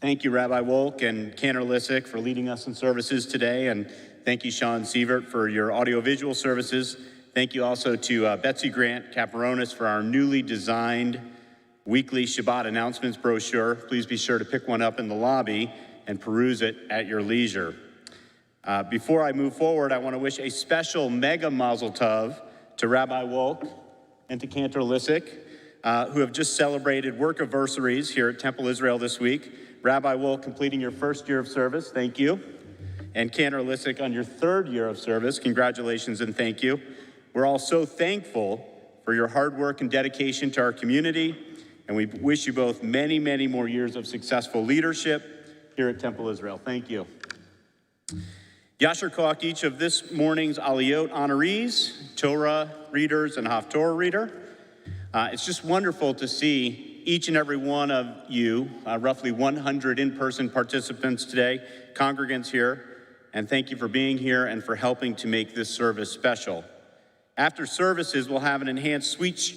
Thank you, Rabbi Wolk and Cantor Lissick, for leading us in services today, and thank you, Sean Sievert, for your audiovisual services. Thank you also to Betsy Grant Caparonis for our newly designed weekly Shabbat announcements brochure. Please be sure to pick one up in the lobby and peruse it at your leisure. Before I move forward, I want to wish a special mega mazel tov to Rabbi Wolk and to Cantor Lissick, who have just celebrated work anniversaries here at Temple Israel this week. Rabbi Wolk completing your first year of service, thank you. And Cantor Lissick on your third year of service, congratulations and thank you. We're all so thankful for your hard work and dedication to our community, and we wish you both many, many more years of successful leadership here at Temple Israel. Thank you. Yasher Koach, each of this morning's Aliyot honorees, Torah readers, and Haftorah reader. It's just wonderful to see each and every one of you, roughly 100 in-person participants today, congregants here, and thank you for being here and for helping to make this service special. After services, we'll have an enhanced sweet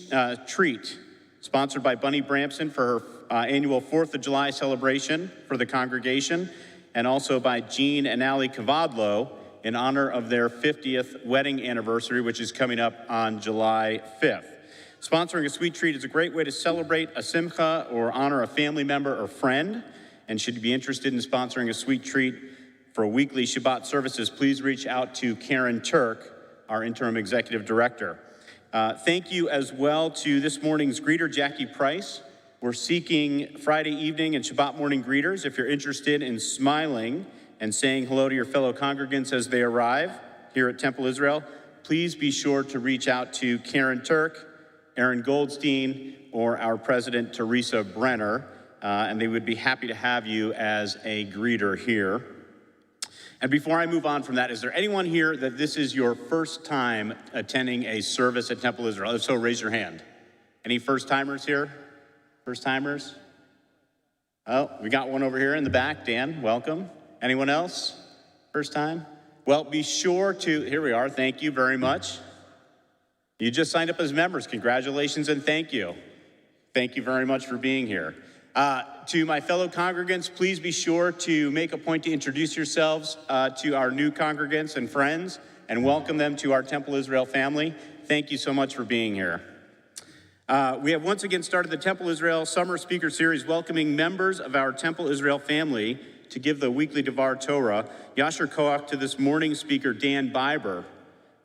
treat sponsored by Bunny Bramson for her annual 4th of July celebration for the congregation, and also by Jean and Allie Cavadlo in honor of their 50th wedding anniversary, which is coming up on July 5th. Sponsoring a sweet treat is a great way to celebrate a simcha or honor a family member or friend. And should you be interested in sponsoring a sweet treat for weekly Shabbat services, please reach out to Karen Turk,
our interim executive director. Thank you as well to this morning's greeter, Jackie Price. We're seeking Friday evening and Shabbat morning greeters. If you're interested in smiling and saying hello to your fellow congregants as they arrive here at Temple Israel, please be sure to reach out to Karen Turk, Aaron Goldstein, or our president, Teresa Brenner, and they would be happy to have you as a greeter here. And before I move on from that, is there anyone here that this is your first time attending a service at Temple Israel? If so, raise your hand. Any first-timers here? First-timers? Oh, we got one over here in the back. Dan, welcome. Anyone else? First time? Well, be sure to, here we are, thank you very much. You just signed up as members. Congratulations and thank you. Thank you very much for being here. To my fellow congregants, please be sure to make a point to introduce yourselves to our new congregants and friends and welcome them to our Temple Israel family. Thank you so much for being here. We have once again started the Temple Israel Summer Speaker Series, welcoming members of our Temple Israel family to give the weekly Devar Torah. Yasher Koach to this morning's speaker, Dan Biber.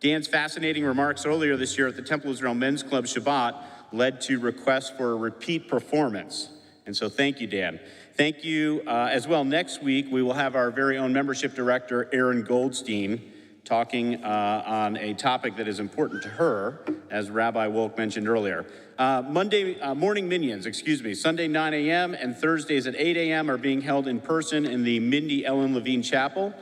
Dan's fascinating remarks earlier this year at the Temple Israel Men's Club Shabbat led to requests for a repeat performance. And so thank you, Dan. Thank you as well. Next week, we will have our very own membership director, Aaron Goldstein, talking on a topic that is important to her, as Rabbi Wolk mentioned earlier. Monday morning minions, Sunday 9 a.m. and Thursdays at 8 a.m. are being held in person in the Mindy Ellen Levine Chapel.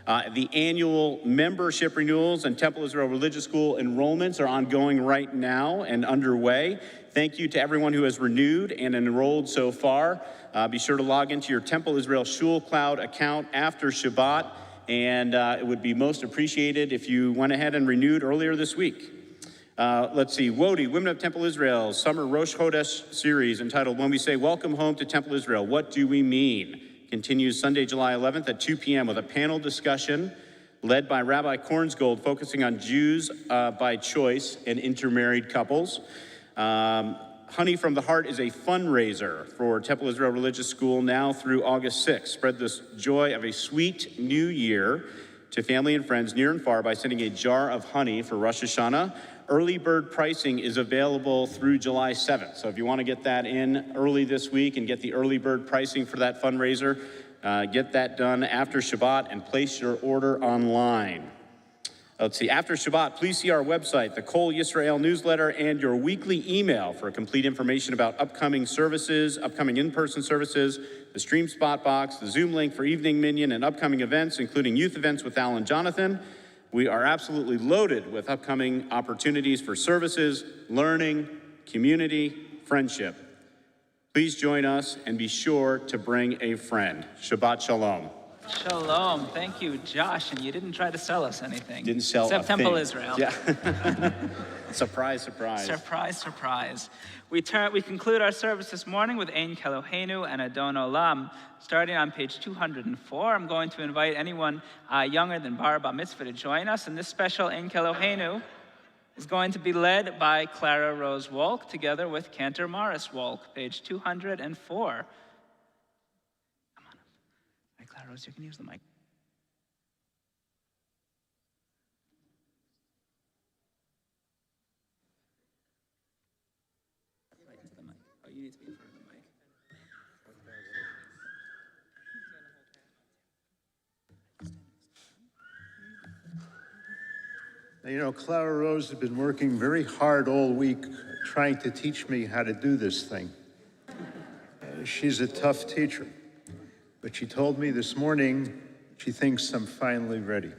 The annual membership renewals and Temple Israel Religious School enrollments are ongoing right now and underway. Thank you to everyone who has renewed and enrolled so far. Be sure to log into your Temple Israel Shul Cloud account after Shabbat, and it would be most appreciated if you went ahead and renewed earlier this week. Let's see, WODI, Women of Temple Israel, Summer Rosh Chodesh series entitled When We Say Welcome Home to Temple Israel, What Do We Mean? Continues Sunday, July 11th at 2 p.m. with a panel discussion led by Rabbi Kornsgold, focusing on Jews by choice and intermarried couples. Honey from the Heart is a fundraiser for Temple Israel Religious School now through August 6th. Spread this joy of a sweet new year to family and friends near and far by sending a jar of honey for Rosh Hashanah. Early bird pricing is available through July 7th. So if you want to get that in early this week and get the early bird pricing for that fundraiser, get that done after Shabbat and place your order online. Let's see, after Shabbat, please see our website, the Kol Yisrael newsletter, and your weekly email for complete information about upcoming services, upcoming in-person services, the Stream Spot box, the Zoom link for Evening Minyan, and upcoming events, including youth events with Al and Jonathan. We are absolutely loaded with upcoming opportunities for services, learning, community, friendship. Please join us and be sure to bring a friend. Shabbat Shalom.
Shalom. Thank you, Josh. And you didn't try to sell us anything.
Didn't sell
except
a
Temple
thing.
Israel.
Yeah. Surprise, surprise.
Surprise, surprise. We conclude our service this morning with Ein Keloheinu and Adon Olam. Starting on page 204, I'm going to invite anyone younger than Bar Bar Mitzvah to join us. And this special Ein Keloheinu is going to be led by Clara Rose Wolk together with Cantor Morris Wolk, page 204. Come on up. Hey, Clara Rose, you can use the mic. Right into the mic. Oh, you need to be in front of the mic.
Now, you know, Clara Rose has been working very hard all week trying to teach me how to do this thing. She's a tough teacher, but she told me this morning she thinks I'm finally ready.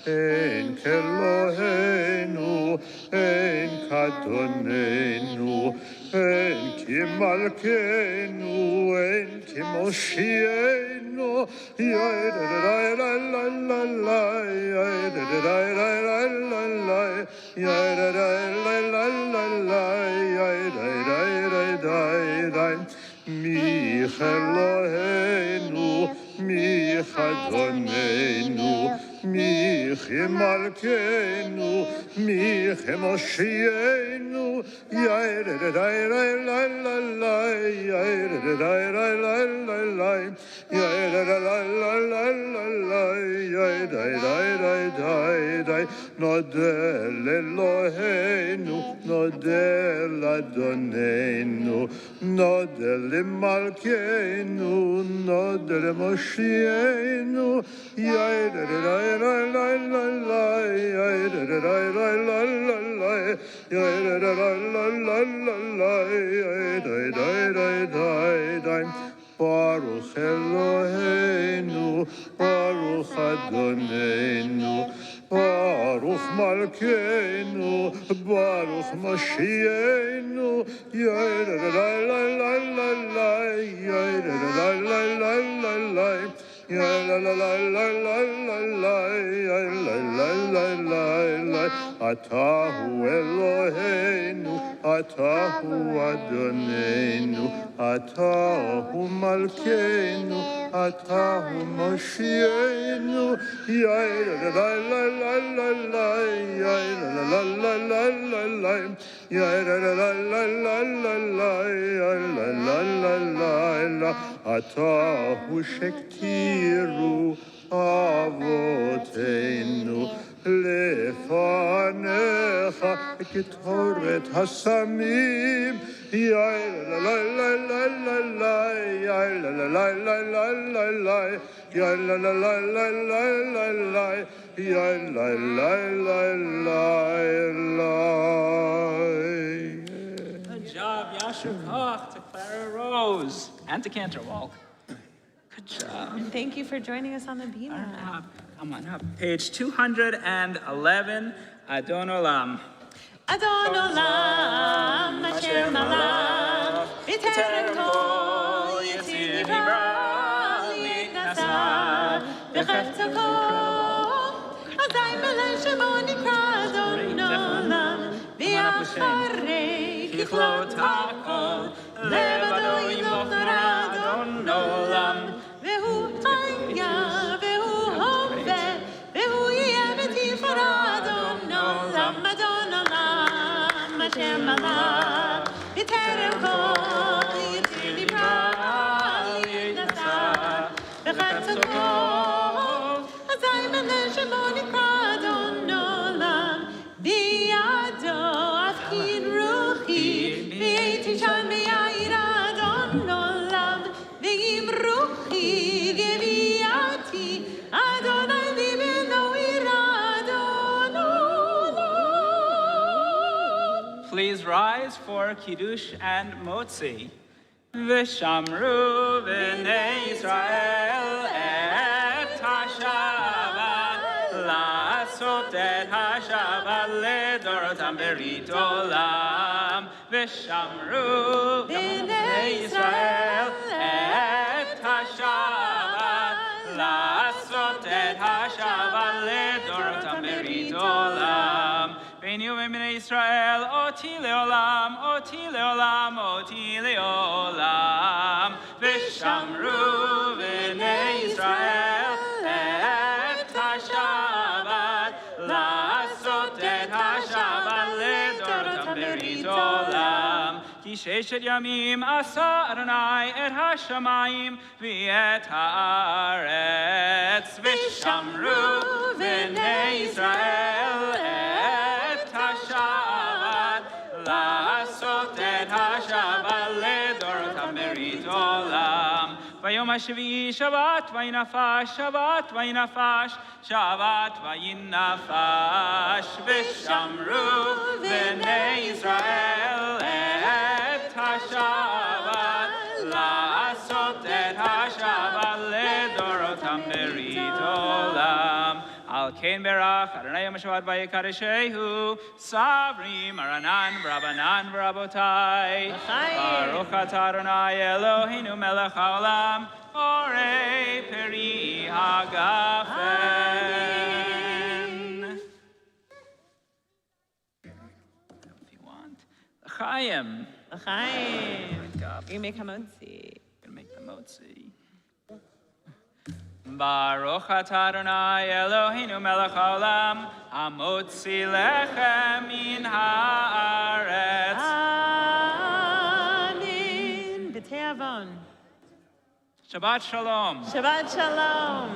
En Kelohenu, en Kadonenu, en Kimalkenu, en Kimoshienu, la la la la la la la la la la
Michi Malkeinu, Michi Moshienu, Nodel Eloheinu, Nodel Adonenu, Nodel Malkeinu, Nodel Moshienu, Baruch Eloheinu, Baruch Adonenu, Baruch Malkeinu, Baruch Mashiach, Atahu Eloheinu, Atahu Adonenu, Atahu Malkeinu, Atahu Moshienu, Atahu Shektiru Avotenu, Lefanecha Ketoret Hasamim,
Good job, Yasher Koch, to Clara Rose, and to Cantor Walk. Good job.
And thank you for joining us on the Bima.
Come on up. Page 211, Adon Olam.
Adon Olam, Asher Malach, B'terem kol Yitzir Nivra, Nitnasa, B'chefza kol, Azai Melech Shebo Nikra Adon Olam, V'acharei Kichlot HaKol, Levado Yimloch Nora Adon Olam, V'hu Chaya, V'hu Hoveh, V'hu Yeh V'tifara Adon Olam, Adon Olam, Asher Malach, B'terem kol Yitzir Nivra, Nitnasa, B'chefza kol, Azai Melech Shebo Nikra Adon Olam, B'yado Afkin Ruchi, V'yeti Shan V'yair Adon Olam, V'yim Ruchi V'yati, Adonai V'imeno Adon Olam.
Please rise for Kiddush and Motzi. V'shamru v'nei Yisrael et HaShabbat, la'asot et HaShabbat ledorotam berit olam. V'shamru v'nei Yisrael et HaShabbat, la'asot et HaShabbat ledorotam berit olam. V'enu v'bnei Yisrael oti leolam, oti leolam, oti leolam. V'shamru v'nei Yisrael et HaShabbat, la'asot et HaShabbat ledorotam berit olam. Ki sheshet yamim asa Adonai et hashamayim v'et haaretz. V'shamru v'nei Yisrael et HaShabbat, la'asot et HaShabbat ledorotam berit olam. Vayom HaShvi'i Shabbat vayinafash, Shabbat vayinafash, Shabbat vayinafash. V'shamru v'nei Yisrael et HaShabbat, la'asot et HaShabbat ledorotam berit olam. Al Kain Berach, Adonai Yom HaShabbat vayikadeshehu, Savrim, Aranan, V'Rabanan, V'Rabotai. Baruch atah Adonai Eloheinu melech haolam, Borei peri hagafen. L'chaim.
L'chaim. You make hamotzi.
Gonna make the motzi. Baruch atah Adonai Eloheinu melech haolam, hamotzi lechem min haaretz.
Amen. B'tei avon.
Shabbat shalom.
Shabbat shalom.